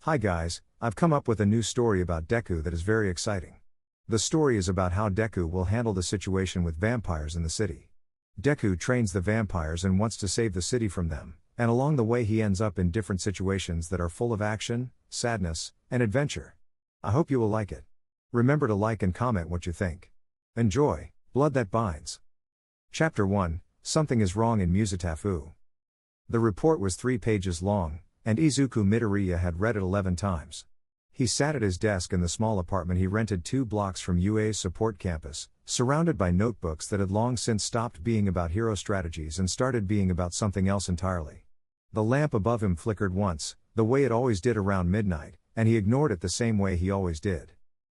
Hi guys, I've come up with a new story about Deku that is very exciting. The story is about how Deku will handle the situation with vampires in the city. Deku trains the vampires and wants to save the city from them, and along the way he ends up in different situations that are full of action, sadness, and adventure. I hope you will like it. Remember to like and comment what you think. Enjoy, Blood That Binds. Chapter 1, Something is Wrong in Musetafu. The report was 3 pages long, and Izuku Midoriya had read it 11 times. He sat at his desk in the small apartment he rented 2 blocks from UA's support campus, surrounded by notebooks that had long since stopped being about hero strategies and started being about something else entirely. The lamp above him flickered once, the way it always did around midnight, and he ignored it the same way he always did.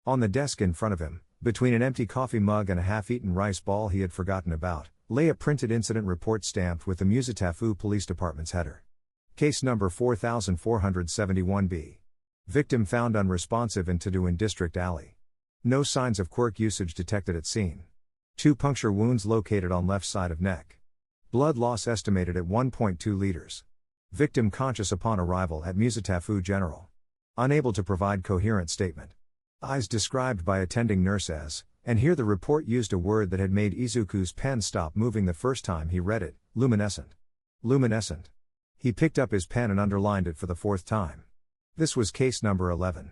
On the desk in front of him, between an empty coffee mug and a half-eaten rice ball he had forgotten about, lay a printed incident report stamped with the Musetafu Police Department's header. Case number 4471B. Victim found unresponsive in Taduin District Alley. No signs of quirk usage detected at scene. 2 puncture wounds located on left side of neck. Blood loss estimated at 1.2 liters. Victim conscious upon arrival at Musetafu General. Unable to provide coherent statement. Eyes described by attending nurse as, and here the report used a word that had made Izuku's pen stop moving the first time he read it, luminescent. Luminescent. He picked up his pen and underlined it for the 4th time. This was case number 11.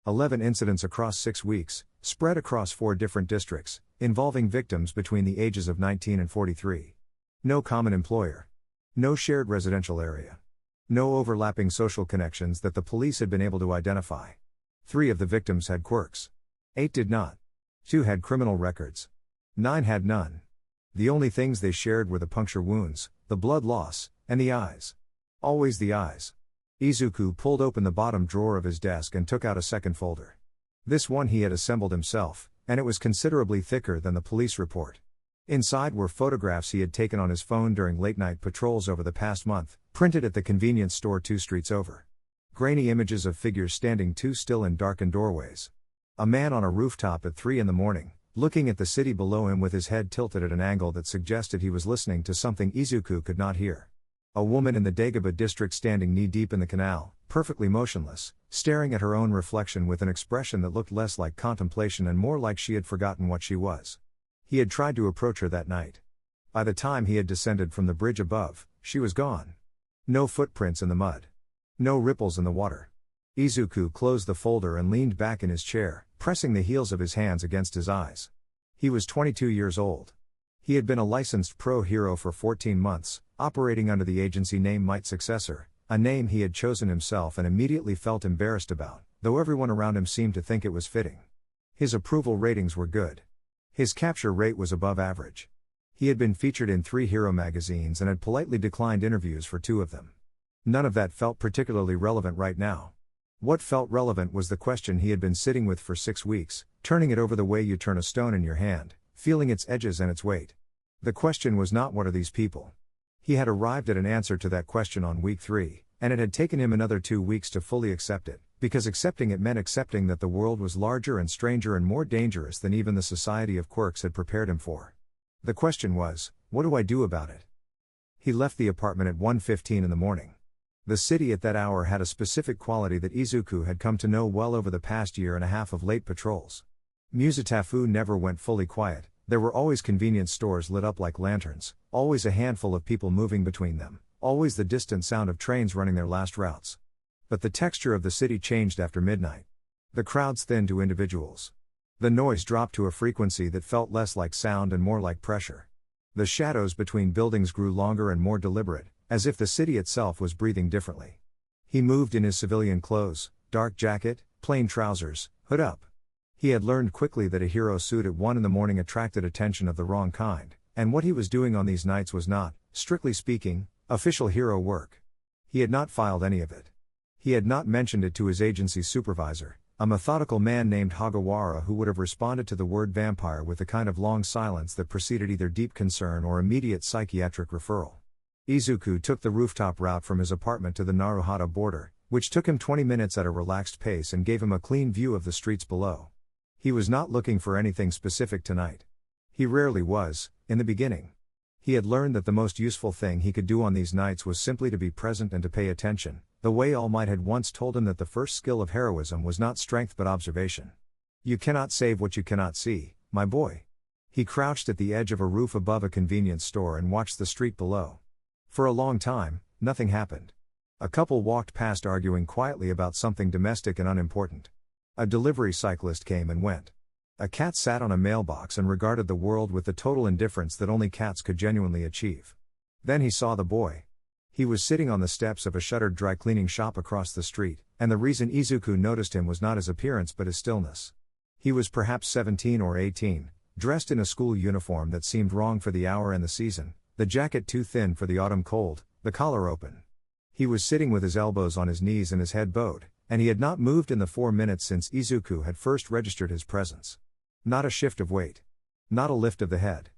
11 incidents across 6 weeks, spread across 4 different districts, involving victims between the ages of 19 and 43. No common employer. No shared residential area. No overlapping social connections that the police had been able to identify. 3 of the victims had quirks. 8 did not. 2 had criminal records. 9 had none. The only things they shared were the puncture wounds, the blood loss, and the eyes. Always the eyes. Izuku pulled open the bottom drawer of his desk and took out a second folder. This one he had assembled himself, and it was considerably thicker than the police report. Inside were photographs he had taken on his phone during late-night patrols over the past month, printed at the convenience store 2 streets over. Grainy images of figures standing too still in darkened doorways. A man on a rooftop at 3 in the morning, looking at the city below him with his head tilted at an angle that suggested he was listening to something Izuku could not hear. A woman in the Dagaba district standing knee-deep in the canal, perfectly motionless, staring at her own reflection with an expression that looked less like contemplation and more like she had forgotten what she was. He had tried to approach her that night. By the time he had descended from the bridge above, she was gone. No footprints in the mud. No ripples in the water. Izuku closed the folder and leaned back in his chair, pressing the heels of his hands against his eyes. He was 22 years old. He had been a licensed pro hero for 14 months, operating under the agency name Might Successor, a name he had chosen himself and immediately felt embarrassed about, though everyone around him seemed to think it was fitting. His approval ratings were good. His capture rate was above average. He had been featured in 3 hero magazines and had politely declined interviews for 2 of them. None of that felt particularly relevant right now. What felt relevant was the question he had been sitting with for 6 weeks, turning it over the way you turn a stone in your hand, feeling its edges and its weight. The question was not what are these people? He had arrived at an answer to that question on week 3, and it had taken him another 2 weeks to fully accept it, because accepting it meant accepting that the world was larger and stranger and more dangerous than even the society of quirks had prepared him for. The question was, what do I do about it? He left the apartment at 1:15 in the morning. The city at that hour had a specific quality that Izuku had come to know well over the past year and a half of late patrols. Musetafu never went fully quiet. There were always convenience stores lit up like lanterns, always a handful of people moving between them, always the distant sound of trains running their last routes. But the texture of the city changed after midnight. The crowds thinned to individuals. The noise dropped to a frequency that felt less like sound and more like pressure. The shadows between buildings grew longer and more deliberate, as if the city itself was breathing differently. He moved in his civilian clothes, dark jacket, plain trousers, hood up. He had learned quickly that a hero suit at 1 in the morning attracted attention of the wrong kind, and what he was doing on these nights was not, strictly speaking, official hero work. He had not filed any of it. He had not mentioned it to his agency supervisor, a methodical man named Hagawara who would have responded to the word vampire with the kind of long silence that preceded either deep concern or immediate psychiatric referral. Izuku took the rooftop route from his apartment to the Naruhata border, which took him 20 minutes at a relaxed pace and gave him a clean view of the streets below. He was not looking for anything specific tonight. He rarely was, in the beginning. He had learned that the most useful thing he could do on these nights was simply to be present and to pay attention, the way All Might had once told him that the first skill of heroism was not strength but observation. You cannot save what you cannot see, my boy. He crouched at the edge of a roof above a convenience store and watched the street below. For a long time, nothing happened. A couple walked past arguing quietly about something domestic and unimportant. A delivery cyclist came and went. A cat sat on a mailbox and regarded the world with the total indifference that only cats could genuinely achieve. Then he saw the boy. He was sitting on the steps of a shuttered dry cleaning shop across the street, and the reason Izuku noticed him was not his appearance but his stillness. He was perhaps 17 or 18, dressed in a school uniform that seemed wrong for the hour and the season, the jacket too thin for the autumn cold, the collar open. He was sitting with his elbows on his knees and his head bowed, and he had not moved in the 4 minutes since Izuku had first registered his presence. Not a shift of weight. Not a lift of the head.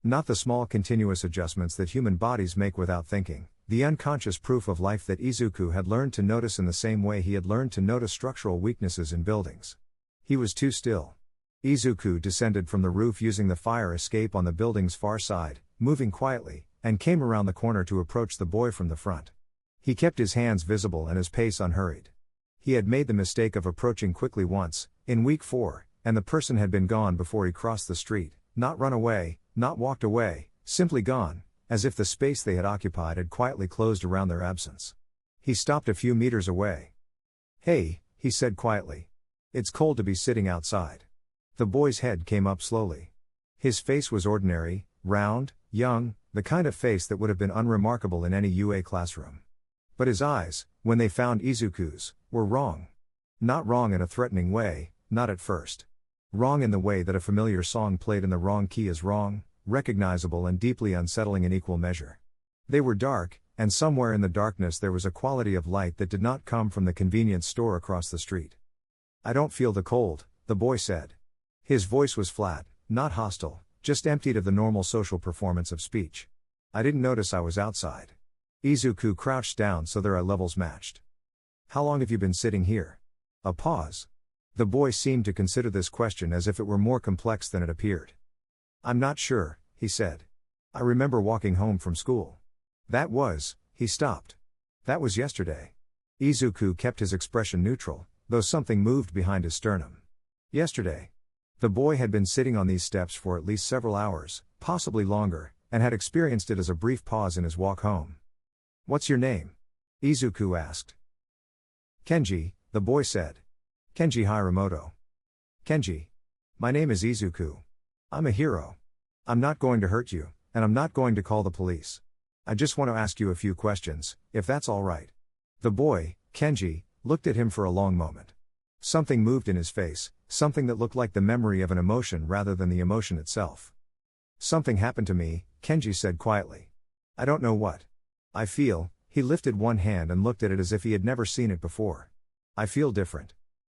Not the small continuous adjustments that human bodies make without thinking, the unconscious proof of life that Izuku had learned to notice in the same way he had learned to notice structural weaknesses in buildings. He was too still. Izuku descended from the roof using the fire escape on the building's far side, moving quietly, and came around the corner to approach the boy from the front. He kept his hands visible and his pace unhurried. He had made the mistake of approaching quickly once, in week 4, and the person had been gone before he crossed the street, not run away, not walked away, simply gone, as if the space they had occupied had quietly closed around their absence. He stopped a few meters away. "Hey," he said quietly. "It's cold to be sitting outside." The boy's head came up slowly. His face was ordinary, round, young, the kind of face that would have been unremarkable in any UA classroom. But his eyes, when they found Izuku's, were wrong. Not wrong in a threatening way, not at first. Wrong in the way that a familiar song played in the wrong key is wrong, recognizable and deeply unsettling in equal measure. They were dark, and somewhere in the darkness there was a quality of light that did not come from the convenience store across the street. "I don't feel the cold," the boy said. His voice was flat, not hostile, just emptied of the normal social performance of speech. "I didn't notice I was outside." Izuku crouched down so their eye levels matched. "How long have you been sitting here?" A pause. The boy seemed to consider this question as if it were more complex than it appeared. "I'm not sure," he said. "I remember walking home from school." He stopped. "That was yesterday." Izuku kept his expression neutral, though something moved behind his sternum. "Yesterday." The boy had been sitting on these steps for at least several hours, possibly longer, and had experienced it as a brief pause in his walk home. "What's your name?" Izuku asked. "Kenji," the boy said. "Kenji Hiramoto." "Kenji. My name is Izuku. I'm a hero. I'm not going to hurt you, and I'm not going to call the police. I just want to ask you a few questions, if that's all right." The boy, Kenji, looked at him for a long moment. Something moved in his face, something that looked like the memory of an emotion rather than the emotion itself. "Something happened to me," Kenji said quietly. "I don't know what. I feel," he lifted one hand and looked at it as if he had never seen it before. "I feel different.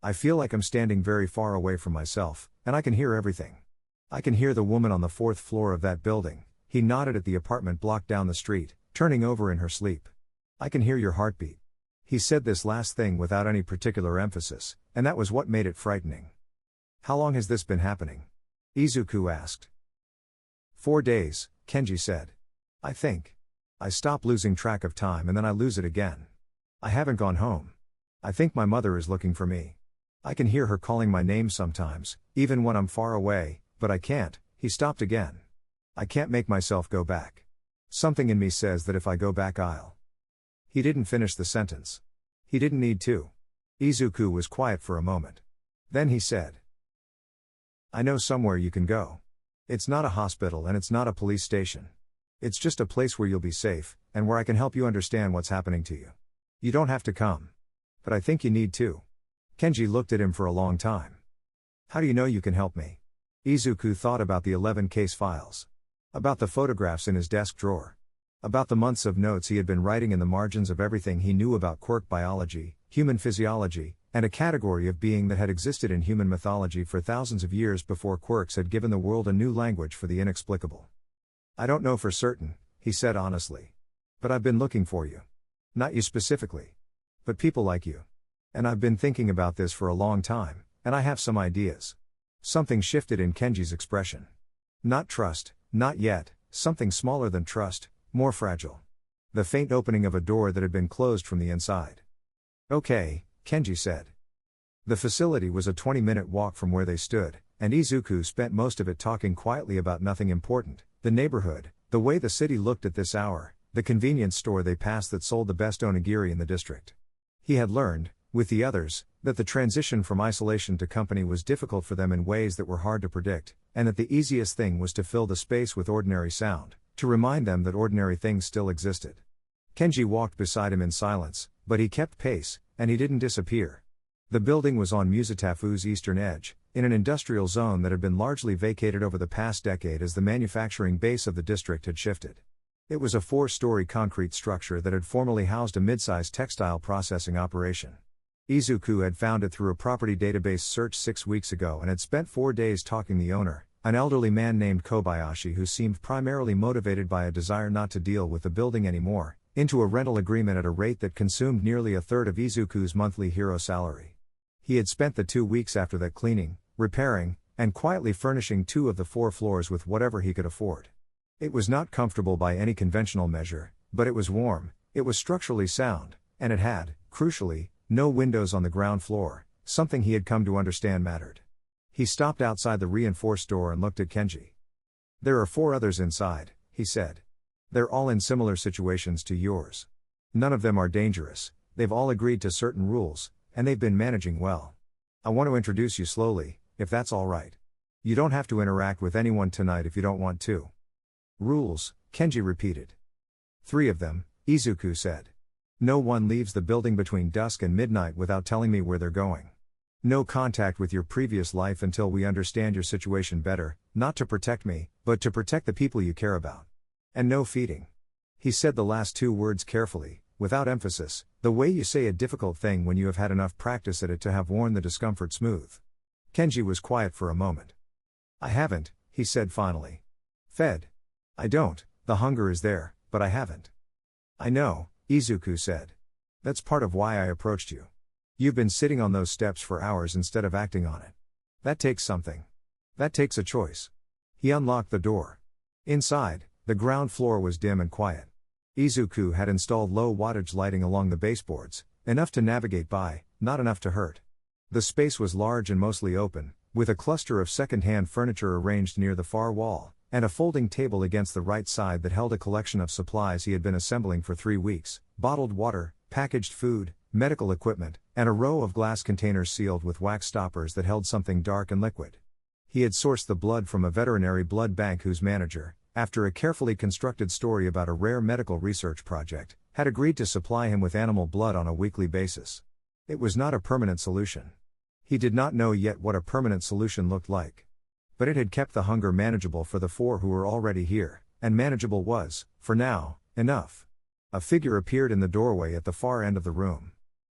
I feel like I'm standing very far away from myself, and I can hear everything. I can hear the woman on the 4th floor of that building," he nodded at the apartment block down the street, turning over in her sleep. "I can hear your heartbeat." He said this last thing without any particular emphasis, and that was what made it frightening. "How long has this been happening?" Izuku asked. 4 days, Kenji said. "I think. I stop losing track of time and then I lose it again. I haven't gone home. I think my mother is looking for me. I can hear her calling my name sometimes, even when I'm far away, but I can't." He stopped again. "I can't make myself go back. Something in me says that if I go back I'll." He didn't finish the sentence. He didn't need to. Izuku was quiet for a moment. Then he said, "I know somewhere you can go. It's not a hospital and it's not a police station. It's just a place where you'll be safe, and where I can help you understand what's happening to you. You don't have to come. But I think you need to." Kenji looked at him for a long time. "How do you know you can help me?" Izuku thought about the 11 case files. About the photographs in his desk drawer. About the months of notes he had been writing in the margins of everything he knew about quirk biology, human physiology, and a category of being that had existed in human mythology for thousands of years before quirks had given the world a new language for the inexplicable. "I don't know for certain," he said honestly. "But I've been looking for you. Not you specifically. But people like you. And I've been thinking about this for a long time, and I have some ideas." Something shifted in Kenji's expression. Not trust, not yet, something smaller than trust, more fragile. The faint opening of a door that had been closed from the inside. Okay, Kenji said. The facility was a 20-minute walk from where they stood, and Izuku spent most of it talking quietly about nothing important: the neighborhood, the way the city looked at this hour, the convenience store they passed that sold the best onigiri in the district. He had learned, with the others, that the transition from isolation to company was difficult for them in ways that were hard to predict, and that the easiest thing was to fill the space with ordinary sound, to remind them that ordinary things still existed. Kenji walked beside him in silence, but he kept pace, and he didn't disappear. The building was on Musatafu's eastern edge, in an industrial zone that had been largely vacated over the past decade as the manufacturing base of the district had shifted. It was a 4-story concrete structure that had formerly housed a mid-sized textile processing operation. Izuku had found it through a property database search 6 weeks ago and had spent 4 days talking the owner, an elderly man named Kobayashi who seemed primarily motivated by a desire not to deal with the building anymore, into a rental agreement at a rate that consumed nearly a third of Izuku's monthly hero salary. He had spent the 2 weeks after that cleaning, repairing, and quietly furnishing 2 of the 4 floors with whatever he could afford. It was not comfortable by any conventional measure, but it was warm, it was structurally sound, and it had, crucially, no windows on the ground floor, something he had come to understand mattered. He stopped outside the reinforced door and looked at Kenji. "There are 4 others inside," he said. "They're all in similar situations to yours. None of them are dangerous, they've all agreed to certain rules, and they've been managing well. I want to introduce you slowly, if that's all right. You don't have to interact with anyone tonight if you don't want to." "Rules," Kenji repeated. 3 of them, Izuku said. "No one leaves the building between dusk and midnight without telling me where they're going. No contact with your previous life until we understand your situation better, not to protect me, but to protect the people you care about. And no feeding." He said the last 2 words carefully, without emphasis, the way you say a difficult thing when you have had enough practice at it to have worn the discomfort smooth. Kenji was quiet for a moment. "I haven't," he said finally. "Fed. I don't, the hunger is there, but I haven't." "I know," Izuku said. "That's part of why I approached you. You've been sitting on those steps for hours instead of acting on it. That takes something. That takes a choice." He unlocked the door. Inside, the ground floor was dim and quiet. Izuku had installed low wattage lighting along the baseboards, enough to navigate by, not enough to hurt. The space was large and mostly open, with a cluster of second-hand furniture arranged near the far wall, and a folding table against the right side that held a collection of supplies he had been assembling for 3 weeks: bottled water, packaged food, medical equipment, and a row of glass containers sealed with wax stoppers that held something dark and liquid. He had sourced the blood from a veterinary blood bank whose manager, after a carefully constructed story about a rare medical research project, had agreed to supply him with animal blood on a weekly basis. It was not a permanent solution. He did not know yet what a permanent solution looked like. But it had kept the hunger manageable for the 4 who were already here, and manageable was, for now, enough. A figure appeared in the doorway at the far end of the room.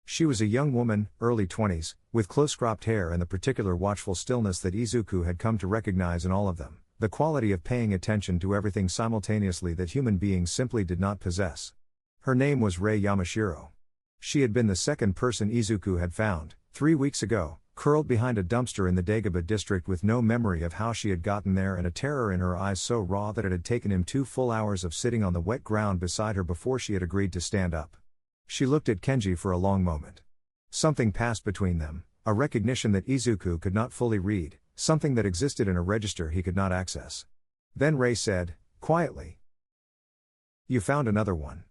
She was a young woman, early 20s, with close-cropped hair and the particular watchful stillness that Izuku had come to recognize in all of them, the quality of paying attention to everything simultaneously that human beings simply did not possess. Her name was Rei Yamashiro. She had been the second person Izuku had found, 3 weeks ago, curled behind a dumpster in the Dagaba district with no memory of how she had gotten there and a terror in her eyes so raw that it had taken him 2 full hours of sitting on the wet ground beside her before she had agreed to stand up. She looked at Kenji for a long moment. Something passed between them, a recognition that Izuku could not fully read, something that existed in a register he could not access. Then Rei said, quietly, "You found another one."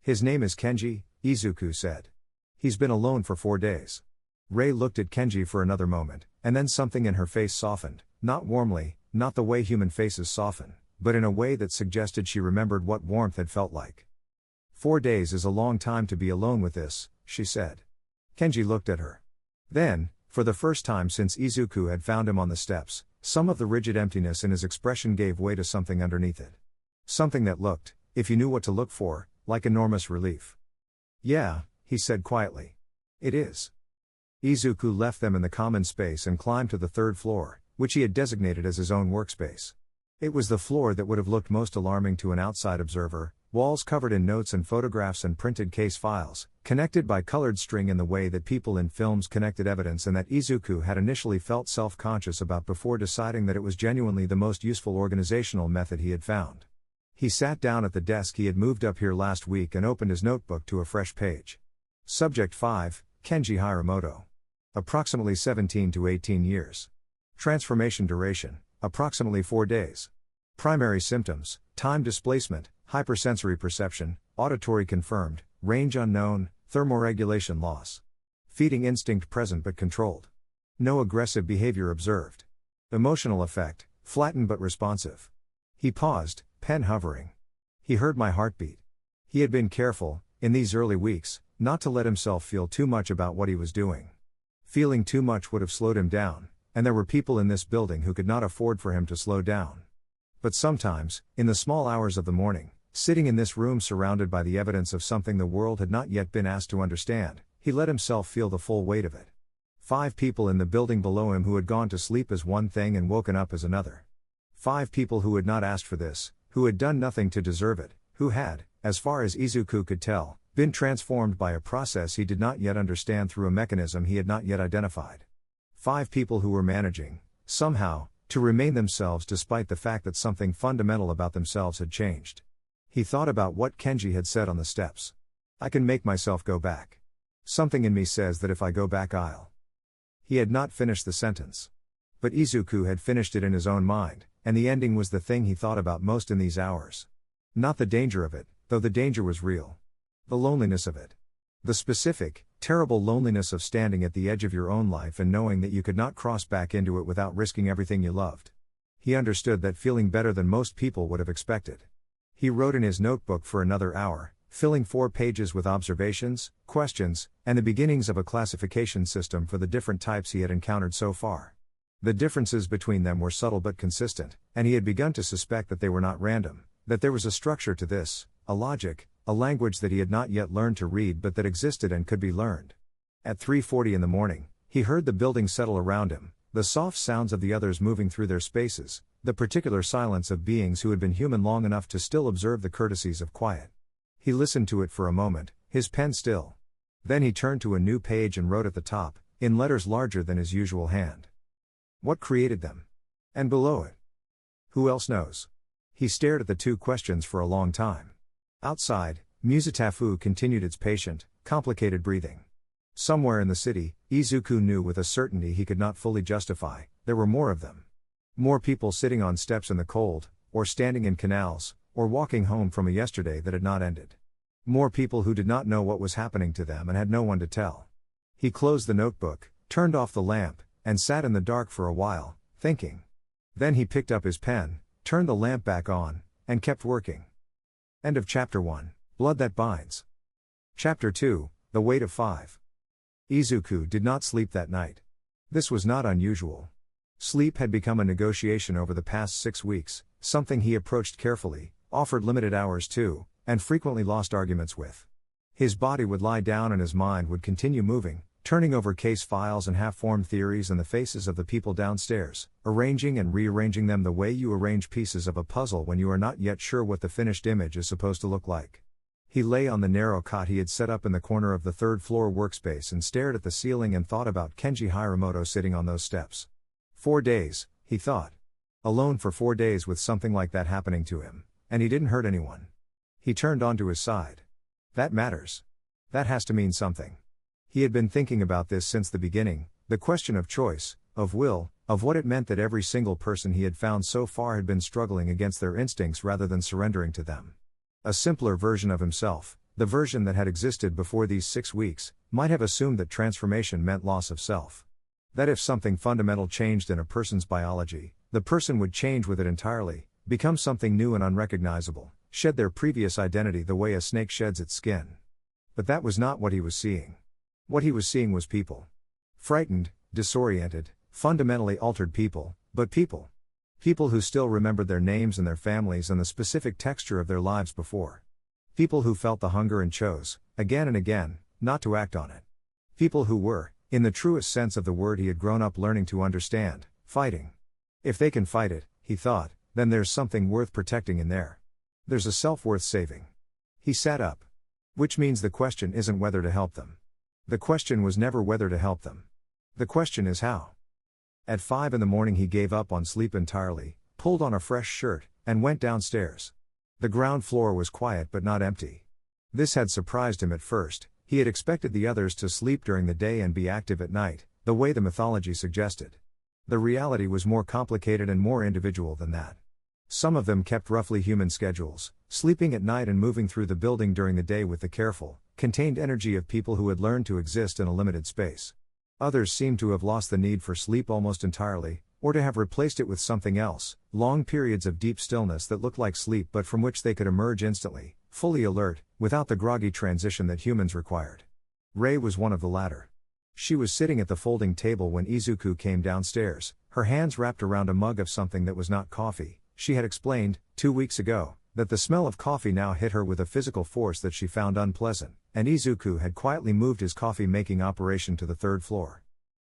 "His name is Kenji," Izuku said. "He's been alone for 4 days." Rei looked at Kenji for another moment, and then something in her face softened, not warmly, not the way human faces soften, but in a way that suggested she remembered what warmth had felt like. 4 days is a long time to be alone with this," she said. Kenji looked at her. Then, for the first time since Izuku had found him on the steps, some of the rigid emptiness in his expression gave way to something underneath it. Something that looked, if you knew what to look for, like enormous relief. "Yeah," he said quietly. "It is." Izuku left them in the common space and climbed to the 3rd floor, which he had designated as his own workspace. It was the floor that would have looked most alarming to an outside observer, walls covered in notes and photographs and printed case files, connected by colored string in the way that people in films connected evidence and that Izuku had initially felt self-conscious about before deciding that it was genuinely the most useful organizational method he had found. He sat down at the desk he had moved up here last week and opened his notebook to a fresh page. Subject 5, Kenji Hiramoto. Approximately 17 to 18 years. Transformation duration, approximately 4 days. Primary symptoms, time displacement, hypersensory perception, auditory confirmed, range unknown, thermoregulation loss. Feeding instinct present but controlled. No aggressive behavior observed. Emotional effect, flattened but responsive. He paused, pen hovering. He heard my heartbeat. He had been careful, in these early weeks, not to let himself feel too much about what he was doing. Feeling too much would have slowed him down, and there were people in this building who could not afford for him to slow down. But sometimes, in the small hours of the morning, sitting in this room surrounded by the evidence of something the world had not yet been asked to understand, he let himself feel the full weight of it. 5 people in the building below him who had gone to sleep as one thing and woken up as another. 5 people who had not asked for this, who had done nothing to deserve it, who had, as far as Izuku could tell, been transformed by a process he did not yet understand through a mechanism he had not yet identified. 5 people who were managing, somehow, to remain themselves despite the fact that something fundamental about themselves had changed. He thought about what Kenji had said on the steps. I can make myself go back. Something in me says that if I go back I'll. He had not finished the sentence. But Izuku had finished it in his own mind, and the ending was the thing he thought about most in these hours. Not the danger of it, though the danger was real. The loneliness of it. The specific, terrible loneliness of standing at the edge of your own life and knowing that you could not cross back into it without risking everything you loved. He understood that feeling better than most people would have expected. He wrote in his notebook for another hour, filling 4 pages with observations, questions, and the beginnings of a classification system for the different types he had encountered so far. The differences between them were subtle but consistent, and he had begun to suspect that they were not random, that there was a structure to this, a logic, a language that he had not yet learned to read but that existed and could be learned. At 3:40 in the morning, he heard the building settle around him, the soft sounds of the others moving through their spaces, the particular silence of beings who had been human long enough to still observe the courtesies of quiet. He listened to it for a moment, his pen still. Then he turned to a new page and wrote at the top, in letters larger than his usual hand. What created them? And below it? Who else knows? He stared at the 2 questions for a long time. Outside, Musitafu continued its patient, complicated breathing. Somewhere in the city, Izuku knew with a certainty he could not fully justify, there were more of them. More people sitting on steps in the cold, or standing in canals, or walking home from a yesterday that had not ended. More people who did not know what was happening to them and had no one to tell. He closed the notebook, turned off the lamp, and sat in the dark for a while, thinking. Then he picked up his pen, turned the lamp back on, and kept working. End of Chapter 1, Blood That Binds. Chapter 2, The Weight of 5. Izuku did not sleep that night. This was not unusual. Sleep had become a negotiation over the past 6 weeks, something he approached carefully, offered limited hours to, and frequently lost arguments with. His body would lie down and his mind would continue moving, turning over case files and half-formed theories and the faces of the people downstairs, arranging and rearranging them the way you arrange pieces of a puzzle when you are not yet sure what the finished image is supposed to look like. He lay on the narrow cot he had set up in the corner of the 3rd-floor workspace and stared at the ceiling and thought about Kenji Hiramoto sitting on those steps. 4 days, he thought. Alone for 4 days with something like that happening to him, and he didn't hurt anyone. He turned onto his side. That matters. That has to mean something. He had been thinking about this since the beginning, the question of choice, of will, of what it meant that every single person he had found so far had been struggling against their instincts rather than surrendering to them. A simpler version of himself, the version that had existed before these 6 weeks, might have assumed that transformation meant loss of self. That if something fundamental changed in a person's biology, the person would change with it entirely, become something new and unrecognizable, shed their previous identity the way a snake sheds its skin. But that was not what he was seeing. What he was seeing was people. Frightened, disoriented, fundamentally altered people, but people. People who still remembered their names and their families and the specific texture of their lives before. People who felt the hunger and chose, again and again, not to act on it. People who were, in the truest sense of the word he had grown up learning to understand, fighting. If they can fight it, he thought, then there's something worth protecting in there. There's a self worth saving. He sat up. Which means the question isn't whether to help them. The question was never whether to help them. The question is how. At 5 in the morning he gave up on sleep entirely, pulled on a fresh shirt, and went downstairs. The ground floor was quiet but not empty. This had surprised him at first. He had expected the others to sleep during the day and be active at night, the way the mythology suggested. The reality was more complicated and more individual than that. Some of them kept roughly human schedules, sleeping at night and moving through the building during the day with the careful, contained energy of people who had learned to exist in a limited space. Others seemed to have lost the need for sleep almost entirely, or to have replaced it with something else, long periods of deep stillness that looked like sleep but from which they could emerge instantly, fully alert, without the groggy transition that humans required. Rei was one of the latter. She was sitting at the folding table when Izuku came downstairs, her hands wrapped around a mug of something that was not coffee. She had explained, 2 weeks ago, that the smell of coffee now hit her with a physical force that she found unpleasant, and Izuku had quietly moved his coffee-making operation to the third floor.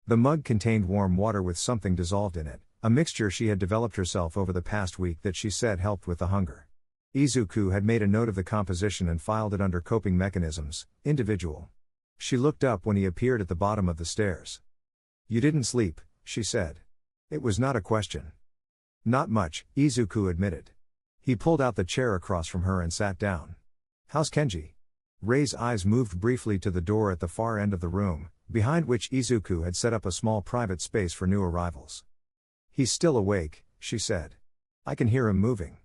The mug contained warm water with something dissolved in it, a mixture she had developed herself over the past week that she said helped with the hunger. Izuku had made a note of the composition and filed it under coping mechanisms, individual. She looked up when he appeared at the bottom of the stairs. "You didn't sleep," she said. It was not a question. "Not much," Izuku admitted. He pulled out the chair across from her and sat down. "How's Kenji?" Rei's eyes moved briefly to the door at the far end of the room, behind which Izuku had set up a small private space for new arrivals. "He's still awake," she said. "I can hear him moving.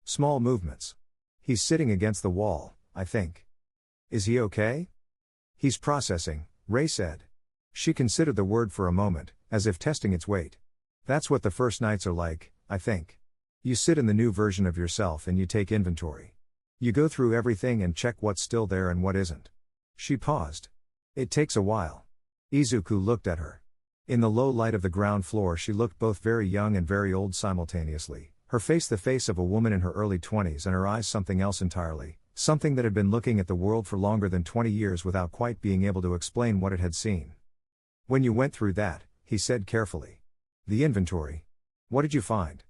Small movements. He's sitting against the wall, I think." "Is he okay?" "He's processing," Rei said. She considered the word for a moment, as if testing its weight. "That's what the first nights are like, I think. You sit in the new version of yourself and you take inventory. You go through everything and check what's still there and what isn't." She paused. "It takes a while." Izuku looked at her. In the low light of the ground floor she looked both very young and very old simultaneously, her face the face of a woman in her early 20s and her eyes something else entirely, something that had been looking at the world for longer than 20 years without quite being able to explain what it had seen. "When you went through that," he said carefully. "The inventory. What did you find?"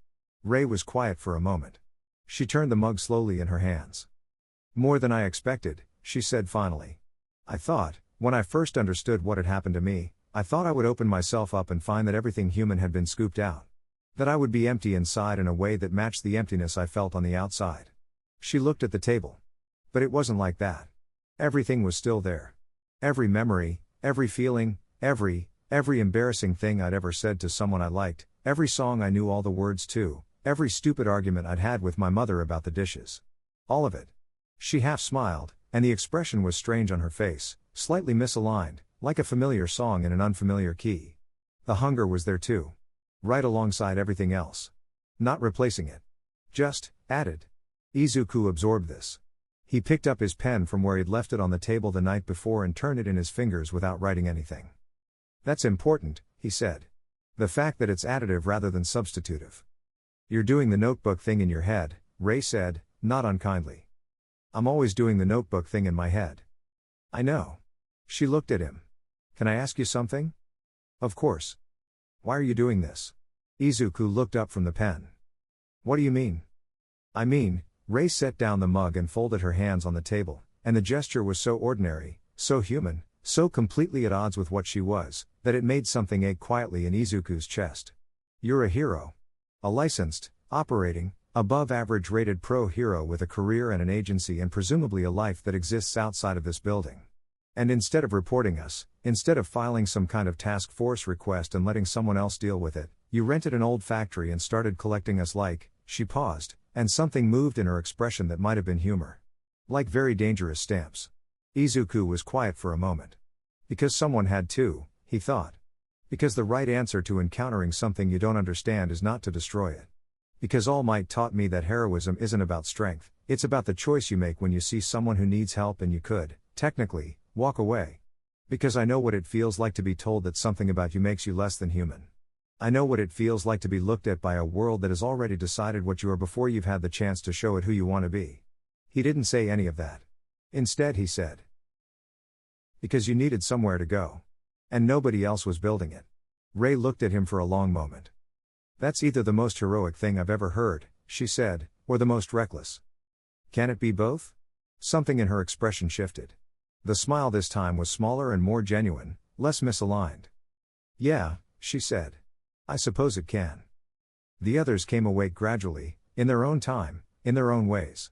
Rei was quiet for a moment. She turned the mug slowly in her hands. "More than I expected," she said finally. "I thought, when I first understood what had happened to me, I thought I would open myself up and find that everything human had been scooped out. That I would be empty inside in a way that matched the emptiness I felt on the outside." She looked at the table. "But it wasn't like that. Everything was still there. Every memory, every feeling, every embarrassing thing I'd ever said to someone I liked, every song I knew all the words to, every stupid argument I'd had with my mother about the dishes. All of it." She half smiled, and the expression was strange on her face, slightly misaligned, like a familiar song in an unfamiliar key. The hunger was there too. Right alongside everything else. Not replacing it. Just added. Izuku absorbed this. He picked up his pen from where he'd left it on the table the night before and turned it in his fingers without writing anything. "That's important," he said. "The fact that it's additive rather than substitutive." "You're doing the notebook thing in your head," Rei said, not unkindly. "I'm always doing the notebook thing in my head." "I know." She looked at him. "Can I ask you something?" "Of course." "Why are you doing this?" Izuku looked up from the pen. "What do you mean?" "I mean," Rei set down the mug and folded her hands on the table, and the gesture was so ordinary, so human, so completely at odds with what she was, that it made something ache quietly in Izuku's chest. "You're a hero. A licensed, operating, above-average rated pro-hero with a career and an agency and presumably a life that exists outside of this building. And instead of reporting us, instead of filing some kind of task force request and letting someone else deal with it, you rented an old factory and started collecting us like," she paused, and something moved in her expression that might have been humor. "Like very dangerous stamps." Izuku was quiet for a moment. Because someone had to, he thought. Because the right answer to encountering something you don't understand is not to destroy it. Because All Might taught me that heroism isn't about strength, it's about the choice you make when you see someone who needs help and you could, technically, walk away. Because I know what it feels like to be told that something about you makes you less than human. I know what it feels like to be looked at by a world that has already decided what you are before you've had the chance to show it who you want to be. He didn't say any of that. Instead he said, "Because you needed somewhere to go. And nobody else was building it." Rei looked at him for a long moment. "That's either the most heroic thing I've ever heard," she said, "or the most reckless. Can it be both?" Something in her expression shifted. The smile this time was smaller and more genuine, less misaligned. "Yeah," she said. "I suppose it can." The others came awake gradually, in their own time, in their own ways.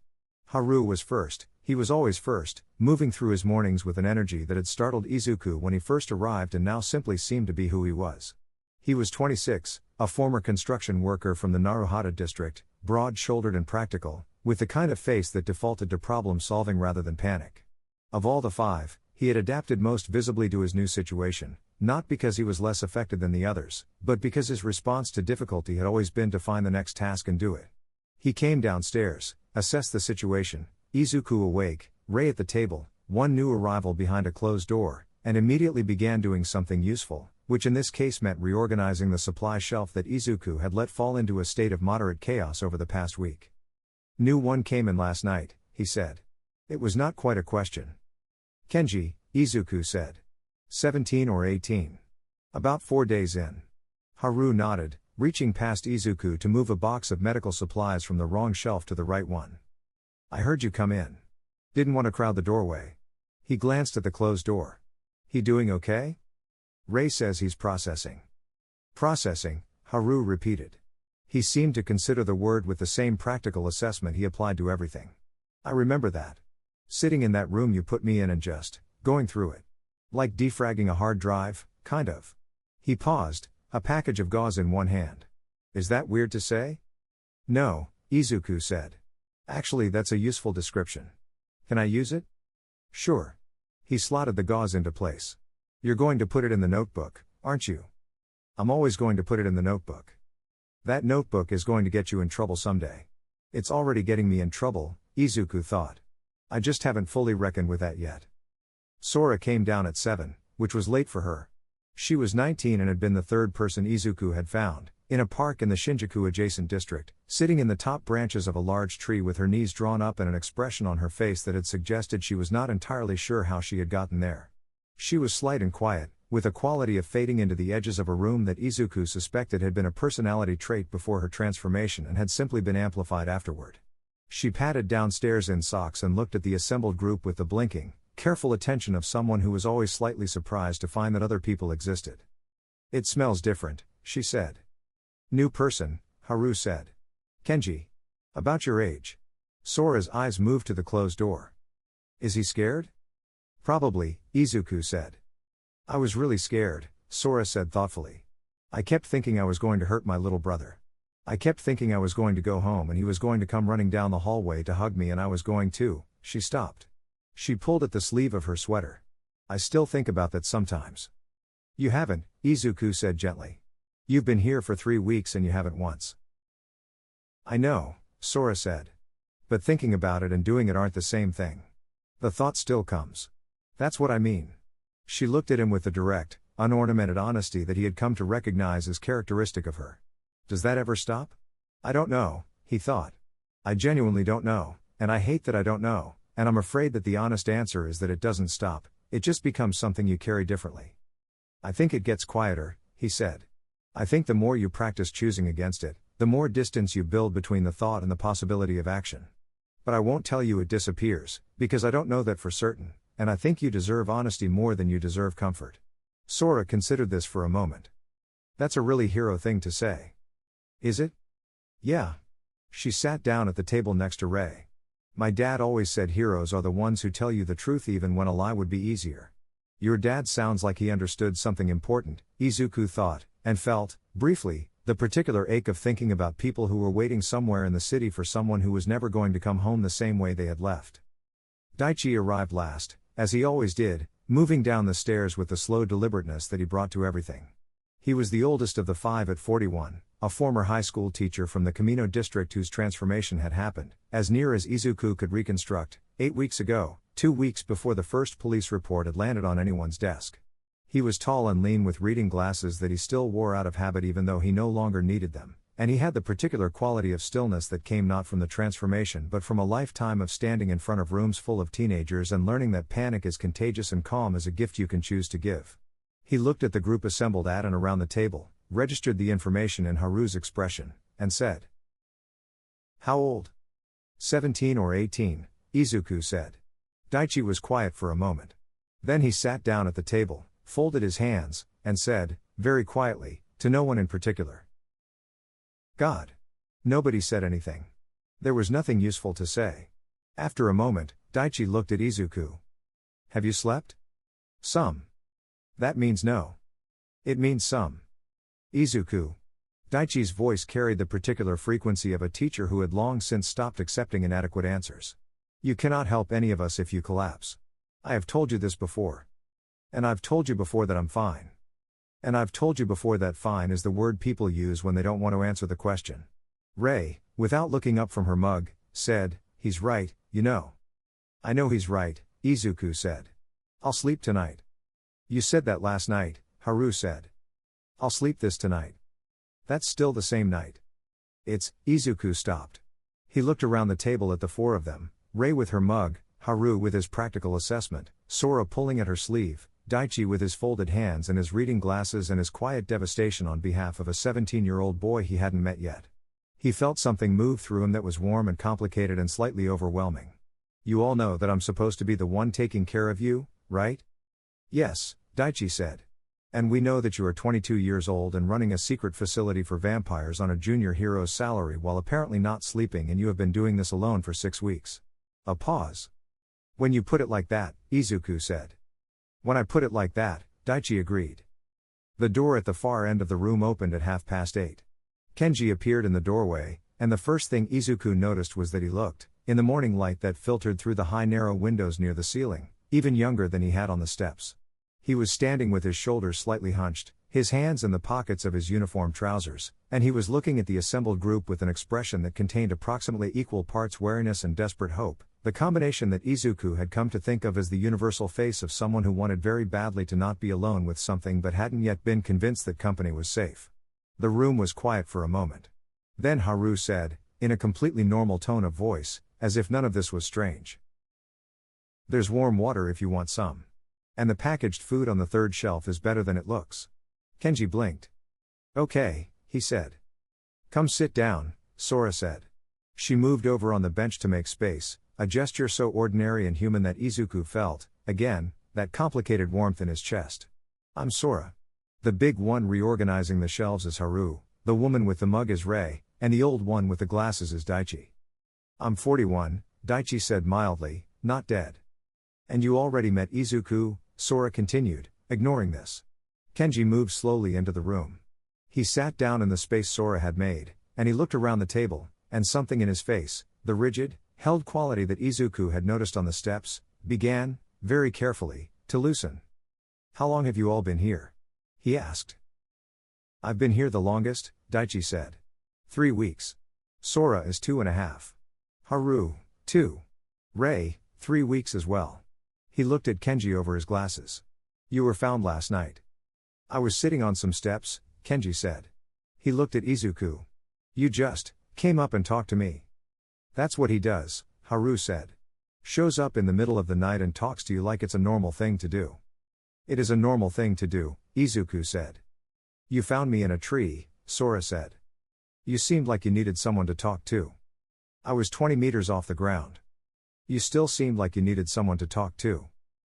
Haru was first. He was always first, moving through his mornings with an energy that had startled Izuku when he first arrived and now simply seemed to be who he was. He was 26, a former construction worker from the Naruhata district, broad-shouldered and practical, with the kind of face that defaulted to problem-solving rather than panic. Of all the five, he had adapted most visibly to his new situation, not because he was less affected than the others, but because his response to difficulty had always been to find the next task and do it. He came downstairs, assessed the situation, Izuku awake, Rei at the table, one new arrival behind a closed door, and immediately began doing something useful, which in this case meant reorganizing the supply shelf that Izuku had let fall into a state of moderate chaos over the past week. New one came in last night, he said. It was not quite a question. Kenji, Izuku said. 17 or 18. About 4 days in. Haru nodded, reaching past Izuku to move a box of medical supplies from the wrong shelf to the right one. I heard you come in. Didn't want to crowd the doorway. He glanced at the closed door. He doing okay? Rei says he's processing. Processing, Haru repeated. He seemed to consider the word with the same practical assessment he applied to everything. I remember that. Sitting in that room you put me in and just going through it. Like defragging a hard drive, kind of. He paused, a package of gauze in one hand. Is that weird to say? No, Izuku said. Actually, that's a useful description. Can I use it? Sure. He slotted the gauze into place. You're going to put it in the notebook, aren't you? I'm always going to put it in the notebook. That notebook is going to get you in trouble someday. It's already getting me in trouble, Izuku thought. I just haven't fully reckoned with that yet. Sora came down at 7, which was late for her. She was 19 and had been the third person Izuku had found, in a park in the Shinjuku adjacent district, sitting in the top branches of a large tree with her knees drawn up and an expression on her face that had suggested she was not entirely sure how she had gotten there. She was slight and quiet, with a quality of fading into the edges of a room that Izuku suspected had been a personality trait before her transformation and had simply been amplified afterward. She padded downstairs in socks and looked at the assembled group with the blinking, careful attention of someone who was always slightly surprised to find that other people existed. It smells different, she said. New person, Haru said. Kenji. About your age. Sora's eyes moved to the closed door. Is he scared? Probably, Izuku said. I was really scared, Sora said thoughtfully. I kept thinking I was going to hurt my little brother. I kept thinking I was going to go home and he was going to come running down the hallway to hug me and I was going to. She stopped. She pulled at the sleeve of her sweater. I still think about that sometimes. You haven't, Izuku said gently. You've been here for 3 weeks and you haven't once. I know, Sora said. But thinking about it and doing it aren't the same thing. The thought still comes. That's what I mean. She looked at him with the direct, unornamented honesty that he had come to recognize as characteristic of her. Does that ever stop? I don't know, he thought. I genuinely don't know, and I hate that I don't know, and I'm afraid that the honest answer is that it doesn't stop, it just becomes something you carry differently. I think it gets quieter, he said. I think the more you practice choosing against it, the more distance you build between the thought and the possibility of action. But I won't tell you it disappears, because I don't know that for certain, and I think you deserve honesty more than you deserve comfort. Sora considered this for a moment. That's a really hero thing to say. Is it? Yeah. She sat down at the table next to Rei. My dad always said heroes are the ones who tell you the truth even when a lie would be easier. Your dad sounds like he understood something important, Izuku thought, and felt, briefly, the particular ache of thinking about people who were waiting somewhere in the city for someone who was never going to come home the same way they had left. Daichi arrived last, as he always did, moving down the stairs with the slow deliberateness that he brought to everything. He was the oldest of the 5 at 41, a former high school teacher from the Kamino district whose transformation had happened, as near as Izuku could reconstruct, 8 weeks ago, 2 weeks before the first police report had landed on anyone's desk. He was tall and lean with reading glasses that he still wore out of habit even though he no longer needed them, and he had the particular quality of stillness that came not from the transformation but from a lifetime of standing in front of rooms full of teenagers and learning that panic is contagious and calm is a gift you can choose to give. He looked at the group assembled at and around the table, registered the information in Haru's expression, and said, How old? 17 or 18, Izuku said. Daichi was quiet for a moment. Then he sat down at the table, folded his hands, and said, very quietly, to no one in particular. God. Nobody said anything. There was nothing useful to say. After a moment, Daichi looked at Izuku. Have you slept? Some. That means no. It means some. Izuku. Daichi's voice carried the particular frequency of a teacher who had long since stopped accepting inadequate answers. You cannot help any of us if you collapse. I have told you this before. And I've told you before that I'm fine. And I've told you before that fine is the word people use when they don't want to answer the question. Rei, without looking up from her mug, said, he's right, you know. I know he's right, Izuku said. I'll sleep tonight. You said that last night, Haru said. I'll sleep this tonight. That's still the same night. Izuku stopped. He looked around the table at the four of them, Rei with her mug, Haru with his practical assessment, Sora pulling at her sleeve, Daichi with his folded hands and his reading glasses and his quiet devastation on behalf of a 17-year-old boy he hadn't met yet. He felt something move through him that was warm and complicated and slightly overwhelming. You all know that I'm supposed to be the one taking care of you, right? Yes, Daichi said. And we know that you are 22 years old and running a secret facility for vampires on a junior hero's salary while apparently not sleeping, and you have been doing this alone for 6 weeks. A pause. When you put it like that, Izuku said. When I put it like that, Daichi agreed. The door at the far end of the room opened at 8:30. Kenji appeared in the doorway, and the first thing Izuku noticed was that he looked, in the morning light that filtered through the high narrow windows near the ceiling, even younger than he had on the steps. He was standing with his shoulders slightly hunched, his hands in the pockets of his uniform trousers, and he was looking at the assembled group with an expression that contained approximately equal parts wariness and desperate hope, the combination that Izuku had come to think of as the universal face of someone who wanted very badly to not be alone with something but hadn't yet been convinced that company was safe. The room was quiet for a moment. Then Haru said, in a completely normal tone of voice, as if none of this was strange. There's warm water if you want some. And the packaged food on the third shelf is better than it looks. Kenji blinked. Okay, he said. Come sit down, Sora said. She moved over on the bench to make space, a gesture so ordinary and human that Izuku felt, again, that complicated warmth in his chest. I'm Sora. The big one reorganizing the shelves is Haru, the woman with the mug is Rei, and the old one with the glasses is Daichi. I'm 41, Daichi said mildly, not dead. And you already met Izuku, Sora continued, ignoring this. Kenji moved slowly into the room. He sat down in the space Sora had made, and he looked around the table, and something in his face, the rigid, held quality that Izuku had noticed on the steps, began, very carefully, to loosen. How long have you all been here? He asked. I've been here the longest, Daichi said. 3 weeks. Sora is 2.5. Haru, 2. Rei, 3 weeks as well. He looked at Kenji over his glasses. You were found last night. I was sitting on some steps, Kenji said. He looked at Izuku. You just came up and talked to me. That's what he does, Haru said. Shows up in the middle of the night and talks to you like it's a normal thing to do. It is a normal thing to do, Izuku said. You found me in a tree, Sora said. You seemed like you needed someone to talk to. I was 20 meters off the ground. You still seemed like you needed someone to talk to.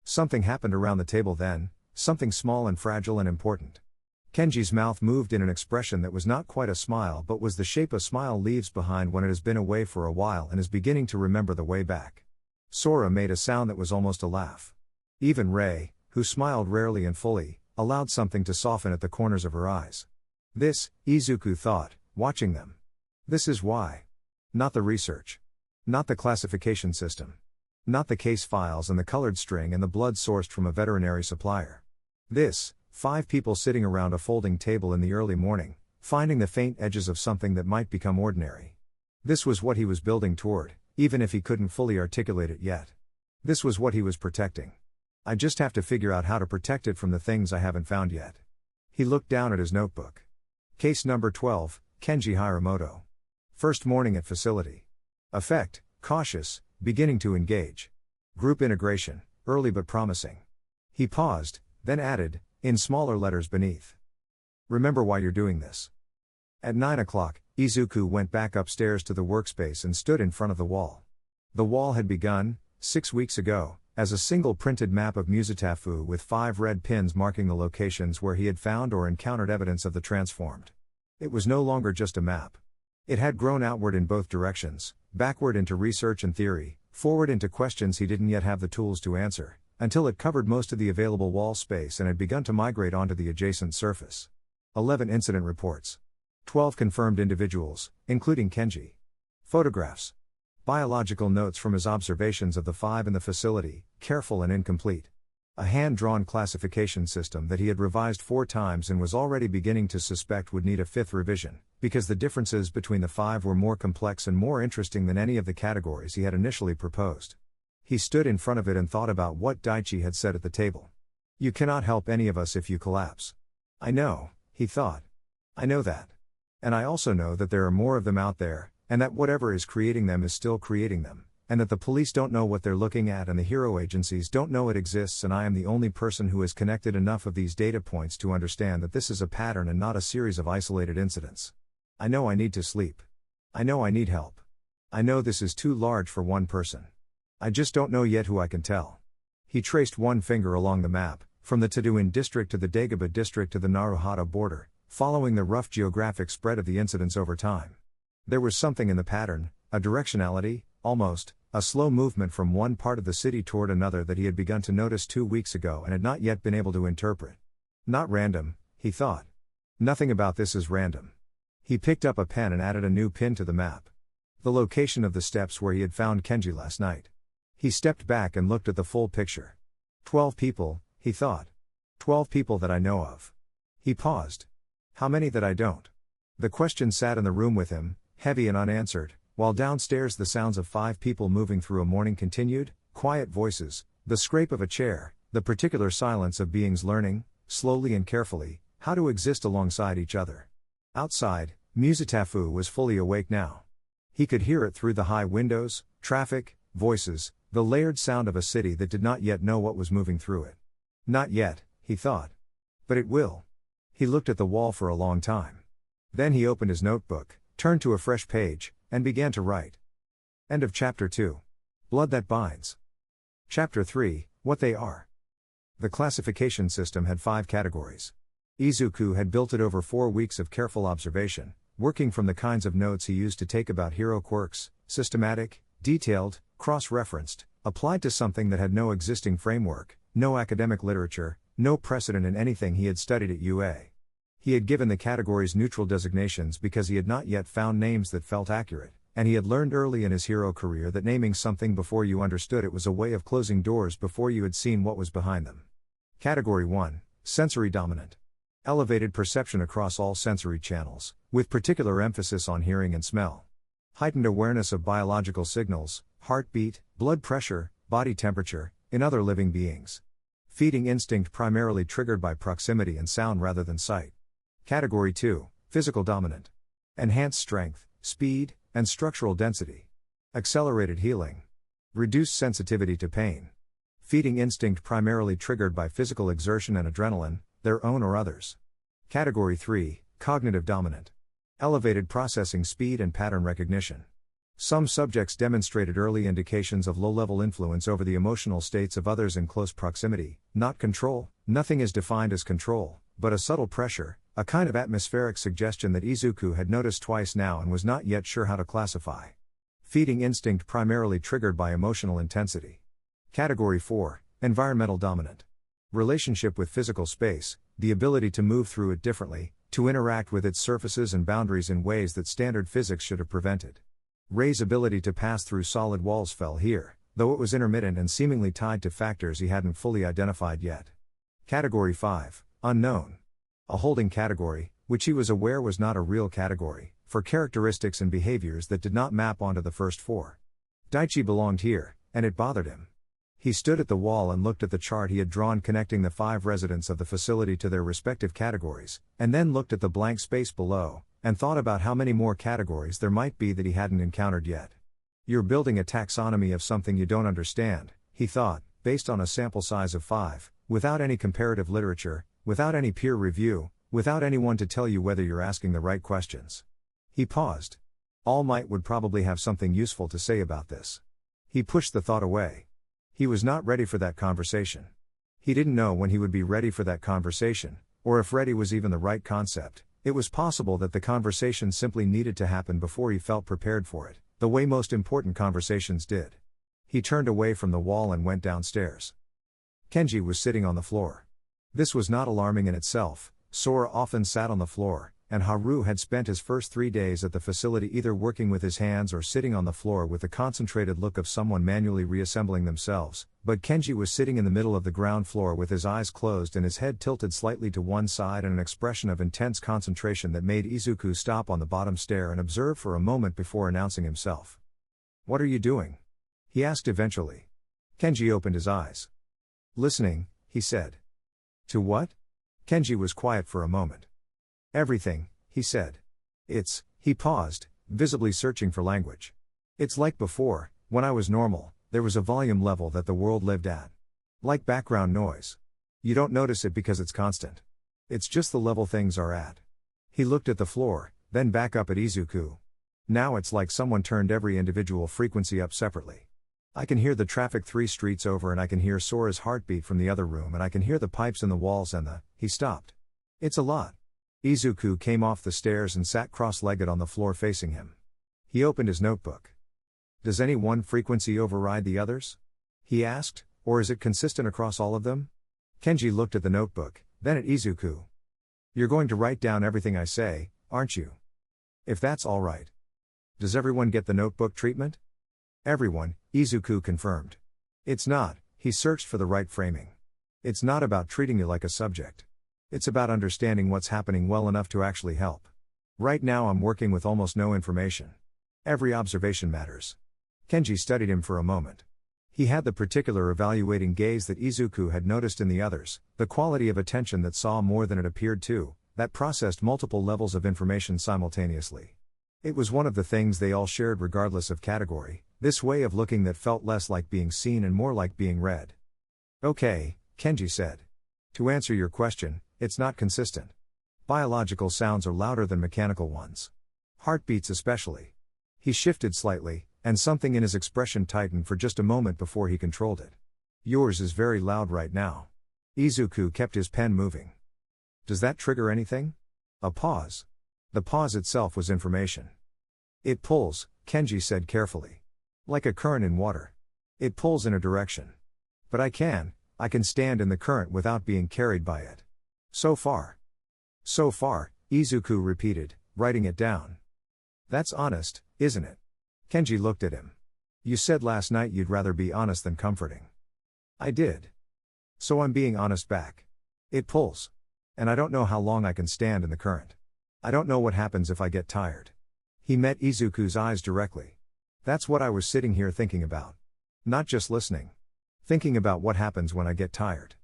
Something happened around the table then, something small and fragile and important. Kenji's mouth moved in an expression that was not quite a smile but was the shape a smile leaves behind when it has been away for a while and is beginning to remember the way back. Sora made a sound that was almost a laugh. Even Rei, who smiled rarely and fully, allowed something to soften at the corners of her eyes. This, Izuku thought, watching them. This is why. Not the research. Not the classification system. Not the case files and the colored string and the blood sourced from a veterinary supplier. This, 5 people sitting around a folding table in the early morning, finding the faint edges of something that might become ordinary. This was what he was building toward, even if he couldn't fully articulate it yet. This was what he was protecting. I just have to figure out how to protect it from the things I haven't found yet. He looked down at his notebook. Case number 12, Kenji Hiramoto. First morning at facility. Effect, cautious, beginning to engage. Group integration, early but promising. He paused, then added, in smaller letters beneath. Remember why you're doing this. At 9 o'clock, Izuku went back upstairs to the workspace and stood in front of the wall. The wall had begun, 6 weeks ago, as a single printed map of Musutafu with 5 red pins marking the locations where he had found or encountered evidence of the transformed. It was no longer just a map. It had grown outward in both directions, backward into research and theory, forward into questions he didn't yet have the tools to answer, until it covered most of the available wall space and had begun to migrate onto the adjacent surface. 11 incident reports. 12 confirmed individuals, including Kenji. Photographs. Biological notes from his observations of the 5 in the facility, careful and incomplete. A hand-drawn classification system that he had revised 4 times and was already beginning to suspect would need a 5th revision, because the differences between the 5 were more complex and more interesting than any of the categories he had initially proposed. He stood in front of it and thought about what Daichi had said at the table. "You cannot help any of us if you collapse." "I know," he thought. "I know that. And I also know that there are more of them out there, and that whatever is creating them is still creating them, and that the police don't know what they're looking at and the hero agencies don't know it exists, and I am the only person who has connected enough of these data points to understand that this is a pattern and not a series of isolated incidents. I know I need to sleep. I know I need help. I know this is too large for one person. I just don't know yet who I can tell." He traced one finger along the map, from the Taduin district to the Dagobah district to the Naruhata border, following the rough geographic spread of the incidents over time. There was something in the pattern, a directionality, almost, a slow movement from one part of the city toward another that he had begun to notice 2 weeks ago and had not yet been able to interpret. Not random, he thought. Nothing about this is random. He picked up a pen and added a new pin to the map. The location of the steps where he had found Kenji last night. He stepped back and looked at the full picture. 12 people, he thought. 12 people that I know of. He paused. How many that I don't? The question sat in the room with him, heavy and unanswered, while downstairs the sounds of 5 people moving through a morning continued, quiet voices, the scrape of a chair, the particular silence of beings learning, slowly and carefully, how to exist alongside each other. Outside, Musitafu was fully awake now. He could hear it through the high windows, traffic, voices, the layered sound of a city that did not yet know what was moving through it. Not yet, he thought. But it will. He looked at the wall for a long time. Then he opened his notebook, turned to a fresh page, and began to write. End of Chapter 2. Blood That Binds. Chapter 3, What They Are. The classification system had 5 categories. Izuku had built it over 4 weeks of careful observation, working from the kinds of notes he used to take about hero quirks, systematic, detailed, cross-referenced, applied to something that had no existing framework, no academic literature, no precedent in anything he had studied at UA. He had given the categories neutral designations because he had not yet found names that felt accurate, and he had learned early in his hero career that naming something before you understood it was a way of closing doors before you had seen what was behind them. Category 1, Sensory Dominant. Elevated perception across all sensory channels, with particular emphasis on hearing and smell. Heightened awareness of biological signals, heartbeat, blood pressure, body temperature, in other living beings. Feeding instinct primarily triggered by proximity and sound rather than sight. Category 2, Physical Dominant. Enhanced strength, speed, and structural density. Accelerated healing. Reduced sensitivity to pain. Feeding instinct primarily triggered by physical exertion and adrenaline, their own or others. Category 3, Cognitive Dominant. Elevated processing speed and pattern recognition. Some subjects demonstrated early indications of low-level influence over the emotional states of others in close proximity, not control. Nothing is defined as control, but a subtle pressure, a kind of atmospheric suggestion that Izuku had noticed twice now and was not yet sure how to classify. Feeding instinct primarily triggered by emotional intensity. Category 4, Environmental Dominant. Relationship with physical space, the ability to move through it differently, to interact with its surfaces and boundaries in ways that standard physics should have prevented. Ray's ability to pass through solid walls fell here, though it was intermittent and seemingly tied to factors he hadn't fully identified yet. Category 5, Unknown. A holding category, which he was aware was not a real category, for characteristics and behaviors that did not map onto the first 4. Daichi belonged here, and it bothered him. He stood at the wall and looked at the chart he had drawn connecting the 5 residents of the facility to their respective categories, and then looked at the blank space below, and thought about how many more categories there might be that he hadn't encountered yet. You're building a taxonomy of something you don't understand, he thought, based on a sample size of 5, without any comparative literature, without any peer review, without anyone to tell you whether you're asking the right questions. He paused. All Might would probably have something useful to say about this. He pushed the thought away. He was not ready for that conversation. He didn't know when he would be ready for that conversation, or if ready was even the right concept. It was possible that the conversation simply needed to happen before he felt prepared for it, the way most important conversations did. He turned away from the wall and went downstairs. Kenji was sitting on the floor. This was not alarming in itself. Sora often sat on the floor, and Haru had spent his first 3 days at the facility either working with his hands or sitting on the floor with the concentrated look of someone manually reassembling themselves, but Kenji was sitting in the middle of the ground floor with his eyes closed and his head tilted slightly to one side and an expression of intense concentration that made Izuku stop on the bottom stair and observe for a moment before announcing himself. "What are you doing?" he asked eventually. Kenji opened his eyes. "Listening," he said. "To what?" Kenji was quiet for a moment. "Everything," he said. He paused, visibly searching for language. "It's like before, when I was normal, there was a volume level that the world lived at. Like background noise. You don't notice it because it's constant. It's just the level things are at." He looked at the floor, then back up at Izuku. "Now it's like someone turned every individual frequency up separately. I can hear the traffic 3 streets over and I can hear Sora's heartbeat from the other room and I can hear the pipes in the walls and the..." He stopped. "It's a lot." Izuku came off the stairs and sat cross-legged on the floor facing him. He opened his notebook. "Does any one frequency override the others?" he asked, "or is it consistent across all of them?" Kenji looked at the notebook, then at Izuku. "You're going to write down everything I say, aren't you? If that's all right. Does everyone get the notebook treatment?" "Everyone," Izuku confirmed. "It's not," he searched for the right framing. "It's not about treating you like a subject. It's about understanding what's happening well enough to actually help. Right now I'm working with almost no information. Every observation matters." Kenji studied him for a moment. He had the particular evaluating gaze that Izuku had noticed in the others, the quality of attention that saw more than it appeared to, that processed multiple levels of information simultaneously. It was one of the things they all shared regardless of category, this way of looking that felt less like being seen and more like being read. "Okay," Kenji said. "To answer your question, it's not consistent. Biological sounds are louder than mechanical ones. Heartbeats especially." He shifted slightly, and something in his expression tightened for just a moment before he controlled it. "Yours is very loud right now." Izuku kept his pen moving. "Does that trigger anything?" A pause. The pause itself was information. "It pulls," Kenji said carefully. "Like a current in water. It pulls in a direction. But I can stand in the current without being carried by it. So far." "So far," Izuku repeated, writing it down. "That's honest, isn't it?" Kenji looked at him. "You said last night you'd rather be honest than comforting." "I did. So I'm being honest back. It pulls. And I don't know how long I can stand in the current. I don't know what happens if I get tired." He met Izuku's eyes directly. "That's what I was sitting here thinking about. Not just listening. Thinking about what happens when I get tired."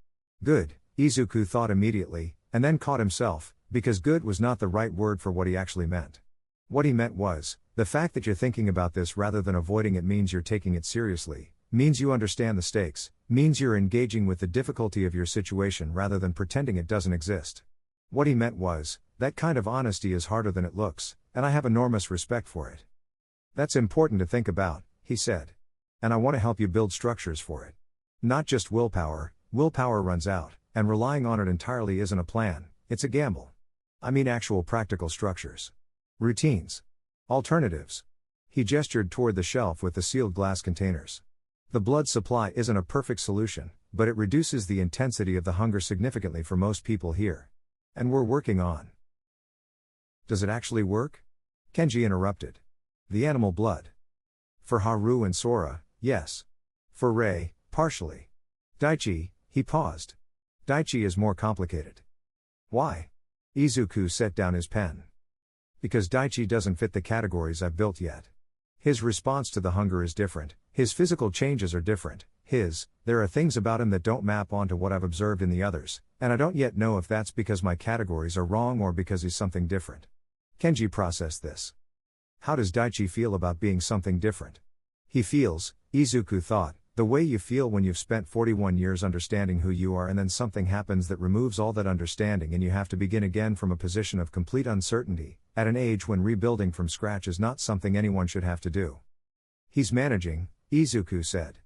"Good," Izuku thought immediately, and then caught himself, because good was not the right word for what he actually meant. What he meant was, the fact that you're thinking about this rather than avoiding it means you're taking it seriously, means you understand the stakes, means you're engaging with the difficulty of your situation rather than pretending it doesn't exist. What he meant was, that kind of honesty is harder than it looks, and I have enormous respect for it. "That's important to think about," he said. "And I want to help you build structures for it. Not just willpower runs out, and relying on it entirely isn't a plan, it's a gamble. I mean actual practical structures. Routines. Alternatives." He gestured toward the shelf with the sealed glass containers. "The blood supply isn't a perfect solution, but it reduces the intensity of the hunger significantly for most people here. And we're working on." "Does it actually work?" Kenji interrupted. "The animal blood. For Haru and Sora, yes. For Rei, partially. Daichi," he paused. "Daichi is more complicated." "Why?" Izuku set down his pen. "Because Daichi doesn't fit the categories I've built yet. His response to the hunger is different, his physical changes are different, there are things about him that don't map onto what I've observed in the others, and I don't yet know if that's because my categories are wrong or because he's something different." Kenji processed this. How does Daichi feel about being something different? He feels, Izuku thought, the way you feel when you've spent 41 years understanding who you are and then something happens that removes all that understanding and you have to begin again from a position of complete uncertainty, at an age when rebuilding from scratch is not something anyone should have to do. "He's managing," Izuku said.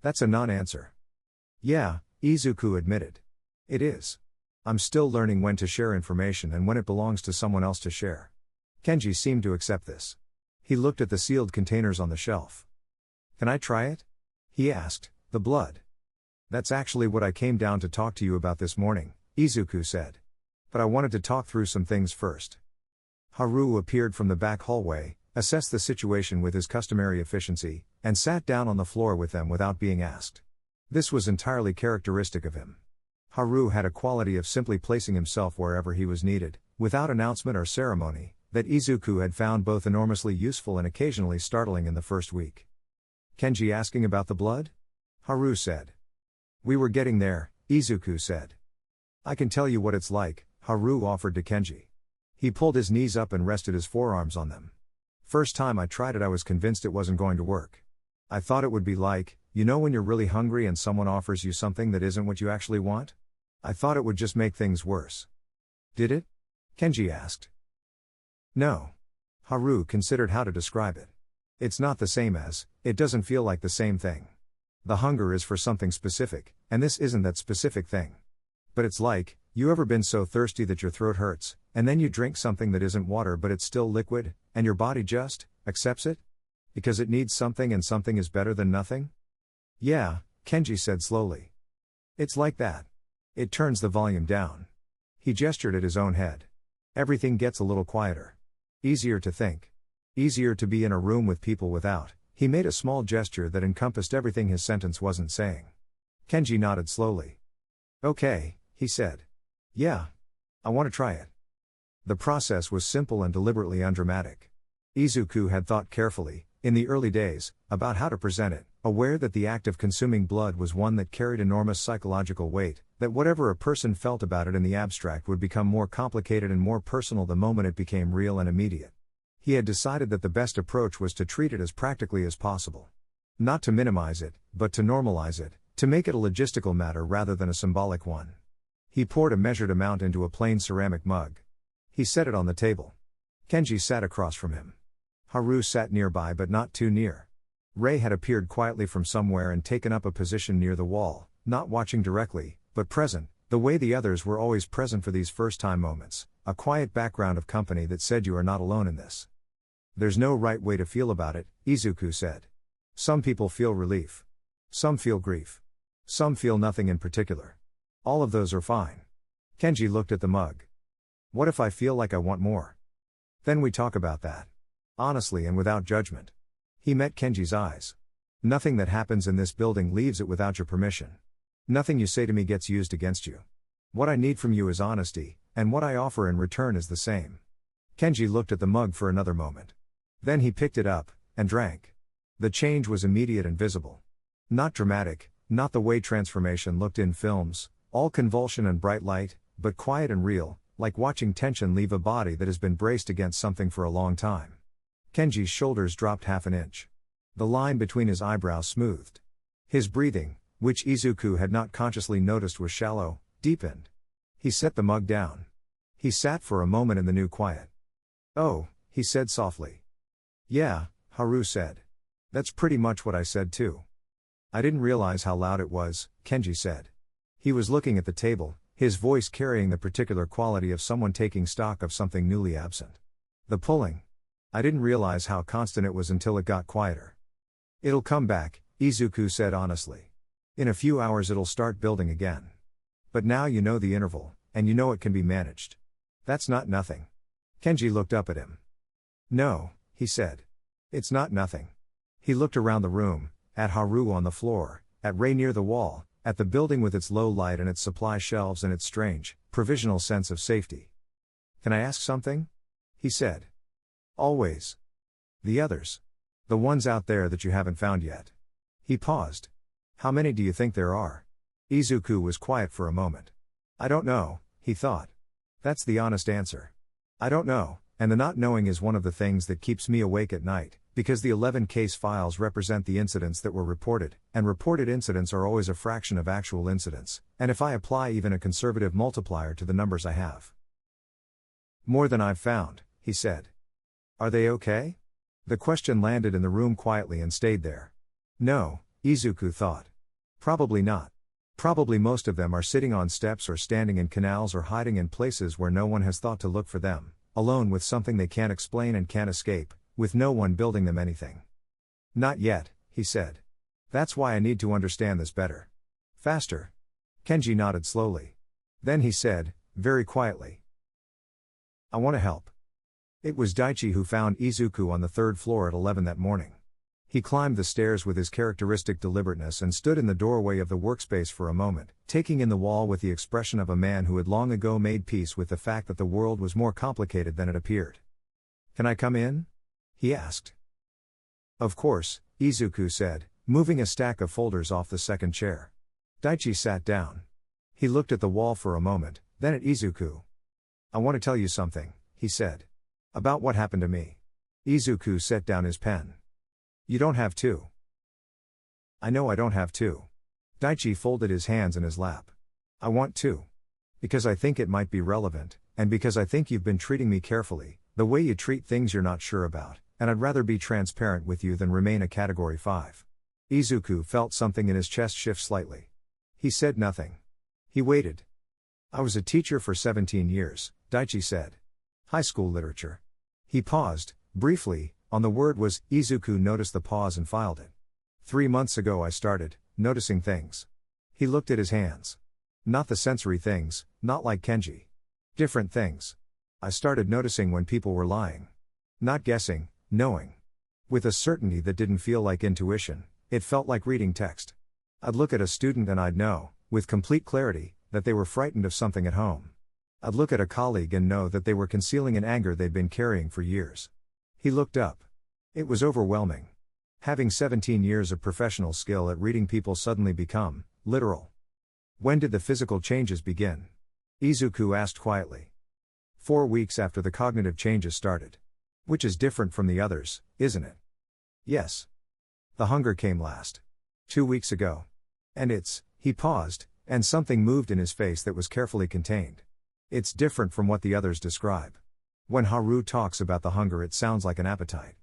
"That's a non-answer." "Yeah," Izuku admitted. "It is. I'm still learning when to share information and when it belongs to someone else to share." Kenji seemed to accept this. He looked at the sealed containers on the shelf. "Can I try it?" He asked, "The blood." "That's actually what I came down to talk to you about this morning," Izuku said. "But I wanted to talk through some things first." Haru appeared from the back hallway, assessed the situation with his customary efficiency, and sat down on the floor with them without being asked. This was entirely characteristic of him. Haru had a quality of simply placing himself wherever he was needed, without announcement or ceremony, that Izuku had found both enormously useful and occasionally startling in the first week. "Kenji asking about the blood?" Haru said. "We were getting there," Izuku said. "I can tell you what it's like," Haru offered to Kenji. He pulled his knees up and rested his forearms on them. "First time I tried it I was convinced it wasn't going to work. I thought it would be like, you know when you're really hungry and someone offers you something that isn't what you actually want? I thought it would just make things worse." "Did it?" Kenji asked. "No." Haru considered how to describe it. "It's not the same as, it doesn't feel like the same thing. The hunger is for something specific, and this isn't that specific thing. But it's like, you ever been so thirsty that your throat hurts, and then you drink something that isn't water but it's still liquid, and your body just accepts it? Because it needs something and something is better than nothing?" "Yeah," Kenji said slowly. "It's like that." It turns the volume down. He gestured at his own head. Everything gets a little quieter. Easier to think. Easier to be in a room with people without. He made a small gesture that encompassed everything his sentence wasn't saying. Kenji nodded slowly. "Okay," he said. "Yeah. I want to try it." The process was simple and deliberately undramatic. Izuku had thought carefully, in the early days, about how to present it, aware that the act of consuming blood was one that carried enormous psychological weight, that whatever a person felt about it in the abstract would become more complicated and more personal the moment it became real and immediate. He had decided that the best approach was to treat it as practically as possible. Not to minimize it, but to normalize it, to make it a logistical matter rather than a symbolic one. He poured a measured amount into a plain ceramic mug. He set it on the table. Kenji sat across from him. Haru sat nearby but not too near. Rei had appeared quietly from somewhere and taken up a position near the wall, not watching directly, but present, the way the others were always present for these first-time moments, a quiet background of company that said you are not alone in this. "There's no right way to feel about it," Izuku said. "Some people feel relief. Some feel grief. Some feel nothing in particular. All of those are fine." Kenji looked at the mug. "What if I feel like I want more? Then we talk about that. Honestly and without judgment." He met Kenji's eyes. "Nothing that happens in this building leaves it without your permission. Nothing you say to me gets used against you. What I need from you is honesty, and what I offer in return is the same." Kenji looked at the mug for another moment. Then he picked it up, and drank. The change was immediate and visible. Not dramatic, not the way transformation looked in films, all convulsion and bright light, but quiet and real, like watching tension leave a body that has been braced against something for a long time. Kenji's shoulders dropped half an inch. The line between his eyebrows smoothed. His breathing, which Izuku had not consciously noticed, was shallow, deepened. He set the mug down. He sat for a moment in the new quiet. "Oh," he said softly. "Yeah," Haru said. "That's pretty much what I said too." "I didn't realize how loud it was," Kenji said. He was looking at the table, his voice carrying the particular quality of someone taking stock of something newly absent. "The pulling. I didn't realize how constant it was until it got quieter." "It'll come back," Izuku said honestly. "In a few hours it'll start building again. But now you know the interval, and you know it can be managed. That's not nothing." Kenji looked up at him. "No," he said. "It's not nothing." He looked around the room, at Haru on the floor, at Rei near the wall, at the building with its low light and its supply shelves and its strange, provisional sense of safety. "Can I ask something?" he said. "Always." "The others. The ones out there that you haven't found yet." He paused. "How many do you think there are?" Izuku was quiet for a moment. "I don't know," he thought. That's the honest answer. I don't know, and the not knowing is one of the things that keeps me awake at night, because the 11 case files represent the incidents that were reported, and reported incidents are always a fraction of actual incidents, and if I apply even a conservative multiplier to the numbers I have. "More than I've found," he said. "Are they okay?" The question landed in the room quietly and stayed there. No, Izuku thought. Probably not. Probably most of them are sitting on steps or standing in canals or hiding in places where no one has thought to look for them, alone with something they can't explain and can't escape, with no one building them anything. "Not yet," he said. That's why I need to understand this better. Faster. Kenji nodded slowly. Then he said, very quietly, I want to help. It was Daichi who found Izuku on the third floor at 11 that morning. He climbed the stairs with his characteristic deliberateness and stood in the doorway of the workspace for a moment, taking in the wall with the expression of a man who had long ago made peace with the fact that the world was more complicated than it appeared. Can I come in? He asked. Of course, Izuku said, moving a stack of folders off the second chair. Daichi sat down. He looked at the wall for a moment, then at Izuku. I want to tell you something, he said. About what happened to me. Izuku set down his pen. You don't have to. I know I don't have to. Daichi folded his hands in his lap. I want to. Because I think it might be relevant, and because I think you've been treating me carefully, the way you treat things you're not sure about, and I'd rather be transparent with you than remain a category 5. Izuku felt something in his chest shift slightly. He said nothing. He waited. I was a teacher for 17 years, Daichi said. High school literature. He paused, briefly, on the word was. Izuku noticed the pause and filed it. 3 months ago I started noticing things. He looked at his hands. Not the sensory things, not like Kenji. Different things. I started noticing when people were lying. Not guessing, knowing. With a certainty that didn't feel like intuition, it felt like reading text. I'd look at a student and I'd know, with complete clarity, that they were frightened of something at home. I'd look at a colleague and know that they were concealing an anger they'd been carrying for years. He looked up. It was overwhelming. Having 17 years of professional skill at reading people suddenly become literal. When did the physical changes begin? Izuku asked quietly. 4 weeks after the cognitive changes started. Which is different from the others, isn't it? Yes. The hunger came last. 2 weeks ago. And he paused, and something moved in his face that was carefully contained. It's different from what the others describe. When Haru talks about the hunger, it sounds like an appetite.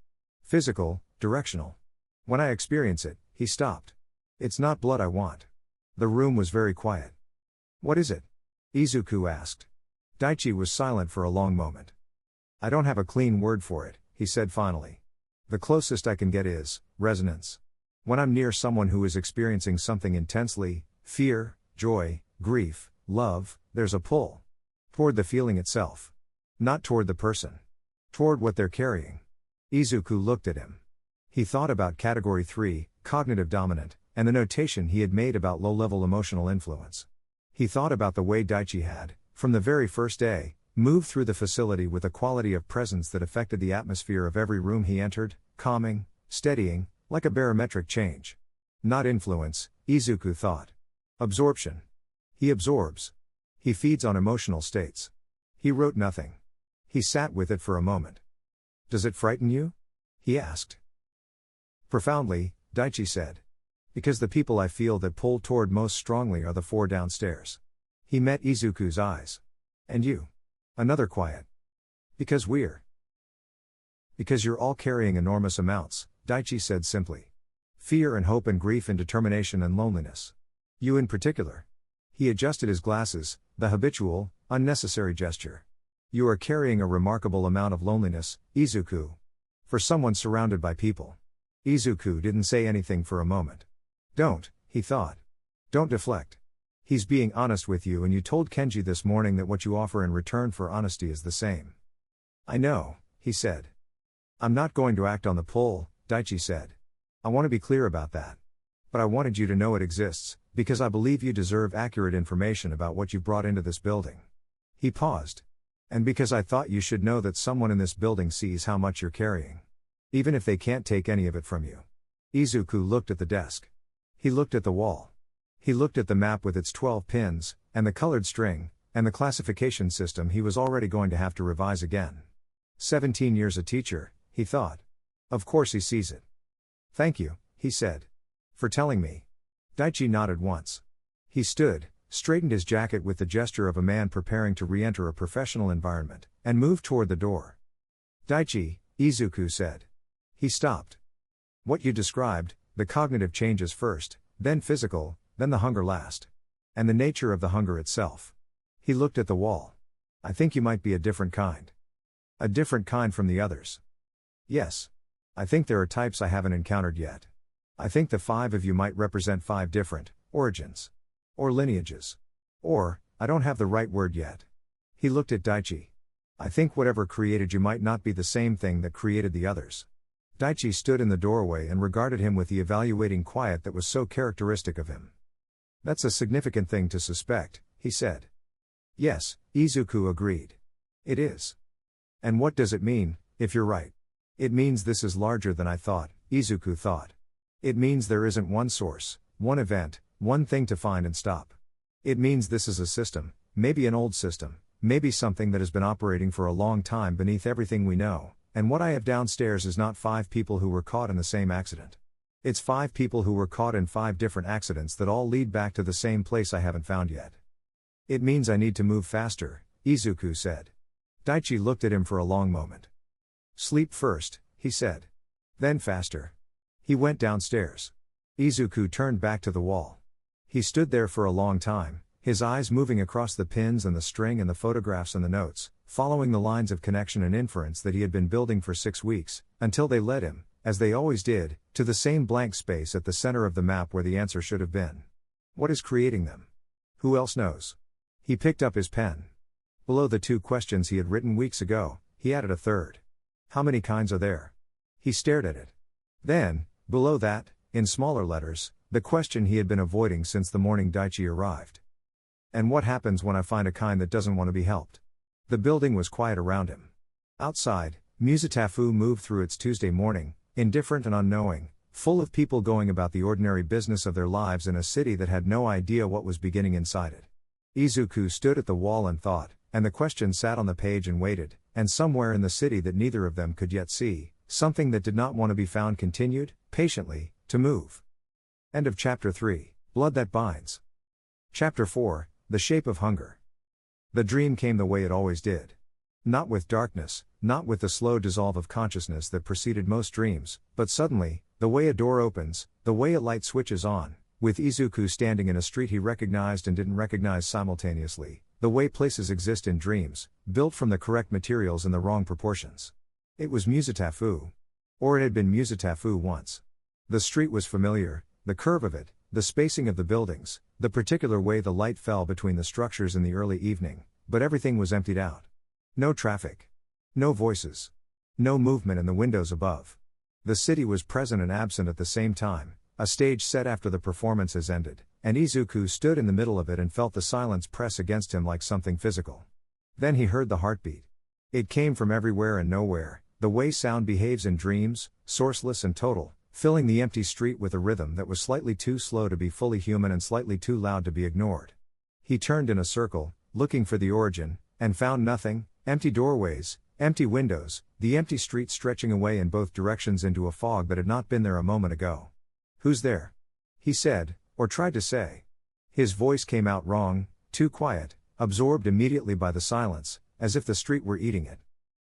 Physical, directional. When I experience it, he stopped. It's not blood I want. The room was very quiet. What is it? Izuku asked. Daichi was silent for a long moment. I don't have a clean word for it, he said finally. The closest I can get is resonance. When I'm near someone who is experiencing something intensely, fear, joy, grief, love, there's a pull. Toward the feeling itself. Not toward the person. Toward what they're carrying. Izuku looked at him. He thought about category 3, cognitive dominant, and the notation he had made about low-level emotional influence. He thought about the way Daichi had, from the very first day, moved through the facility with a quality of presence that affected the atmosphere of every room he entered, calming, steadying, like a barometric change. Not influence, Izuku thought. Absorption. He absorbs. He feeds on emotional states. He wrote nothing. He sat with it for a moment. Does it frighten you? He asked. Profoundly, Daichi said. Because the people I feel that pull toward most strongly are the 4 downstairs. He met Izuku's eyes. And you? Another quiet. Because we're. Because you're all carrying enormous amounts, Daichi said simply. Fear and hope and grief and determination and loneliness. You in particular. He adjusted his glasses, the habitual, unnecessary gesture. You are carrying a remarkable amount of loneliness, Izuku. For someone surrounded by people. Izuku didn't say anything for a moment. Don't, he thought. Don't deflect. He's being honest with you, and you told Kenji this morning that what you offer in return for honesty is the same. I know, he said. I'm not going to act on the pull, Daichi said. I want to be clear about that. But I wanted you to know it exists, because I believe you deserve accurate information about what you brought into this building. He paused. And because I thought you should know that someone in this building sees how much you're carrying. Even if they can't take any of it from you. Izuku looked at the desk. He looked at the wall. He looked at the map with its 12 pins, and the colored string, and the classification system he was already going to have to revise again. 17 years a teacher, he thought. Of course he sees it. Thank you, he said. For telling me. Daichi nodded once. He stood, straightened his jacket with the gesture of a man preparing to re-enter a professional environment, and moved toward the door. Daichi, Izuku said. He stopped. What you described, the cognitive changes first, then physical, then the hunger last. And the nature of the hunger itself. He looked at the wall. I think you might be a different kind. A different kind from the others. Yes. I think there are types I haven't encountered yet. I think the 5 of you might represent 5 different origins. Or lineages. Or, I don't have the right word yet. He looked at Daichi. I think whatever created you might not be the same thing that created the others. Daichi stood in the doorway and regarded him with the evaluating quiet that was so characteristic of him. That's a significant thing to suspect, he said. Yes, Izuku agreed. It is. And what does it mean, if you're right? It means this is larger than I thought, Izuku thought. It means there isn't one source, one event, one thing to find and stop. It means this is a system, maybe an old system, maybe something that has been operating for a long time beneath everything we know, and what I have downstairs is not 5 people who were caught in the same accident. It's 5 people who were caught in 5 different accidents that all lead back to the same place I haven't found yet. It means I need to move faster, Izuku said. Daichi looked at him for a long moment. Sleep first, he said. Then faster. He went downstairs. Izuku turned back to the wall. He stood there for a long time, his eyes moving across the pins and the string and the photographs and the notes, following the lines of connection and inference that he had been building for 6 weeks, until they led him, as they always did, to the same blank space at the center of the map where the answer should have been. What is creating them? Who else knows? He picked up his pen. Below the 2 questions he had written weeks ago, he added a third. How many kinds are there? He stared at it. Then, below that, in smaller letters, the question he had been avoiding since the morning Daichi arrived. And what happens when I find a kind that doesn't want to be helped? The building was quiet around him. Outside, Musetafu moved through its Tuesday morning, indifferent and unknowing, full of people going about the ordinary business of their lives in a city that had no idea what was beginning inside it. Izuku stood at the wall and thought, and the question sat on the page and waited, and somewhere in the city that neither of them could yet see, something that did not want to be found continued, patiently, to move. End of Chapter 3, Blood That Binds. Chapter 4, The Shape of Hunger. The dream came the way it always did. Not with darkness, not with the slow dissolve of consciousness that preceded most dreams, but suddenly, the way a door opens, the way a light switches on, with Izuku standing in a street he recognized and didn't recognize simultaneously, the way places exist in dreams, built from the correct materials in the wrong proportions. It was Musetafu. Or it had been Musetafu once. The street was familiar, the curve of it, the spacing of the buildings, the particular way the light fell between the structures in the early evening, but everything was emptied out. No traffic. No voices. No movement in the windows above. The city was present and absent at the same time, a stage set after the performance has ended, and Izuku stood in the middle of it and felt the silence press against him like something physical. Then he heard the heartbeat. It came from everywhere and nowhere, the way sound behaves in dreams, sourceless and total, filling the empty street with a rhythm that was slightly too slow to be fully human and slightly too loud to be ignored. He turned in a circle, looking for the origin, and found nothing: empty doorways, empty windows, the empty street stretching away in both directions into a fog that had not been there a moment ago. Who's there? He said, or tried to say. His voice came out wrong, too quiet, absorbed immediately by the silence, as if the street were eating it.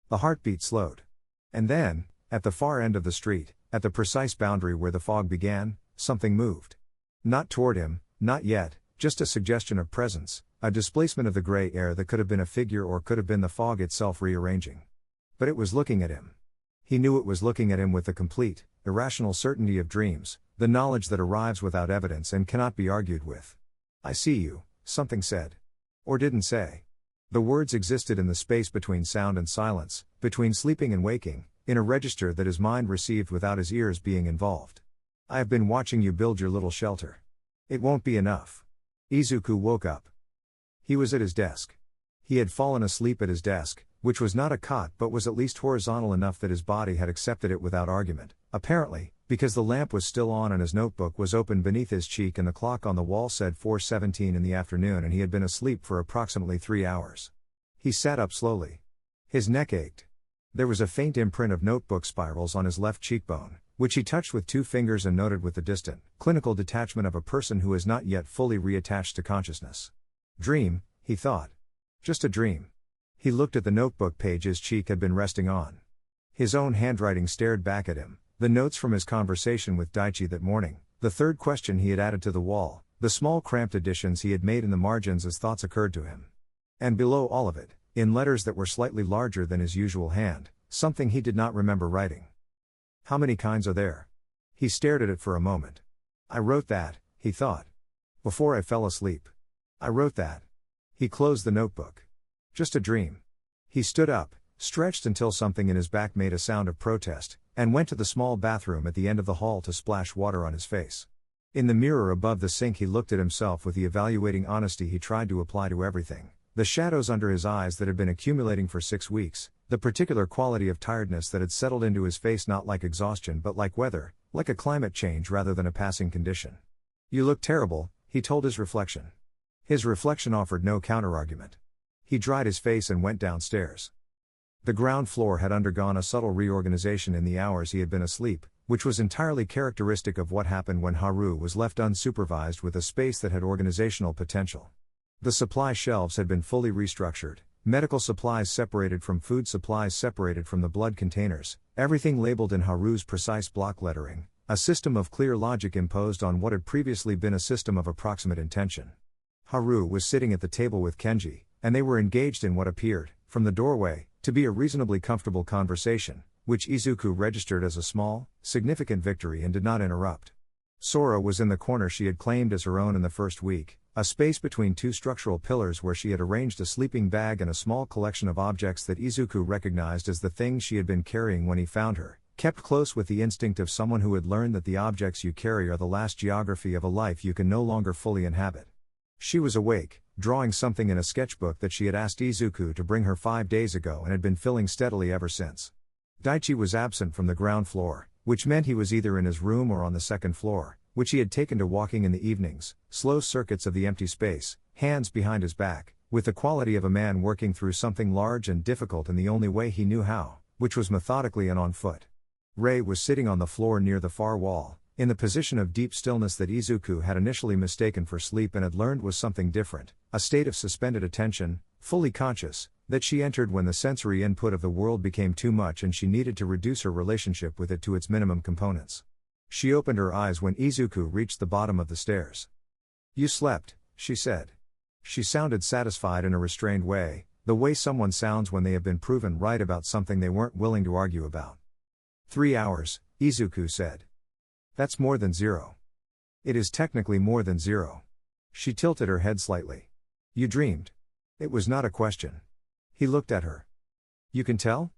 The heartbeat slowed. And then, at the far end of the street, at the precise boundary where the fog began, something moved. Not toward him, not yet, just a suggestion of presence, a displacement of the gray air that could have been a figure or could have been the fog itself rearranging. But it was looking at him. He knew it was looking at him with the complete, irrational certainty of dreams, the knowledge that arrives without evidence and cannot be argued with. I see you, something said. Or didn't say. The words existed in the space between sound and silence, between sleeping and waking, in a register that his mind received without his ears being involved. I have been watching you build your little shelter. It won't be enough. Izuku woke up. He was at his desk. He had fallen asleep at his desk, which was not a cot but was at least horizontal enough that his body had accepted it without argument, apparently, because the lamp was still on and his notebook was open beneath his cheek and the clock on the wall said 4:17 in the afternoon and he had been asleep for approximately 3 hours. He sat up slowly. His neck ached. There was a faint imprint of notebook spirals on his left cheekbone, which he touched with 2 fingers and noted with the distant, clinical detachment of a person who is not yet fully reattached to consciousness. Dream, he thought. Just a dream. He looked at the notebook page his cheek had been resting on. His own handwriting stared back at him, the notes from his conversation with Daichi that morning, the third question he had added to the wall, the small cramped additions he had made in the margins as thoughts occurred to him. And below all of it, in letters that were slightly larger than his usual hand, something he did not remember writing. How many kinds are there? He stared at it for a moment. I wrote that, he thought. Before I fell asleep. I wrote that. He closed the notebook. Just a dream. He stood up, stretched until something in his back made a sound of protest, and went to the small bathroom at the end of the hall to splash water on his face. In the mirror above the sink he looked at himself with the evaluating honesty he tried to apply to everything. The shadows under his eyes that had been accumulating for 6 weeks, the particular quality of tiredness that had settled into his face, not like exhaustion but like weather, like a climate change rather than a passing condition. You look terrible, he told his reflection. His reflection offered no counterargument. He dried his face and went downstairs. The ground floor had undergone a subtle reorganization in the hours he had been asleep, which was entirely characteristic of what happened when Haru was left unsupervised with a space that had organizational potential. The supply shelves had been fully restructured, medical supplies separated from food supplies separated from the blood containers, everything labeled in Haru's precise block lettering, a system of clear logic imposed on what had previously been a system of approximate intention. Haru was sitting at the table with Kenji, and they were engaged in what appeared, from the doorway, to be a reasonably comfortable conversation, which Izuku registered as a small, significant victory and did not interrupt. Sora was in the corner she had claimed as her own in the first week, a space between two structural pillars where she had arranged a sleeping bag and a small collection of objects that Izuku recognized as the things she had been carrying when he found her, kept close with the instinct of someone who had learned that the objects you carry are the last geography of a life you can no longer fully inhabit. She was awake, drawing something in a sketchbook that she had asked Izuku to bring her 5 days ago and had been filling steadily ever since. Daichi was absent from the ground floor, which meant he was either in his room or on the second floor, which he had taken to walking in the evenings, slow circuits of the empty space, hands behind his back, with the quality of a man working through something large and difficult in the only way he knew how, which was methodically and on foot. Rei was sitting on the floor near the far wall, in the position of deep stillness that Izuku had initially mistaken for sleep and had learned was something different, a state of suspended attention, fully conscious, that she entered when the sensory input of the world became too much and she needed to reduce her relationship with it to its minimum components. She opened her eyes when Izuku reached the bottom of the stairs. "You slept," she said. She sounded satisfied in a restrained way, the way someone sounds when they have been proven right about something they weren't willing to argue about. 3 hours, Izuku said. That's more than 0. It is technically more than 0. She tilted her head slightly. You dreamed. It was not a question. He looked at her. You can tell?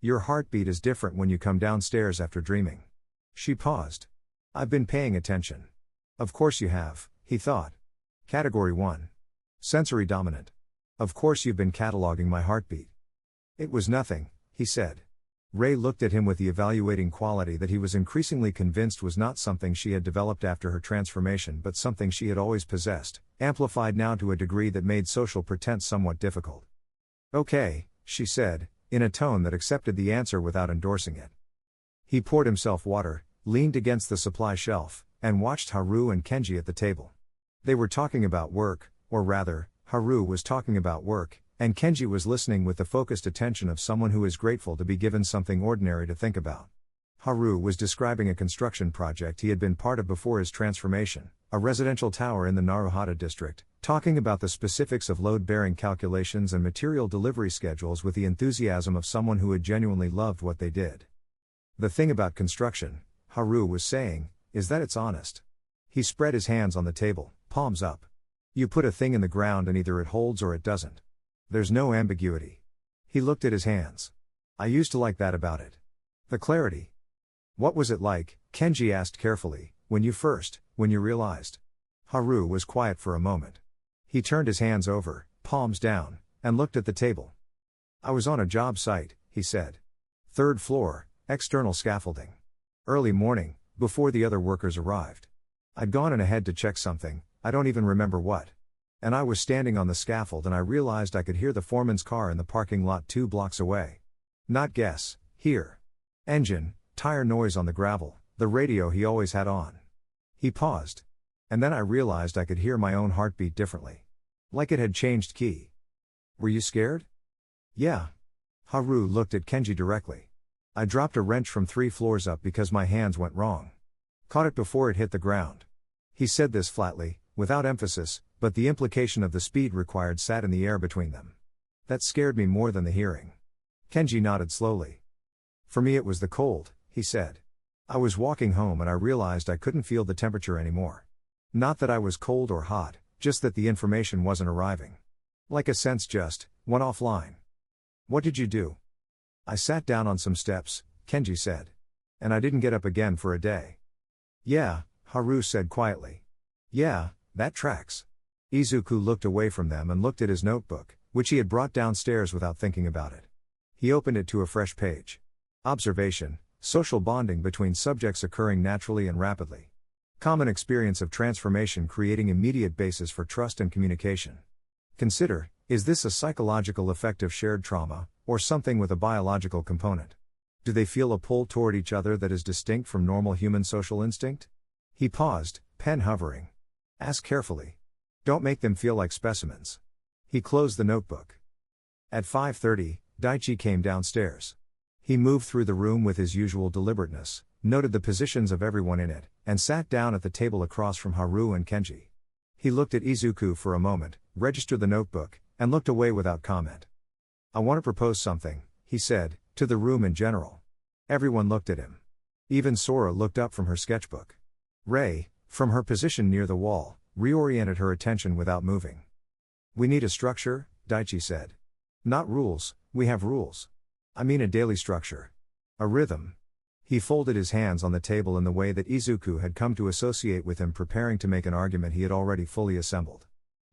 Your heartbeat is different when you come downstairs after dreaming. She paused. I've been paying attention. Of course you have, he thought. Category 1. Sensory dominant. Of course you've been cataloging my heartbeat. It was nothing, he said. Rei looked at him with the evaluating quality that he was increasingly convinced was not something she had developed after her transformation but something she had always possessed, amplified now to a degree that made social pretense somewhat difficult. Okay, she said, in a tone that accepted the answer without endorsing it. He poured himself water, leaned against the supply shelf, and watched Haru and Kenji at the table. They were talking about work, or rather, Haru was talking about work, and Kenji was listening with the focused attention of someone who is grateful to be given something ordinary to think about. Haru was describing a construction project he had been part of before his transformation, a residential tower in the Naruhata district, talking about the specifics of load-bearing calculations and material delivery schedules with the enthusiasm of someone who had genuinely loved what they did. The thing about construction, Haru was saying, is that it's honest. He spread his hands on the table, palms up. You put a thing in the ground and either it holds or it doesn't. There's no ambiguity. He looked at his hands. I used to like that about it. The clarity. What was it like, Kenji asked carefully, when you realized? Haru was quiet for a moment. He turned his hands over, palms down, and looked at the table. I was on a job site, he said. 3rd floor, external scaffolding. Early morning, before the other workers arrived. I'd gone in ahead to check something, I don't even remember what. And I was standing on the scaffold and I realized I could hear the foreman's car in the parking lot 2 blocks away. Not guess, hear. Engine, tire noise on the gravel, the radio he always had on. He paused. And then I realized I could hear my own heartbeat differently. Like it had changed key. Were you scared? Yeah. Haru looked at Kenji directly. I dropped a wrench from 3 floors up because my hands went wrong. Caught it before it hit the ground. He said this flatly, without emphasis, but the implication of the speed required sat in the air between them. That scared me more than the hearing. Kenji nodded slowly. For me it was the cold, he said. I was walking home and I realized I couldn't feel the temperature anymore. Not that I was cold or hot, just that the information wasn't arriving. Like a sense just went offline. What did you do? I sat down on some steps, Kenji said. And I didn't get up again for a day. Yeah, Haru said quietly. Yeah, that tracks. Izuku looked away from them and looked at his notebook, which he had brought downstairs without thinking about it. He opened it to a fresh page. Observation: social bonding between subjects occurring naturally and rapidly. Common experience of transformation creating immediate basis for trust and communication. Consider, is this a psychological effect of shared trauma, or something with a biological component? Do they feel a pull toward each other that is distinct from normal human social instinct? He paused, pen hovering. Ask carefully. Don't make them feel like specimens. He closed the notebook. At 5:30, Daichi came downstairs. He moved through the room with his usual deliberateness, noted the positions of everyone in it, and sat down at the table across from Haru and Kenji. He looked at Izuku for a moment, registered the notebook, and looked away without comment. I want to propose something, he said, to the room in general. Everyone looked at him. Even Sora looked up from her sketchbook. Rei, from her position near the wall, reoriented her attention without moving. We need a structure, Daichi said. Not rules, we have rules. I mean a daily structure. A rhythm. He folded his hands on the table in the way that Izuku had come to associate with him, preparing to make an argument he had already fully assembled.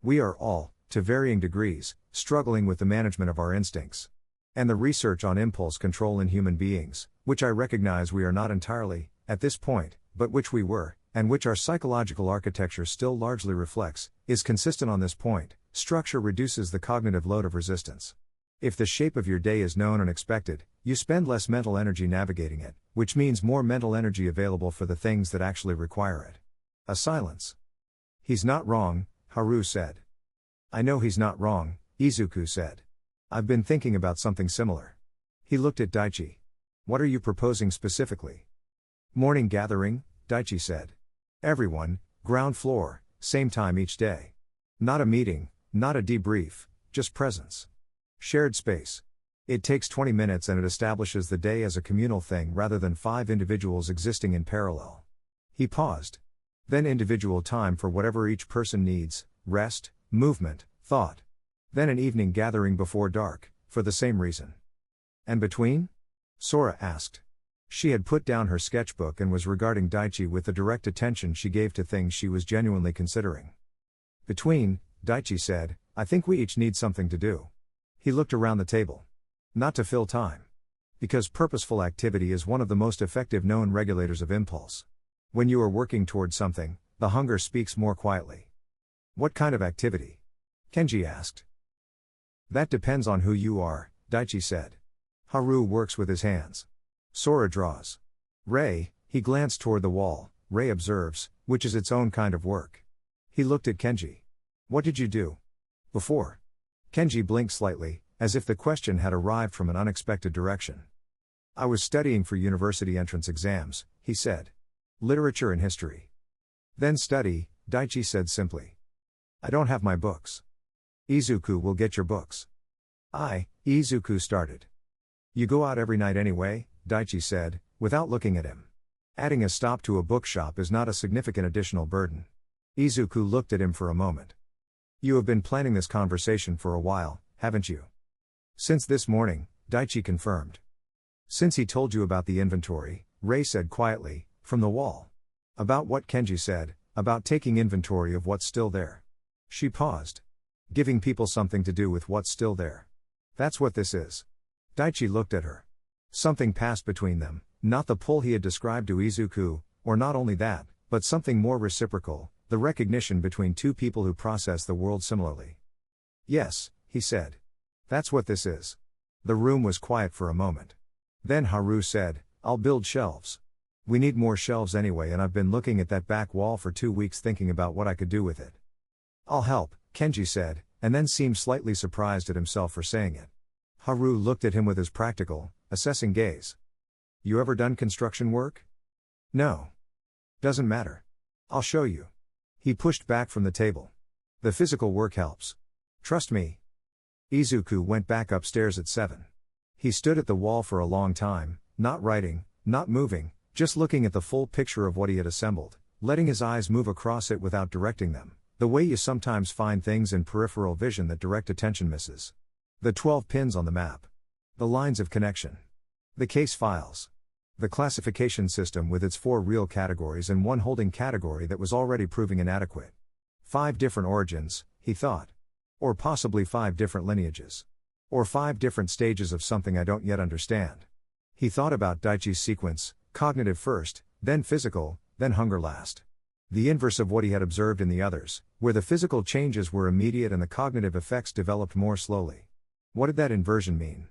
We are all, to varying degrees, struggling with the management of our instincts. And the research on impulse control in human beings, which I recognize we are not entirely, at this point, but which we were, and which our psychological architecture still largely reflects, is consistent on this point. Structure reduces the cognitive load of resistance. If the shape of your day is known and expected, you spend less mental energy navigating it, which means more mental energy available for the things that actually require it. A silence. He's not wrong, Haru said. I know he's not wrong, Izuku said. I've been thinking about something similar. He looked at Daichi. What are you proposing specifically? Morning gathering, Daichi said. Everyone, ground floor, same time each day. Not a meeting, not a debrief, just presence. Shared space. It takes 20 minutes and it establishes the day as a communal thing rather than 5 individuals existing in parallel. He paused. Then individual time for whatever each person needs, rest, movement, thought. Then an evening gathering before dark, for the same reason. And between? Sora asked. She had put down her sketchbook and was regarding Daichi with the direct attention she gave to things she was genuinely considering. Between, Daichi said, I think we each need something to do. He looked around the table. Not to fill time. Because purposeful activity is one of the most effective known regulators of impulse. When you are working towards something, the hunger speaks more quietly. What kind of activity? Kenji asked. That depends on who you are, Daichi said. Haru works with his hands. Sora draws. Rei, he glanced toward the wall, Rei observes, which is its own kind of work. He looked at Kenji. What did you do? Before. Kenji blinked slightly, as if the question had arrived from an unexpected direction. I was studying for university entrance exams, he said. Literature and history. Then study, Daichi said simply. I don't have my books. Izuku will get your books. Izuku started. You go out every night anyway, Daichi said, without looking at him. Adding a stop to a bookshop is not a significant additional burden. Izuku looked at him for a moment. You have been planning this conversation for a while, haven't you? Since this morning, Daichi confirmed. Since he told you about the inventory, Rei said quietly, from the wall. About what? Kenji said, about taking inventory of what's still there. She paused. Giving people something to do with what's still there. That's what this is. Daichi looked at her. Something passed between them, not the pull he had described to Izuku, or not only that, but something more reciprocal, the recognition between two people who process the world similarly. Yes, he said. That's what this is. The room was quiet for a moment. Then Haru said, I'll build shelves. We need more shelves anyway, and I've been looking at that back wall for 2 weeks thinking about what I could do with it. I'll help, Kenji said, and then seemed slightly surprised at himself for saying it. Haru looked at him with his practical, assessing gaze. You ever done construction work? No. Doesn't matter. I'll show you. He pushed back from the table. The physical work helps. Trust me. Izuku went back upstairs at 7. He stood at the wall for a long time, not writing, not moving, Just looking at the full picture of what he had assembled, letting his eyes move across it without directing them, the way you sometimes find things in peripheral vision that direct attention misses. The 12 pins on the map. The lines of connection. The case files. The classification system with its 4 real categories and 1 holding category that was already proving inadequate. 5 different origins, he thought. Or possibly 5 different lineages. Or 5 different stages of something I don't yet understand. He thought about Daichi's sequence, cognitive first, then physical, then hunger last. The inverse of what he had observed in the others, where the physical changes were immediate and the cognitive effects developed more slowly. What did that inversion mean?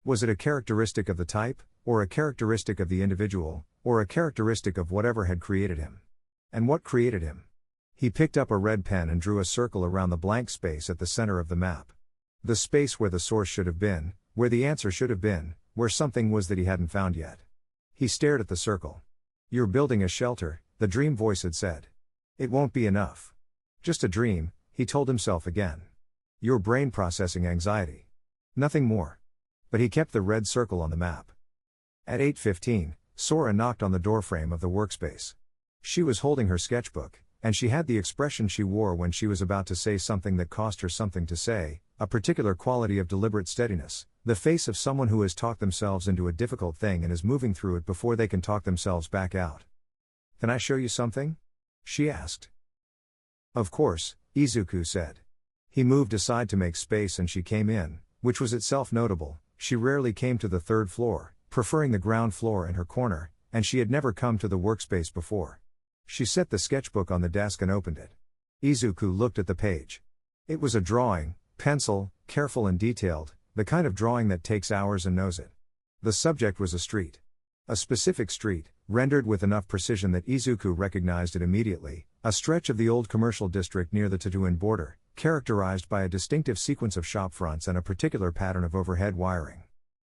Was it a characteristic of the type, or a characteristic of the individual, or a characteristic of whatever had created him? And what created him? He picked up a red pen and drew a circle around the blank space at the center of the map. The space where the source should have been, where the answer should have been, where something was that he hadn't found yet. He stared at the circle. "You're building a shelter," the dream voice had said. "It won't be enough. Just a dream," he told himself again. "Your brain processing anxiety. Nothing more." But he kept the red circle on the map. At 8:15, Sora knocked on the doorframe of the workspace. She was holding her sketchbook, and she had the expression she wore when she was about to say something that cost her something to say, a particular quality of deliberate steadiness, the face of someone who has talked themselves into a difficult thing and is moving through it before they can talk themselves back out. "Can I show you something?" she asked. "Of course," Izuku said. He moved aside to make space and she came in, which was itself notable. She rarely came to the 3rd floor, preferring the ground floor in her corner, and she had never come to the workspace before. She set the sketchbook on the desk and opened it. Izuku looked at the page. It was a drawing, pencil, careful and detailed, the kind of drawing that takes hours and knows it. The subject was a street. A specific street, rendered with enough precision that Izuku recognized it immediately, a stretch of the old commercial district near the Tatooine border, characterized by a distinctive sequence of shopfronts and a particular pattern of overhead wiring.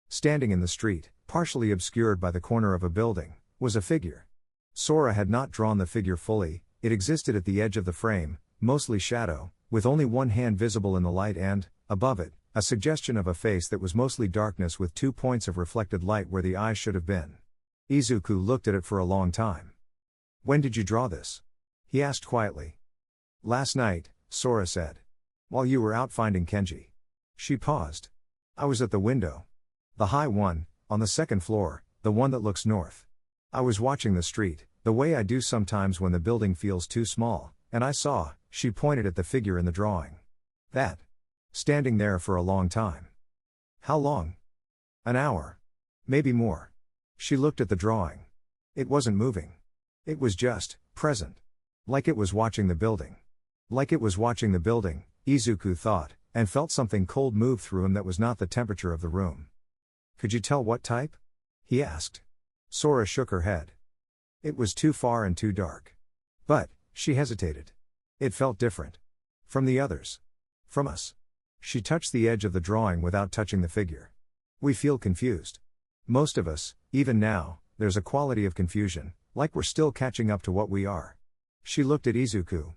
Standing in the street, partially obscured by the corner of a building, was a figure. Sora had not drawn the figure fully, it existed at the edge of the frame, mostly shadow, with only one hand visible in the light and, above it, a suggestion of a face that was mostly darkness with 2 points of reflected light where the eyes should have been. Izuku looked at it for a long time. "When did you draw this?" he asked quietly. "Last night," Sora said. "While you were out finding Kenji." She paused. "I was at the window. The high one, on the 2nd floor, the one that looks north. I was watching the street, the way I do sometimes when the building feels too small, and I saw," she pointed at the figure in the drawing. "That. Standing there for a long time." "How long?" "An hour. Maybe more." She looked at the drawing. It wasn't moving. It was just, present. Like it was watching the building. Like it was watching the building, Izuku thought, and felt something cold move through him that was not the temperature of the room. "Could you tell what type?" he asked. Sora shook her head. It was too far and too dark. "But," she hesitated. "It felt different. From the others. From us." She touched the edge of the drawing without touching the figure. "We feel confused. Most of us, even now, there's a quality of confusion, like we're still catching up to what we are." She looked at Izuku.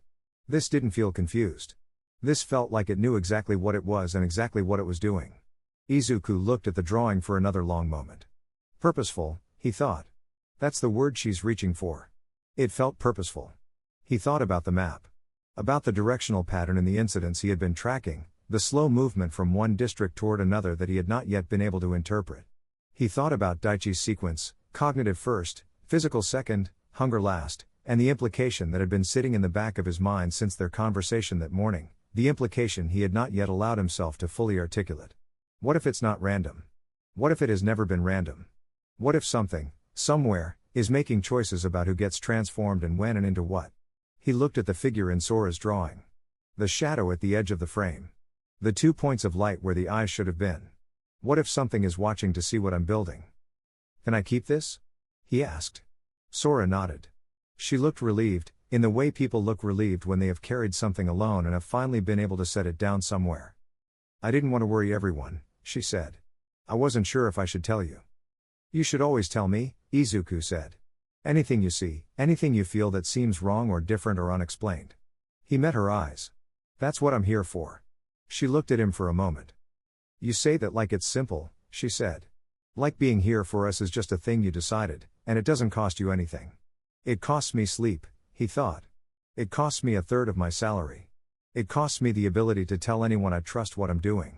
This didn't feel confused. This felt like it knew exactly what it was and exactly what it was doing. Izuku looked at the drawing for another long moment. Purposeful, he thought. That's the word she's reaching for. It felt purposeful. He thought about the map. About the directional pattern in the incidents he had been tracking, the slow movement from one district toward another that he had not yet been able to interpret. He thought about Daichi's sequence, cognitive first, physical second, hunger last, and the implication that had been sitting in the back of his mind since their conversation that morning, the implication he had not yet allowed himself to fully articulate. What if it's not random? What if it has never been random? What if something, somewhere, is making choices about who gets transformed and when and into what? He looked at the figure in Sora's drawing. The shadow at the edge of the frame. The 2 points of light where the eyes should have been. What if something is watching to see what I'm building? "Can I keep this?" he asked. Sora nodded. She looked relieved, in the way people look relieved when they have carried something alone and have finally been able to set it down somewhere. "I didn't want to worry everyone," she said. "I wasn't sure if I should tell you." "You should always tell me," Izuku said. "Anything you see, anything you feel that seems wrong or different or unexplained." He met her eyes. "That's what I'm here for." She looked at him for a moment. "You say that like it's simple," she said. "Like being here for us is just a thing you decided, And it doesn't cost you anything. It costs me sleep, he thought. It costs me a third of my salary. It costs me the ability to tell anyone I trust what I'm doing.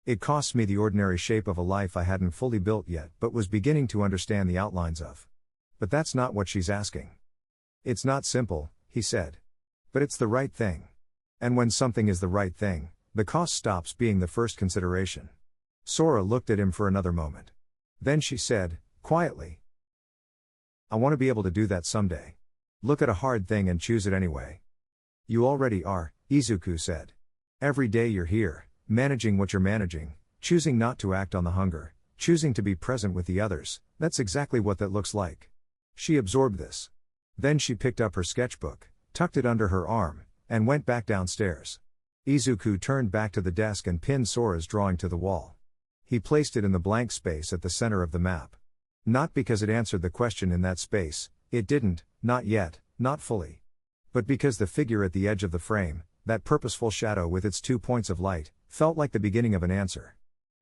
It costs me the ordinary shape of a life I hadn't fully built yet but was beginning to understand the outlines of. But that's not what she's asking. It's not simple, he said. But it's the right thing. And when something is the right thing, the cost stops being the first consideration. Sora looked at him for another moment. Then she said, quietly, I want to be able to do that someday. Look at a hard thing and choose it anyway. You already are, Izuku said. Every day you're here, managing what you're managing, choosing not to act on the hunger, choosing to be present with the others, that's exactly what that looks like. She absorbed this. Then she picked up her sketchbook, tucked it under her arm, and went back downstairs. Izuku turned back to the desk and pinned Sora's drawing to the wall. He placed it in the blank space at the center of the map. Not because it answered the question in that space, it didn't, not yet, not fully. But because the figure at the edge of the frame, that purposeful shadow with its 2 points of light, felt like the beginning of an answer.